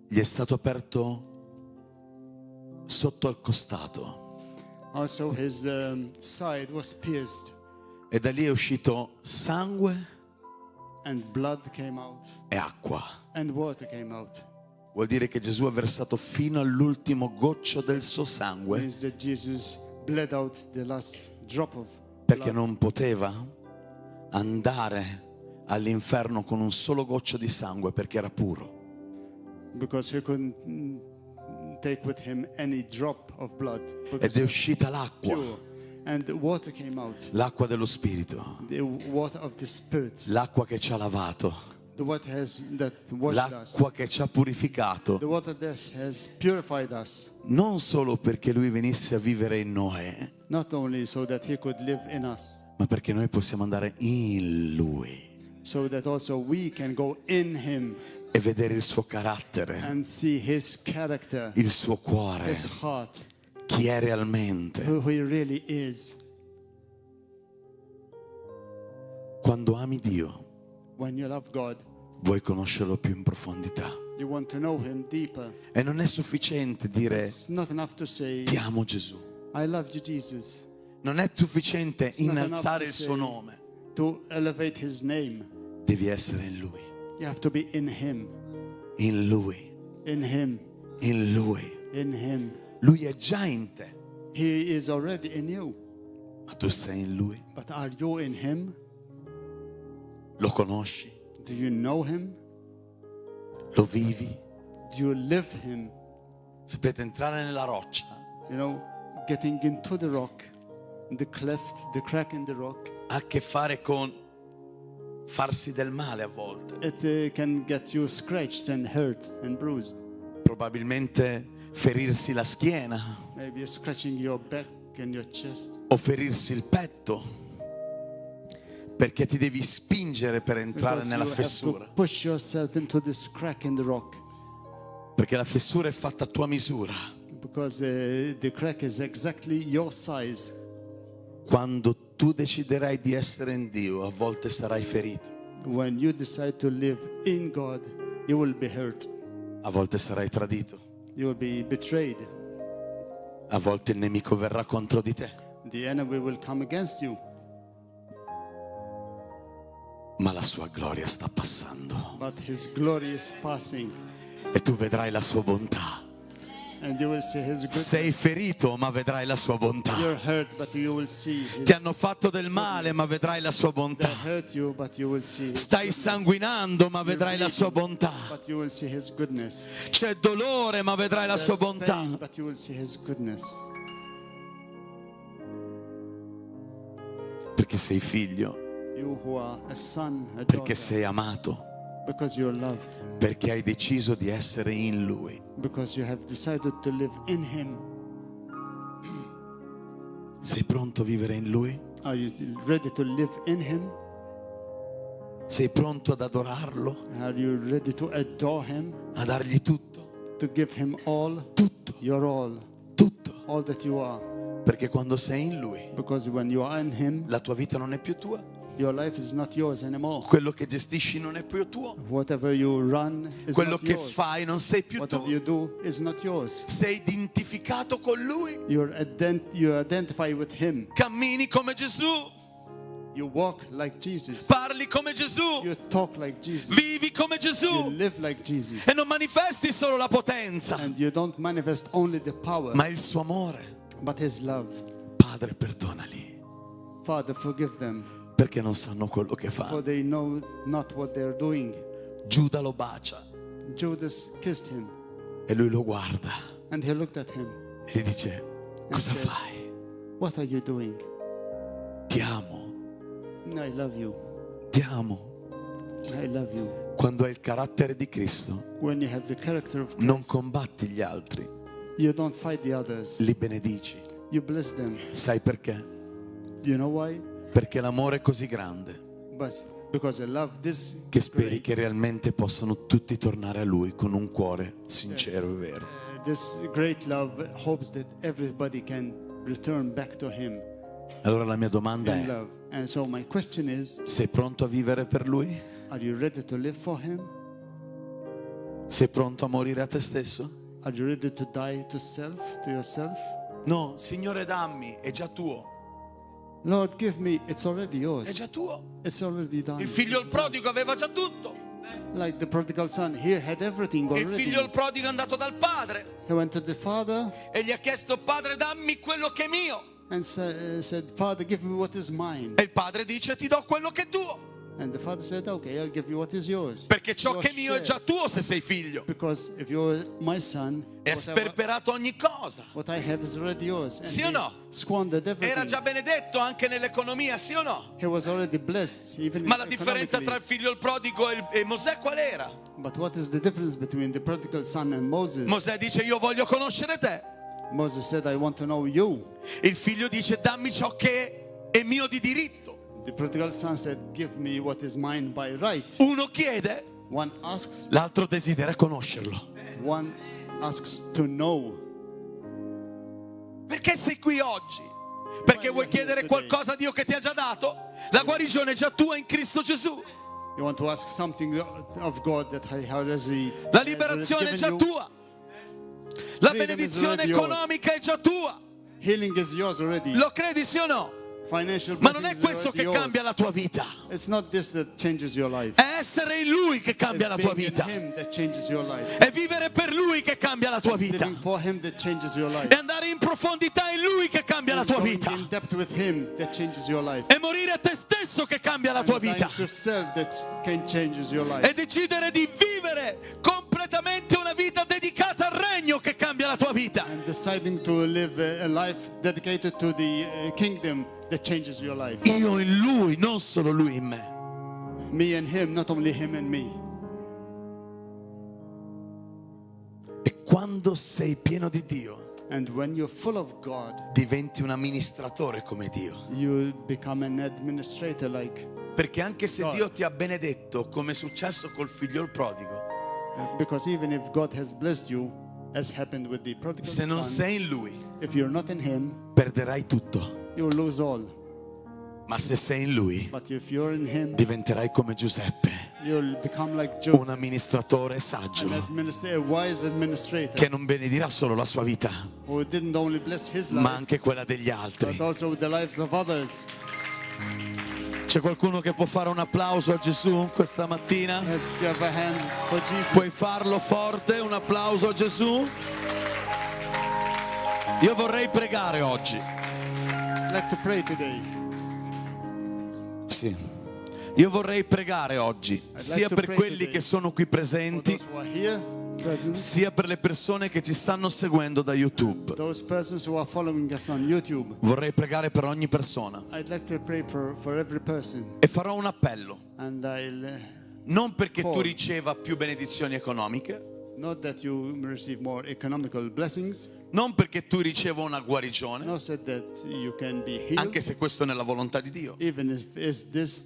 Speaker 4: gli è stato aperto sotto al costato
Speaker 5: Also his side was pierced
Speaker 4: e da lì è uscito sangue
Speaker 5: and blood came out
Speaker 4: e acqua.
Speaker 5: and water came out.
Speaker 4: Vuol dire che Gesù ha versato fino all'ultimo goccio del suo sangue
Speaker 5: Means that Jesus bled out the last drop of
Speaker 4: perché
Speaker 5: blood
Speaker 4: non poteva andare all'inferno con un solo goccio di sangue perché era puro.
Speaker 5: because he couldn't take with him any drop of blood
Speaker 4: Ed
Speaker 5: because
Speaker 4: è uscita l'acqua,
Speaker 5: pure. And the water came out,
Speaker 4: l'acqua dello Spirito,
Speaker 5: the water of the Spirit,
Speaker 4: l'acqua che ci ha lavato,
Speaker 5: the water that washed us,
Speaker 4: l'acqua che ci ha purificato,
Speaker 5: the water that has purified us,
Speaker 4: non solo perché Lui venisse a vivere in noi,
Speaker 5: not only so that he could live in us,
Speaker 4: ma perché noi possiamo andare in Lui
Speaker 5: so that also we can go in him
Speaker 4: e vedere il suo carattere,
Speaker 5: and see his character,
Speaker 4: il suo cuore,
Speaker 5: his heart,
Speaker 4: chi è realmente.
Speaker 5: who he really is.
Speaker 4: Quando ami Dio,
Speaker 5: When you love God,
Speaker 4: vuoi conoscerlo più in profondità.
Speaker 5: You want to know him deeper.
Speaker 4: E non è sufficiente dire
Speaker 5: It's not enough to say,
Speaker 4: ti amo Gesù.
Speaker 5: I love you, Jesus.
Speaker 4: Non è sufficiente
Speaker 5: It's not enough
Speaker 4: innalzare
Speaker 5: to
Speaker 4: il
Speaker 5: say,
Speaker 4: suo nome.
Speaker 5: to elevate his name.
Speaker 4: Devi essere in Lui,
Speaker 5: You have to be in him,
Speaker 4: in Lui,
Speaker 5: in him,
Speaker 4: in Lui.
Speaker 5: in him.
Speaker 4: Lui è già in te,
Speaker 5: He is already in you.
Speaker 4: ma tu sei in Lui.
Speaker 5: But are you in him?
Speaker 4: Lo conosci,
Speaker 5: Do you know him?
Speaker 4: lo vivi.
Speaker 5: Do you live him?
Speaker 4: Sapete, entrare nella roccia
Speaker 5: You know, getting into the rock, the cleft, the crack in the rock,
Speaker 4: ha a che fare con farsi del male a volte.
Speaker 5: it can get you scratched and hurt and bruised.
Speaker 4: Probabilmente ferirsi la schiena
Speaker 5: Maybe scratching your back and your chest,
Speaker 4: o ferirsi il petto, perché ti devi spingere per entrare
Speaker 5: because
Speaker 4: nella
Speaker 5: you have to
Speaker 4: fessura.
Speaker 5: push yourself into this crack in the rock,
Speaker 4: Perché la fessura è fatta a tua misura.
Speaker 5: because the crack is exactly your size.
Speaker 4: Quando tu deciderai di essere in Dio, a volte sarai ferito,
Speaker 5: When you decide to live in God, you will be hurt.
Speaker 4: a volte sarai tradito,
Speaker 5: You will be betrayed.
Speaker 4: a volte il nemico verrà contro di te,
Speaker 5: The enemy will come against you.
Speaker 4: ma la sua gloria sta passando
Speaker 5: But his glory is passing,
Speaker 4: e tu vedrai la sua bontà.
Speaker 5: and you will see his goodness.
Speaker 4: Sei ferito, ma vedrai la sua bontà.
Speaker 5: You're hurt, but you will see his.
Speaker 4: Ti hanno fatto del male, ma vedrai la sua
Speaker 5: They
Speaker 4: bontà.
Speaker 5: hurt you, but you will see his
Speaker 4: Stai
Speaker 5: goodness.
Speaker 4: sanguinando, ma vedrai la sua bontà.
Speaker 5: But you will see his goodness.
Speaker 4: C'è dolore, ma vedrai la sua
Speaker 5: There's
Speaker 4: bontà.
Speaker 5: pain, but you will see his goodness.
Speaker 4: Perché sei figlio,
Speaker 5: You who are a son, a
Speaker 4: perché
Speaker 5: daughter,
Speaker 4: sei amato,
Speaker 5: because you're loved,
Speaker 4: perché hai deciso di essere in Lui.
Speaker 5: because you have decided to live in him.
Speaker 4: Sei pronto a vivere in Lui?
Speaker 5: Are you ready to live in him?
Speaker 4: Sei pronto ad adorarlo?
Speaker 5: Are you ready to adore him?
Speaker 4: A dargli tutto?
Speaker 5: To give him all,
Speaker 4: Tutto,
Speaker 5: your
Speaker 4: tutto.
Speaker 5: all that you are?
Speaker 4: Perché quando sei in Lui,
Speaker 5: Because when you are in him,
Speaker 4: la tua vita non è più tua.
Speaker 5: your life is not yours anymore.
Speaker 4: Quello che gestisci non è più tuo.
Speaker 5: Whatever you run is
Speaker 4: Quello
Speaker 5: not
Speaker 4: che
Speaker 5: yours.
Speaker 4: fai non sei più
Speaker 5: Whatever
Speaker 4: tu.
Speaker 5: you do is not yours.
Speaker 4: Sei identificato con Lui.
Speaker 5: You identify with him.
Speaker 4: Cammini come Gesù.
Speaker 5: You walk like Jesus.
Speaker 4: Parli come Gesù.
Speaker 5: You talk like Jesus.
Speaker 4: Vivi come
Speaker 5: You
Speaker 4: Gesù.
Speaker 5: live like Jesus.
Speaker 4: E non manifesti solo la potenza,
Speaker 5: And you don't manifest only the power,
Speaker 4: ma il suo amore.
Speaker 5: but his love.
Speaker 4: Padre, perdonali,
Speaker 5: Father, forgive them,
Speaker 4: perché non sanno quello che
Speaker 5: for
Speaker 4: fanno.
Speaker 5: they know not what they're doing.
Speaker 4: Giuda lo bacia
Speaker 5: Judas kissed him,
Speaker 4: e lui lo guarda
Speaker 5: and he looked at him.
Speaker 4: e gli dice: cosa
Speaker 5: Ok.
Speaker 4: fai?
Speaker 5: What are you doing?
Speaker 4: Ti amo,
Speaker 5: I love you.
Speaker 4: ti amo.
Speaker 5: I love you.
Speaker 4: Quando hai il carattere di Cristo,
Speaker 5: When you have the character of
Speaker 4: non
Speaker 5: Christ,
Speaker 4: combatti gli altri,
Speaker 5: you don't fight the others.
Speaker 4: li benedici.
Speaker 5: You bless them.
Speaker 4: Sai perché?
Speaker 5: You know why?
Speaker 4: Perché l'amore è così grande
Speaker 5: But because I love this
Speaker 4: che speri
Speaker 5: great,
Speaker 4: che realmente possano tutti tornare a Lui con un cuore sincero e vero.
Speaker 5: this great love hopes that everybody can return back to him
Speaker 4: Allora la mia domanda
Speaker 5: in
Speaker 4: è:
Speaker 5: love. And so my question is,
Speaker 4: sei pronto a vivere per Lui?
Speaker 5: are you ready to live for him?
Speaker 4: Sei pronto a morire a te stesso?
Speaker 5: Are you ready to die to self, to yourself?
Speaker 4: No, Signore, dammi, è già tuo.
Speaker 5: Lord, give me, it's already
Speaker 4: È
Speaker 5: yours.
Speaker 4: già tuo.
Speaker 5: It's already done.
Speaker 4: Il figlio il prodigo aveva già tutto.
Speaker 5: Like the prodigal son, he had everything
Speaker 4: Il
Speaker 5: already.
Speaker 4: figlio il prodigo è andato dal padre
Speaker 5: He went to the father
Speaker 4: e gli ha chiesto: Padre, dammi quello che è mio.
Speaker 5: and said, Father, give me what is mine.
Speaker 4: E il padre dice: ti do quello che è tuo.
Speaker 5: And the father said, okay, I'll give you what is yours.
Speaker 4: Perché ciò
Speaker 5: Your
Speaker 4: che è mio è
Speaker 5: share.
Speaker 4: già tuo se sei figlio.
Speaker 5: Because if you're my son,
Speaker 4: E ha sperperato ogni cosa.
Speaker 5: what I have is already yours. And
Speaker 4: Sì o
Speaker 5: he
Speaker 4: no?
Speaker 5: squandered everything.
Speaker 4: Era già benedetto anche nell'economia, sì o no?
Speaker 5: He was already blessed, even
Speaker 4: Ma la differenza
Speaker 5: economically.
Speaker 4: tra il figlio il prodigo e Mosè qual era?
Speaker 5: But what is the difference between the prodigal son and Moses?
Speaker 4: Mosè dice: io voglio conoscere te.
Speaker 5: Moses said, I want to know you.
Speaker 4: Il figlio dice: dammi ciò che è mio di diritto.
Speaker 5: The prodigal son said, give me what is mine by right.
Speaker 4: Uno chiede,
Speaker 5: One asks,
Speaker 4: l'altro desidera conoscerlo.
Speaker 5: one asks to know.
Speaker 4: Perché sei qui oggi? Perché vuoi chiedere qualcosa a Dio che ti ha già dato? La guarigione è già tua in Cristo Gesù.
Speaker 5: You want to ask something of God that how does He
Speaker 4: La
Speaker 5: has
Speaker 4: liberazione è
Speaker 5: given
Speaker 4: già
Speaker 5: you.
Speaker 4: tua. La
Speaker 5: Freedom is
Speaker 4: benedizione
Speaker 5: already yours.
Speaker 4: economica è già tua.
Speaker 5: Healing is yours already.
Speaker 4: Lo credi sì o no?
Speaker 5: Financial
Speaker 4: Ma non è
Speaker 5: blessings
Speaker 4: questo
Speaker 5: are
Speaker 4: che
Speaker 5: already
Speaker 4: cambia
Speaker 5: yours.
Speaker 4: la tua vita.
Speaker 5: It's not this that changes your life.
Speaker 4: È essere in Lui che cambia la
Speaker 5: It's
Speaker 4: tua
Speaker 5: being
Speaker 4: vita.
Speaker 5: in Him that changes your life.
Speaker 4: È vivere per Lui che cambia la tua vita.
Speaker 5: Living for Him that changes your life.
Speaker 4: È andare in profondità in Lui che cambia la tua
Speaker 5: Going
Speaker 4: vita.
Speaker 5: in depth with Him that changes your life.
Speaker 4: È morire a te stesso che cambia la tua
Speaker 5: And dying
Speaker 4: vita.
Speaker 5: to self that can changes your life.
Speaker 4: È decidere di vivere completamente una vita dedicata al regno che cambia la tua vita.
Speaker 5: And deciding to live a life dedicated to the kingdom that changes your life.
Speaker 4: Io in Lui, non solo Lui in me.
Speaker 5: Me and Him, not only Him and me.
Speaker 4: E quando sei pieno di Dio,
Speaker 5: And when you're full of God,
Speaker 4: diventi un amministratore come Dio.
Speaker 5: you become an administrator like.
Speaker 4: Perché anche se
Speaker 5: God.
Speaker 4: Dio ti ha benedetto, come è successo col figlio il prodigo,
Speaker 5: Because even if God has blessed you, as happened with the prodigal
Speaker 4: se non
Speaker 5: son,
Speaker 4: sei in Lui,
Speaker 5: if you're not in Him,
Speaker 4: perderai tutto.
Speaker 5: you'll lose all.
Speaker 4: Ma se sei in Lui,
Speaker 5: But if you're in Him,
Speaker 4: diventerai come Giuseppe,
Speaker 5: you'll become like
Speaker 4: un
Speaker 5: Joseph,
Speaker 4: amministratore saggio
Speaker 5: a wise administrator
Speaker 4: che non benedirà solo la sua vita,
Speaker 5: who didn't only bless his
Speaker 4: ma
Speaker 5: life,
Speaker 4: anche quella degli altri.
Speaker 5: but also the lives of others.
Speaker 4: C'è qualcuno che può fare un applauso a Gesù questa mattina?
Speaker 5: Let's give a hand for Jesus.
Speaker 4: Puoi farlo forte, un applauso a Gesù? Io vorrei pregare oggi.
Speaker 5: I'd like to pray today.
Speaker 4: Sì. Io vorrei pregare oggi, sia
Speaker 5: to
Speaker 4: per
Speaker 5: pray
Speaker 4: quelli
Speaker 5: today.
Speaker 4: che sono qui
Speaker 5: For
Speaker 4: presenti,
Speaker 5: those who are here, present,
Speaker 4: sia per le persone che ci stanno seguendo da YouTube.
Speaker 5: those persons who are following us on YouTube.
Speaker 4: Vorrei pregare per ogni persona
Speaker 5: I'd like to pray for every person.
Speaker 4: e farò un appello,
Speaker 5: And I'll,
Speaker 4: non perché tu
Speaker 5: Paul.
Speaker 4: riceva più benedizioni economiche,
Speaker 5: not that you receive more economical blessings,
Speaker 4: non perché tu riceva una guarigione,
Speaker 5: not said that you can be healed,
Speaker 4: anche se questo è nella volontà di Dio,
Speaker 5: even if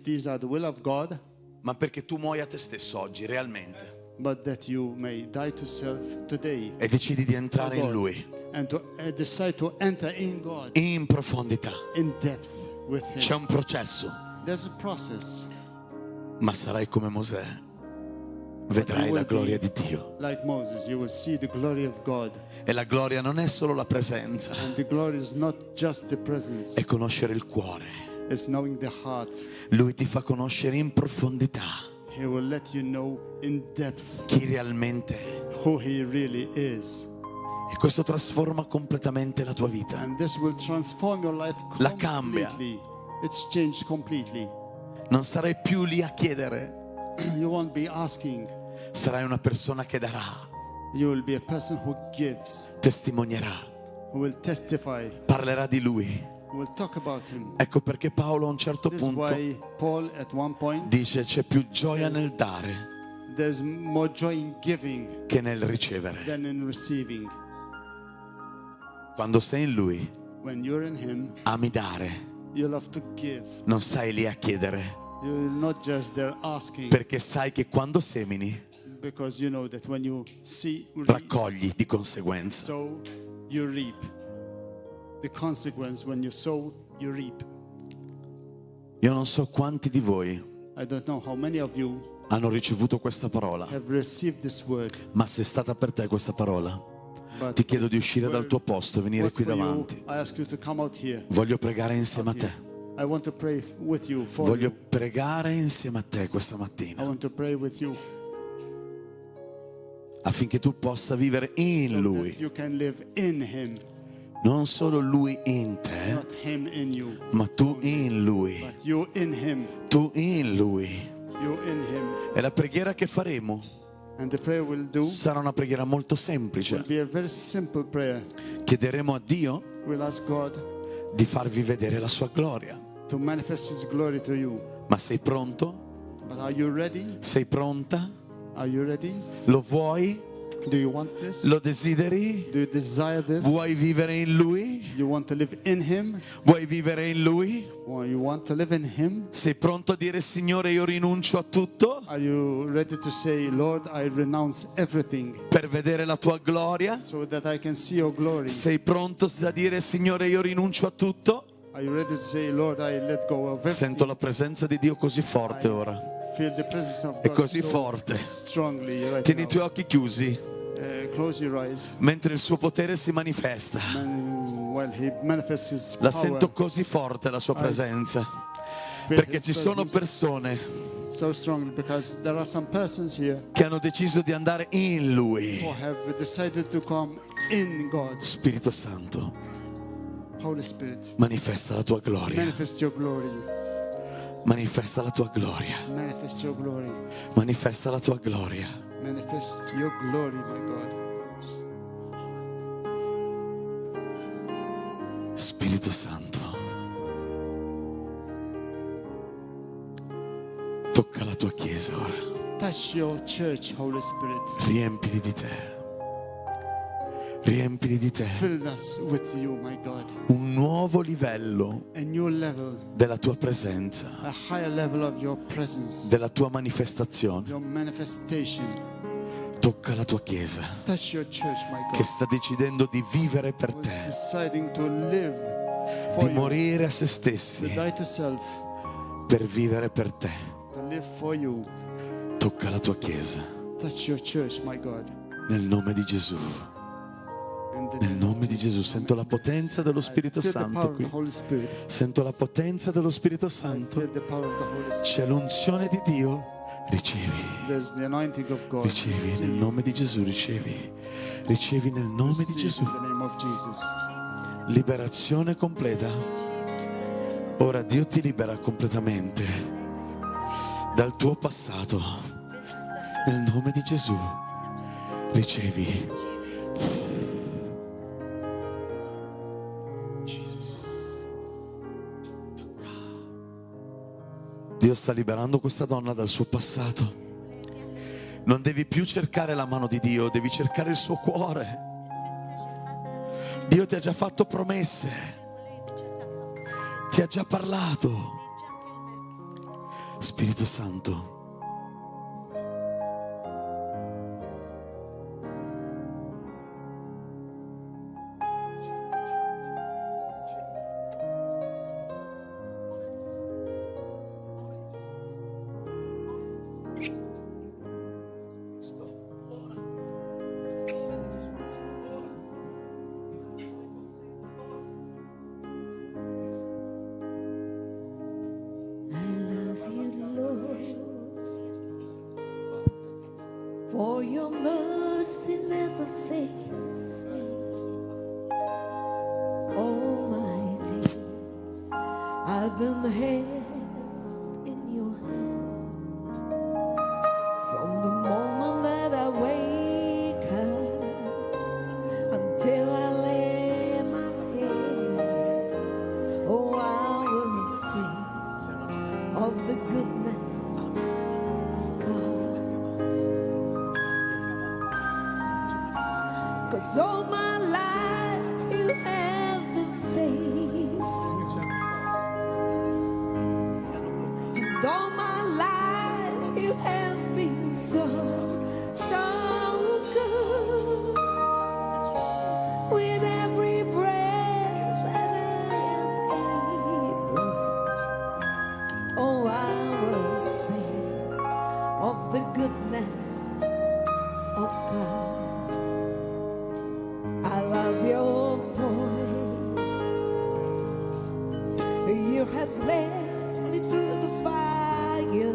Speaker 5: these are the will of God,
Speaker 4: ma perché tu muoia a te stesso oggi, realmente,
Speaker 5: but that you may die to self today
Speaker 4: e decidi di entrare in
Speaker 5: God,
Speaker 4: Lui,
Speaker 5: and to decide to enter in God
Speaker 4: in profondità.
Speaker 5: in depth with
Speaker 4: C'è
Speaker 5: Him.
Speaker 4: un processo,
Speaker 5: There's a process.
Speaker 4: ma sarai come Mosè. Vedrai la gloria di Dio.
Speaker 5: Like Moses, you will see the glory of God.
Speaker 4: E la gloria non è solo la presenza,
Speaker 5: And the glory is not just the presence,
Speaker 4: è conoscere il cuore.
Speaker 5: it's knowing the heart.
Speaker 4: Lui ti fa conoscere in profondità
Speaker 5: He will let you know in depth
Speaker 4: chi realmente è.
Speaker 5: who He really is.
Speaker 4: E questo trasforma completamente la tua vita.
Speaker 5: And this will transform your life
Speaker 4: La cambia.
Speaker 5: completely. It's changed completely.
Speaker 4: Non sarai più lì a chiedere,
Speaker 5: You won't be asking.
Speaker 4: sarai una persona che darà,
Speaker 5: You will be a person who gives,
Speaker 4: testimonierà,
Speaker 5: who will testify,
Speaker 4: parlerà di Lui.
Speaker 5: who will talk about Him.
Speaker 4: Ecco perché Paolo a un certo
Speaker 5: This is
Speaker 4: punto
Speaker 5: why Paul at one point
Speaker 4: dice c'è più gioia nel dare
Speaker 5: there's more joy in giving
Speaker 4: che nel ricevere.
Speaker 5: than in receiving.
Speaker 4: Quando sei in Lui,
Speaker 5: When you're in Him,
Speaker 4: ami dare,
Speaker 5: you love to give.
Speaker 4: non stai lì a chiedere,
Speaker 5: You're not just there asking,
Speaker 4: perché sai che quando semini
Speaker 5: because you know that when you
Speaker 4: raccogli di conseguenza.
Speaker 5: sow, you reap. The consequence, when you sow, you reap.
Speaker 4: Io non so quanti di voi
Speaker 5: I don't know how many of you
Speaker 4: hanno ricevuto questa parola,
Speaker 5: have received this word,
Speaker 4: ma se è stata per te questa parola,
Speaker 5: but
Speaker 4: ti chiedo di uscire dal tuo posto e venire
Speaker 5: was
Speaker 4: qui
Speaker 5: for you,
Speaker 4: davanti.
Speaker 5: I ask you to come out here.
Speaker 4: Voglio pregare insieme a te.
Speaker 5: I want to pray with you, for
Speaker 4: Voglio
Speaker 5: you.
Speaker 4: pregare insieme a te questa
Speaker 5: I
Speaker 4: mattina
Speaker 5: want to pray with you
Speaker 4: affinché tu possa vivere in
Speaker 5: so that
Speaker 4: Lui,
Speaker 5: you can live in Him,
Speaker 4: non solo Lui in te,
Speaker 5: not Him in you,
Speaker 4: ma tu in Lui,
Speaker 5: but you in Him,
Speaker 4: tu in Lui.
Speaker 5: you in Him.
Speaker 4: E la preghiera che faremo
Speaker 5: And the prayer we'll do
Speaker 4: sarà una preghiera molto
Speaker 5: will
Speaker 4: semplice.
Speaker 5: be a very simple prayer.
Speaker 4: Chiederemo a Dio
Speaker 5: We'll ask God
Speaker 4: di farvi vedere la sua gloria.
Speaker 5: to manifest His glory to you.
Speaker 4: Ma sei pronto?
Speaker 5: But are you ready?
Speaker 4: Sei pronta?
Speaker 5: Are you ready?
Speaker 4: Lo vuoi?
Speaker 5: Do you want this?
Speaker 4: Lo desideri?
Speaker 5: Do you desire this?
Speaker 4: Vuoi vivere in Lui?
Speaker 5: You want to live in Him?
Speaker 4: Vuoi vivere in Lui?
Speaker 5: Or you want to live in Him?
Speaker 4: Sei pronto a dire Signore io rinuncio a tutto
Speaker 5: Are you ready to say, Lord, I renounce everything
Speaker 4: per vedere la tua gloria?
Speaker 5: so that I can see your glory?
Speaker 4: Sei pronto a dire Signore io rinuncio a tutto?
Speaker 5: Are you ready to say, Lord, I let go of everything?
Speaker 4: Sento la presenza di Dio così forte ora.
Speaker 5: feel the presence of
Speaker 4: È
Speaker 5: God
Speaker 4: così
Speaker 5: so
Speaker 4: forte.
Speaker 5: strongly right
Speaker 4: Tieni i
Speaker 5: now.
Speaker 4: tuoi occhi chiusi
Speaker 5: Close your eyes.
Speaker 4: mentre il suo potere si manifesta.
Speaker 5: While he manifests his
Speaker 4: La
Speaker 5: power,
Speaker 4: sento così forte la sua presenza,
Speaker 5: feel
Speaker 4: perché
Speaker 5: his
Speaker 4: ci sono
Speaker 5: presence
Speaker 4: persone
Speaker 5: so strongly, because there are some persons here
Speaker 4: che hanno deciso di andare in
Speaker 5: who
Speaker 4: Lui.
Speaker 5: have decided to come in God.
Speaker 4: Spirito Santo,
Speaker 5: Holy Spirit,
Speaker 4: manifesta la tua gloria,
Speaker 5: manifest your glory.
Speaker 4: manifesta la tua gloria,
Speaker 5: Manifest your glory.
Speaker 4: manifesta la tua gloria.
Speaker 5: Manifest your glory, my God.
Speaker 4: Spirito Santo, tocca la tua chiesa ora,
Speaker 5: Touch your church, Holy Spirit.
Speaker 4: riempili di te, riempili di te
Speaker 5: Fill us with you, my God.
Speaker 4: un nuovo livello
Speaker 5: A new level,
Speaker 4: della tua presenza,
Speaker 5: a higher level of your presence,
Speaker 4: della tua manifestazione.
Speaker 5: your manifestation.
Speaker 4: Tocca la tua chiesa
Speaker 5: Touch your church, my
Speaker 4: che
Speaker 5: God.
Speaker 4: sta decidendo di vivere per
Speaker 5: Who's
Speaker 4: te,
Speaker 5: deciding to live
Speaker 4: di
Speaker 5: for you,
Speaker 4: morire a se
Speaker 5: to
Speaker 4: stessi
Speaker 5: die to self,
Speaker 4: per vivere per te.
Speaker 5: to live for you.
Speaker 4: Tocca la tua chiesa
Speaker 5: Touch your church, my God.
Speaker 4: nel nome di Gesù.
Speaker 5: In the
Speaker 4: Nel nome di Gesù sento la potenza dello Spirito
Speaker 5: feel the power
Speaker 4: Santo
Speaker 5: of the
Speaker 4: qui.
Speaker 5: Holy Spirit.
Speaker 4: Sento la potenza dello Spirito
Speaker 5: I
Speaker 4: Santo.
Speaker 5: feel the power of the Holy Spirit.
Speaker 4: C'è l'unzione di Dio. Ricevi,
Speaker 5: There's the anointing of God.
Speaker 4: ricevi nel nome di Gesù, ricevi. Ricevi nel nome di
Speaker 5: Receive
Speaker 4: Gesù.
Speaker 5: in the name of Jesus.
Speaker 4: Liberazione completa. Ora Dio ti libera completamente dal tuo passato. Nel nome di Gesù. Ricevi. Dio sta liberando questa donna dal suo passato. Non devi più cercare la mano di Dio, devi cercare il suo cuore. Dio ti ha già fatto promesse, ti ha già parlato. Spirito Santo,
Speaker 6: I love you, Lord, for your mercy never fails me. All my days I've been held in your hand. From the moment that I wake up until I lay my head, oh, I will sing of the goodness of God. 'Cause all my life you have been faithful, and all my life you have been so, so good. With every breath that I am able, oh, I will sing of the goodness of God. I love your voice. You have led me through the fire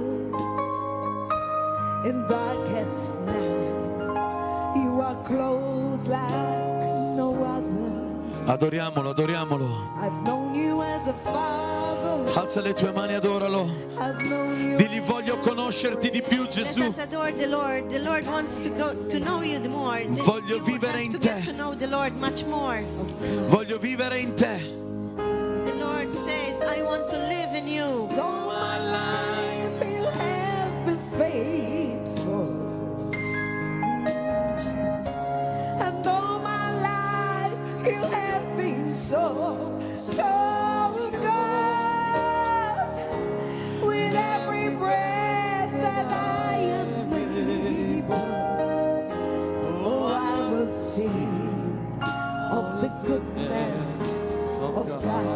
Speaker 6: in darkest night. You are close like no other.
Speaker 4: adoriamolo, adoriamolo.
Speaker 6: I've known you as a father.
Speaker 4: Alza le tue mani, adoralo.
Speaker 6: I've known you.
Speaker 4: Digli voglio conoscerti di più,
Speaker 2: Let
Speaker 4: Gesù.
Speaker 2: us adore the Lord. The Lord wants to go to know you more.
Speaker 4: Voglio
Speaker 2: You
Speaker 4: vivere
Speaker 2: have
Speaker 4: in
Speaker 2: to
Speaker 4: te.
Speaker 2: get to know the Lord much more.
Speaker 4: Voglio vivere in te.
Speaker 2: The Lord says, I want to live in you.
Speaker 6: All my life you have been faithful. And all my life you have been so, so good. With every breath that I am able, oh, I will sing of the goodness of God.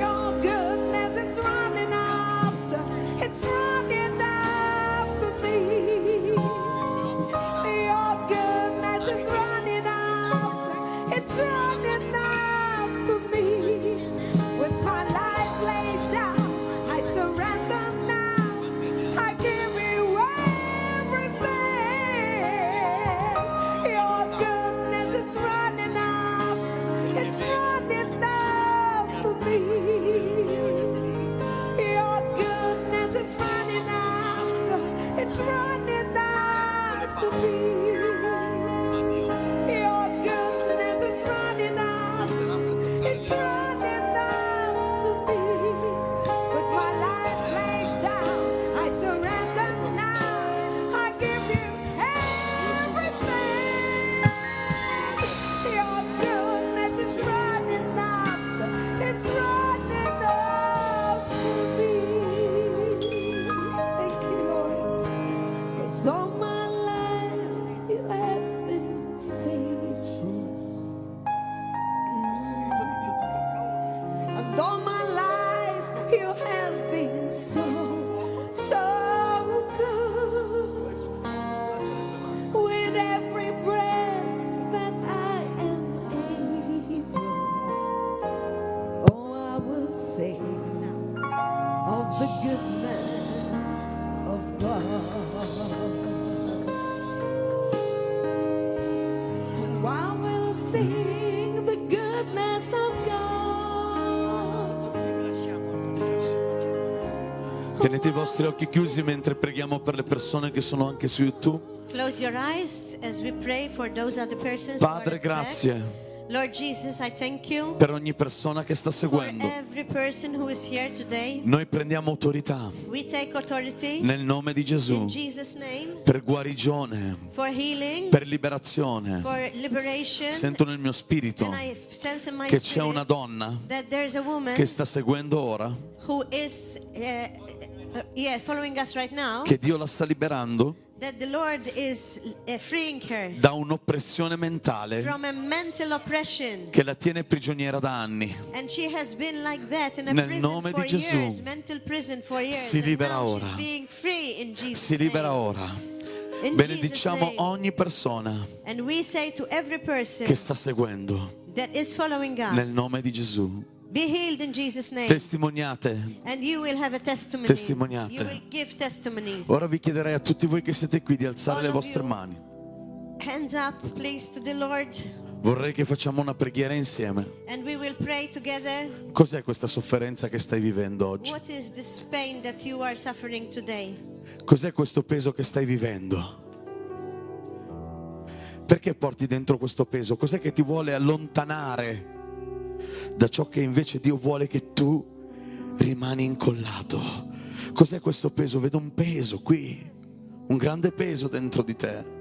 Speaker 6: Your goodness of God. Oh, I will sing the goodness of God.
Speaker 4: Tenete i vostri occhi chiusi mentre preghiamo per le persone che sono anche su YouTube.
Speaker 2: Close your eyes as we pray for those other persons who are
Speaker 4: Padre,
Speaker 2: at back.
Speaker 4: grazie
Speaker 2: Lord Jesus, I thank you
Speaker 4: per ogni persona che sta
Speaker 2: for
Speaker 4: seguendo.
Speaker 2: every person who is here today.
Speaker 4: Noi prendiamo autorità
Speaker 2: We take authority
Speaker 4: nel nome di
Speaker 2: in
Speaker 4: Gesù
Speaker 2: Jesus' name
Speaker 4: per guarigione,
Speaker 2: for healing,
Speaker 4: per liberazione.
Speaker 2: for liberation.
Speaker 4: Sento nel mio spirito
Speaker 2: And I sense in my
Speaker 4: che c'è una
Speaker 2: spirit
Speaker 4: donna
Speaker 2: that there's a woman
Speaker 4: che sta seguendo ora,
Speaker 2: who is following us right now,
Speaker 4: che Dio la sta liberando
Speaker 2: that the Lord is freeing her
Speaker 4: da un'oppressione mentale
Speaker 2: from a mental oppression.
Speaker 4: che la tiene prigioniera da anni.
Speaker 2: And she has been like that in a
Speaker 4: Nel
Speaker 2: prison
Speaker 4: nome
Speaker 2: for
Speaker 4: di Gesù.
Speaker 2: years, mental prison for years.
Speaker 4: Si
Speaker 2: and
Speaker 4: libera
Speaker 2: now
Speaker 4: ora.
Speaker 2: she's being free in Jesus'
Speaker 4: Si libera
Speaker 2: name.
Speaker 4: ora.
Speaker 2: In
Speaker 4: Benediciamo
Speaker 2: Jesus' name.
Speaker 4: ogni persona
Speaker 2: And we say to every person
Speaker 4: che sta seguendo
Speaker 2: that is following us,
Speaker 4: nel nome di Gesù.
Speaker 2: be healed in Jesus' name.
Speaker 4: Testimoniate.
Speaker 2: And you will have a testimony.
Speaker 4: Testimoniate.
Speaker 2: You will give testimonies.
Speaker 4: Ora vi chiederei a tutti voi che siete qui di alzare
Speaker 2: All
Speaker 4: le
Speaker 2: of
Speaker 4: vostre
Speaker 2: you.
Speaker 4: mani.
Speaker 2: Hands up, please, to the Lord.
Speaker 4: Vorrei che facciamo una preghiera insieme.
Speaker 2: And we will pray together.
Speaker 4: Cos'è questa sofferenza che stai vivendo oggi?
Speaker 2: What is this pain that you are suffering today?
Speaker 4: Cos'è questo peso che stai vivendo? Perché porti dentro questo peso? Cos'è che ti vuole allontanare da ciò che invece Dio vuole che tu rimani incollato? Cos'è questo peso? Vedo un peso qui, un grande peso dentro di te.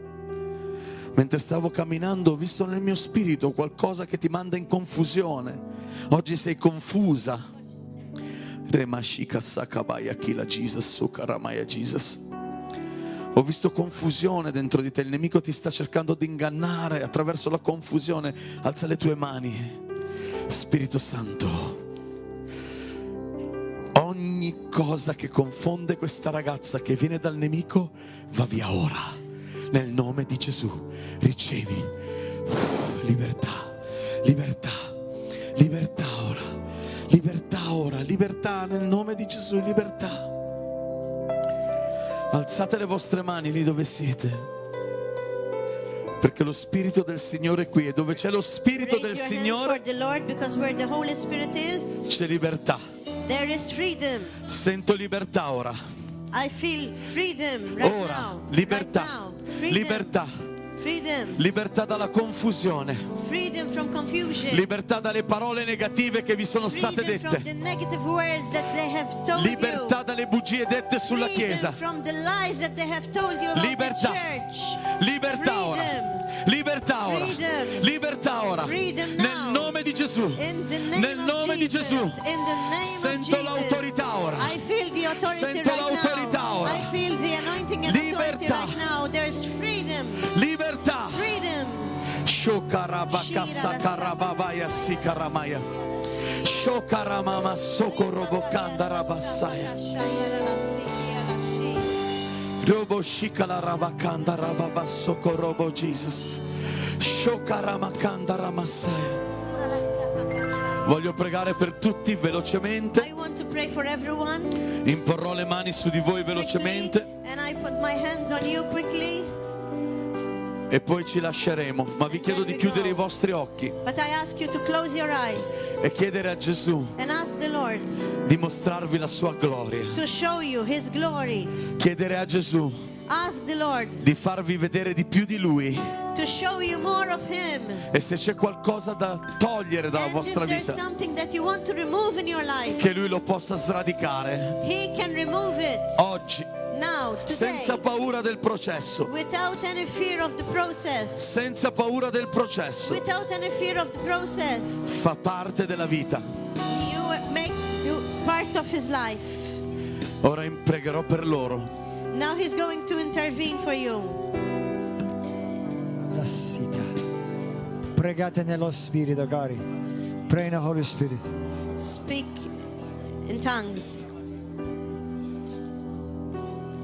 Speaker 4: Mentre stavo camminando ho visto nel mio spirito qualcosa che ti manda in confusione. Oggi sei confusa. Remashika sakabaya kila Jesus sukaramaya Jesus. Ho visto confusione dentro di te, il nemico ti sta cercando di ingannare attraverso la confusione. Alza le tue mani. Spirito Santo, ogni cosa che confonde questa ragazza che viene dal nemico va via ora. Nel nome di Gesù ricevi libertà, libertà, libertà ora, libertà ora, libertà nel nome di Gesù, libertà. Alzate le vostre mani lì dove siete, perché lo Spirito del Signore è qui, e dove c'è lo Spirito
Speaker 2: Raise
Speaker 4: del
Speaker 2: your hands
Speaker 4: Signore
Speaker 2: for the Lord, because where the Holy Spirit is,
Speaker 4: c'è libertà.
Speaker 2: there is freedom.
Speaker 4: Sento libertà ora.
Speaker 2: I feel freedom right
Speaker 4: Ora,
Speaker 2: now.
Speaker 4: libertà,
Speaker 2: Right now. Freedom.
Speaker 4: libertà,
Speaker 2: Freedom.
Speaker 4: libertà dalla confusione,
Speaker 2: Freedom from confusion.
Speaker 4: libertà dalle parole negative che vi sono state
Speaker 2: Freedom from
Speaker 4: dette,
Speaker 2: the negative words that they have told
Speaker 4: libertà
Speaker 2: you.
Speaker 4: dalle bugie dette sulla
Speaker 2: Freedom
Speaker 4: Chiesa,
Speaker 2: from the lies that they have told you about
Speaker 4: libertà,
Speaker 2: the church.
Speaker 4: libertà ora, libertà ora,
Speaker 2: Freedom.
Speaker 4: libertà ora,
Speaker 2: Freedom
Speaker 4: nel
Speaker 2: now.
Speaker 4: nome di Gesù,
Speaker 2: In the name
Speaker 4: nel
Speaker 2: of
Speaker 4: nome di
Speaker 2: Jesus.
Speaker 4: Gesù.
Speaker 2: In the name
Speaker 4: Sento
Speaker 2: of Jesus.
Speaker 4: l'autorità ora.
Speaker 2: I feel the authority
Speaker 4: Sento
Speaker 2: right
Speaker 4: l'autorità
Speaker 2: now.
Speaker 4: ora.
Speaker 2: I feel the anointing and authority
Speaker 4: Libertà.
Speaker 2: right now. There is freedom.
Speaker 4: Libertà.
Speaker 2: Freedom.
Speaker 4: Shokarabakasakarababaya sikaramaya. Shokaramama sokorobokanda rabasaya. Robo shikala rabakanda rababa sokorobo Jesus. Shokaramakanda ramasaya. Voglio pregare per tutti velocemente.
Speaker 2: I want to pray for everyone.
Speaker 4: Imporrò le mani su di voi
Speaker 2: Quickly,
Speaker 4: velocemente
Speaker 2: and I put my hands on you quickly.
Speaker 4: e poi ci lasceremo. Ma vi chiedo di chiudere i vostri occhi
Speaker 2: But I ask you to close your eyes
Speaker 4: e chiedere a Gesù
Speaker 2: and ask the Lord
Speaker 4: di mostrarvi la sua gloria.
Speaker 2: to show you His glory.
Speaker 4: Chiedere a Gesù
Speaker 2: Ask the Lord
Speaker 4: di farvi vedere di più di Lui,
Speaker 2: to show you more of Him.
Speaker 4: e se c'è qualcosa da togliere dalla
Speaker 2: And if
Speaker 4: vostra
Speaker 2: there's
Speaker 4: vita,
Speaker 2: something that you want to remove in your life,
Speaker 4: che Lui lo possa sradicare
Speaker 2: He can remove it
Speaker 4: oggi,
Speaker 2: now,
Speaker 4: senza
Speaker 2: today,
Speaker 4: paura del processo,
Speaker 2: without any fear of the process.
Speaker 4: senza paura del processo.
Speaker 2: Without any fear of the process.
Speaker 4: Fa parte della vita.
Speaker 2: You make part of His life.
Speaker 4: Ora pregherò per loro.
Speaker 2: Now He's going to intervene for you.
Speaker 1: La sita. Pregate nello Spirito, cari. Pray in the Holy Spirit.
Speaker 2: Speak in tongues.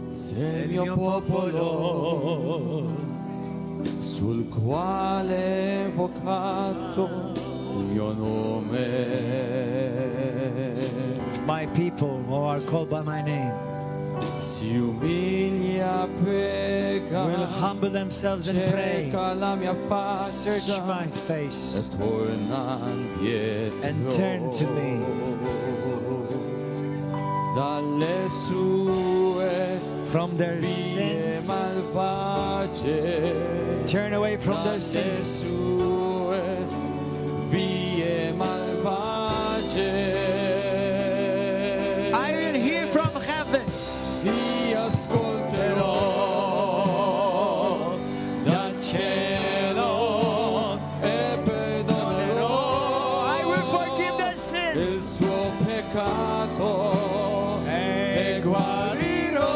Speaker 7: Sei il mio popolo sul quale è invocato il mio nome.
Speaker 1: my people who are called by my name
Speaker 7: si umilia, prega,
Speaker 1: will humble themselves and pray,
Speaker 7: cerca la mia
Speaker 1: search
Speaker 7: faccia
Speaker 1: my
Speaker 7: e
Speaker 1: face,
Speaker 7: torna indietro
Speaker 1: and turn to me.
Speaker 7: dalle sue
Speaker 1: From their
Speaker 7: vie
Speaker 1: sins,
Speaker 7: malvagie,
Speaker 1: turn away from their
Speaker 7: dalle
Speaker 1: sins.
Speaker 7: sue vie malvagie.
Speaker 1: I will hear from heaven.
Speaker 7: Ti ascolterò dal cielo e perdonerò
Speaker 1: I will forgive their
Speaker 7: il
Speaker 1: sins
Speaker 7: suo peccato
Speaker 1: e guarirò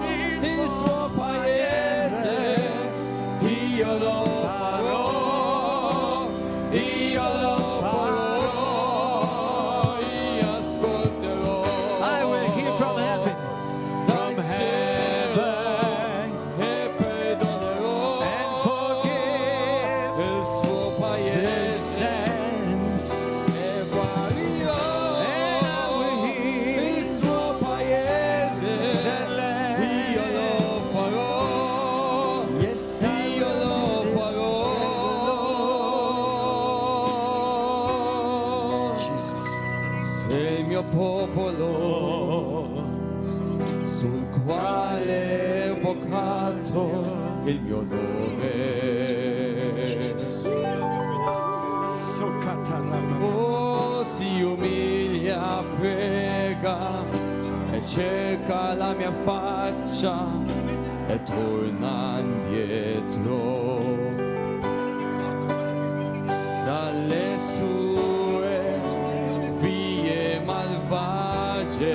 Speaker 7: il suo paese. Io lo farò, io lo farò, io ascolterò.
Speaker 1: I will hear from heaven.
Speaker 7: Dal
Speaker 1: From
Speaker 7: cielo
Speaker 1: heaven.
Speaker 7: e perdonerò
Speaker 1: And forgive
Speaker 7: il suo
Speaker 1: their
Speaker 7: paese
Speaker 1: sins.
Speaker 7: e guarirò
Speaker 1: And I will heal
Speaker 7: il suo paese.
Speaker 1: their land.
Speaker 7: Io lo farò,
Speaker 1: Yes, I
Speaker 7: io
Speaker 1: will
Speaker 7: lo
Speaker 1: do this,
Speaker 7: farò.
Speaker 1: says the Lord. Jesus.
Speaker 7: Se il mio popolo sul quale è evocato il mio nome, oh, si umilia, prega e cerca la mia faccia e torna indietro dalle sue vie malvagie,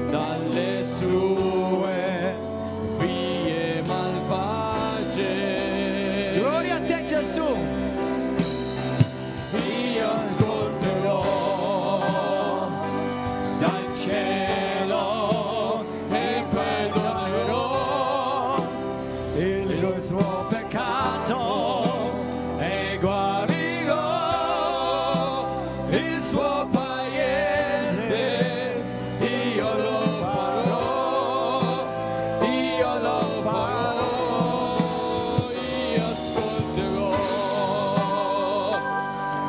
Speaker 7: dalle sue vie malvagie.
Speaker 1: Gloria a te Gesù.
Speaker 7: Io ascolterò dal cielo e perdonerò
Speaker 1: Il suo peccato e guarirò
Speaker 7: il suo paese. Io lo farò, io lo farò, io ascolterò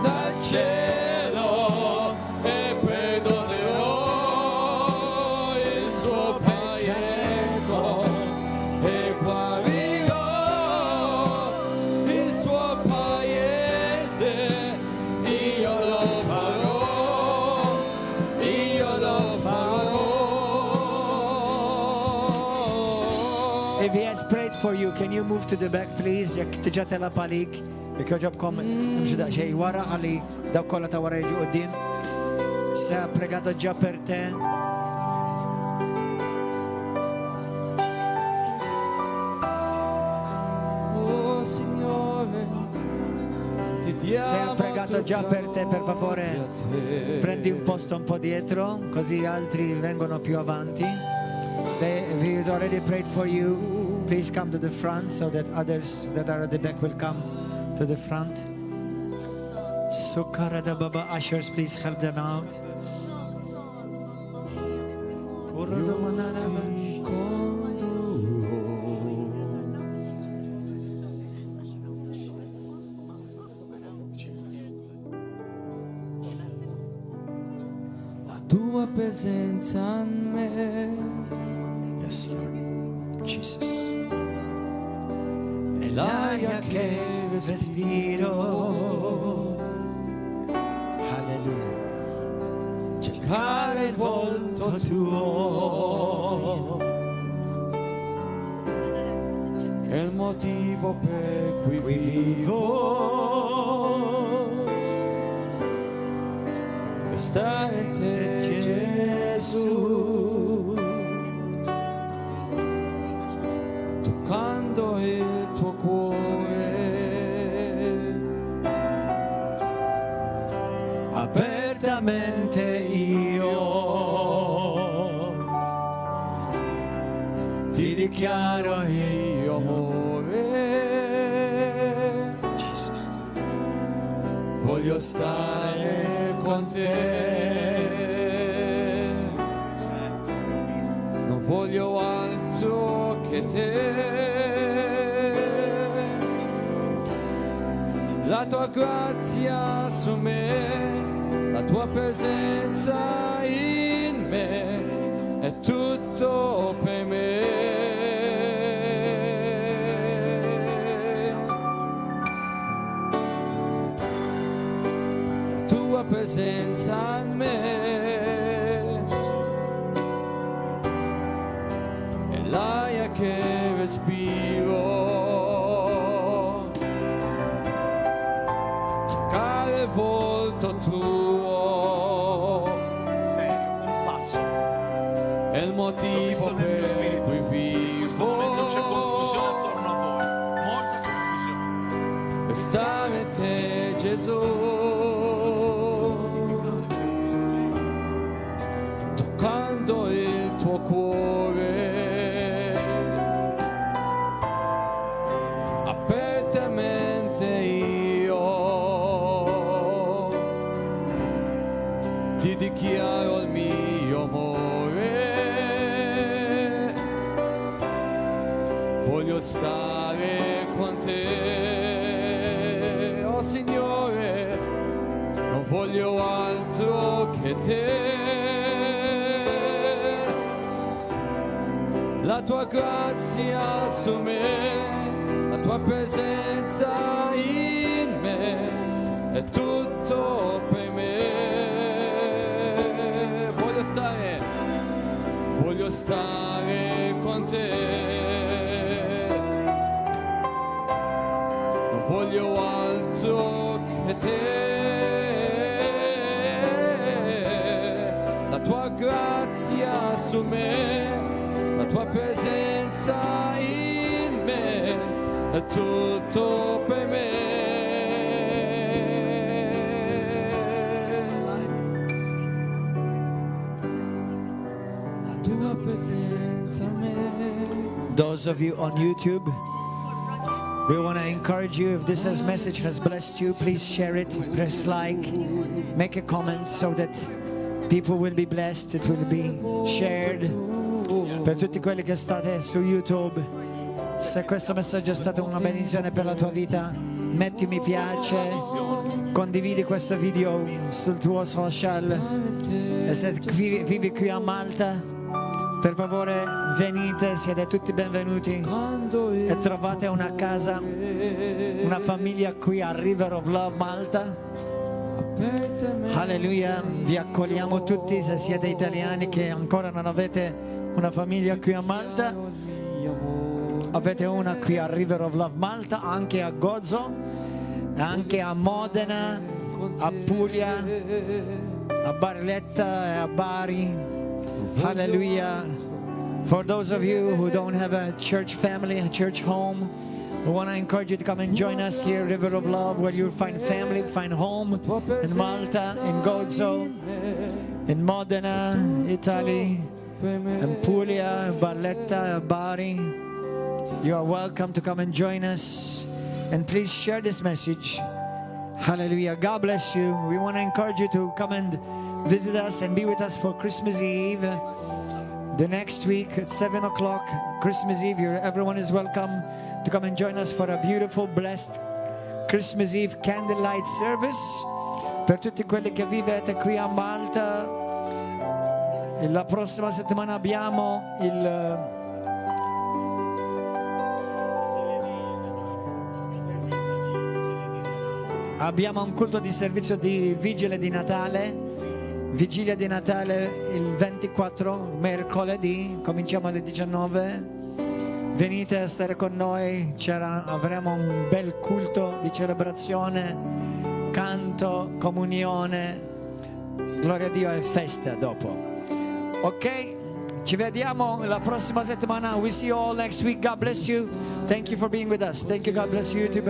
Speaker 7: dal cielo e perdonerò il suo peccato e guarirò il suo paese. Io lo farò, io lo farò.
Speaker 1: If he has prayed for you, can you move to the back please? جاك اتجهت لباليك joġobkom imxu daqxej wara għalli daw kollha ta' wara jiġu qudiem. Se ha pregato già per te.
Speaker 7: Oh Signore, ti diamo
Speaker 1: Se ha pregato già
Speaker 7: tutta
Speaker 1: per te, per favore,
Speaker 7: gloria a te.
Speaker 1: prendi un posto un po' dietro, così altri vengono più avanti. If he has already prayed for you, please come to the front so that others that are at the back will come to the front. Sukarada Baba, ushers, please help them out.
Speaker 7: La tua presenza in me
Speaker 1: Yes, Lord. Jesus.
Speaker 7: è l'aria che
Speaker 1: respiro. Hallelujah.
Speaker 7: cercare il volto tuo è il motivo per cui
Speaker 1: Qui vivo.
Speaker 7: e stare in te, Gesù, toccando il tuo cuore,
Speaker 1: Apertamente io ti dichiaro
Speaker 7: il amore.
Speaker 1: Jesus.
Speaker 7: Voglio stare con te. voglio altro che te. La tua grazia su me, la tua presenza in me, è tutto per me. La tua presenza in me è l'aria che respiro, cercare il volto tuo è il motivo per cui vivo.
Speaker 4: C'è confusione attorno a voi, molta confusione.
Speaker 7: E stare in te, Gesù, toccando il tuo cuore, apertamente io ti dichiaro il mio amore. Voglio stare con te, oh Signore, non voglio altro che te. La tua grazia su me, la tua presenza in me, è tutto per me. Voglio stare con te, non voglio altro che te. La tua grazia su me, la tua presenza in me, è tutto per me. La tua presenza in me.
Speaker 1: Those of you on YouTube, we want to encourage you. If this message has blessed you, please share it, press like, make a comment so that people will be blessed. It will be shared. Per tutti quelli che state su YouTube, se questo messaggio è stato una benedizione per la tua vita, metti mi piace, condividi questo video sul tuo social. E se vivi qui a Malta, per favore venite, siete tutti benvenuti e trovate una casa, una famiglia qui a River of Love Malta. Alleluia, vi accogliamo tutti. Se siete italiani che ancora non avete una famiglia qui a Malta, avete una qui a River of Love Malta, anche a Gozo, anche a Modena, a Puglia, a Barletta e a Bari. Hallelujah. For those of you who don't have a church family, a church home, we want to encourage you to come and join us here, River of Love, where you'll find family, find home in Malta, in Gozo, in Modena, Italy, in Puglia, in Barletta, Bari. You are welcome to come and join us. And please share this message. Hallelujah. God bless you. We want to encourage you to come and visit us and be with us for Christmas Eve. The next week at 7 o'clock, Christmas Eve, everyone is welcome to come and join us for a beautiful, blessed Christmas Eve candlelight service. Per tutti quelli che vivete qui a Malta, la prossima settimana abbiamo un culto di servizio di vigile di Natale. Vigilia di Natale il 24, mercoledì, cominciamo alle 19. Venite a stare con noi, avremo un bel culto di celebrazione, canto, comunione, gloria a Dio e festa dopo. Ok? Ci vediamo la prossima settimana. We see you all next week. God bless you. Thank you for being with us. Thank you. God bless you, YouTube.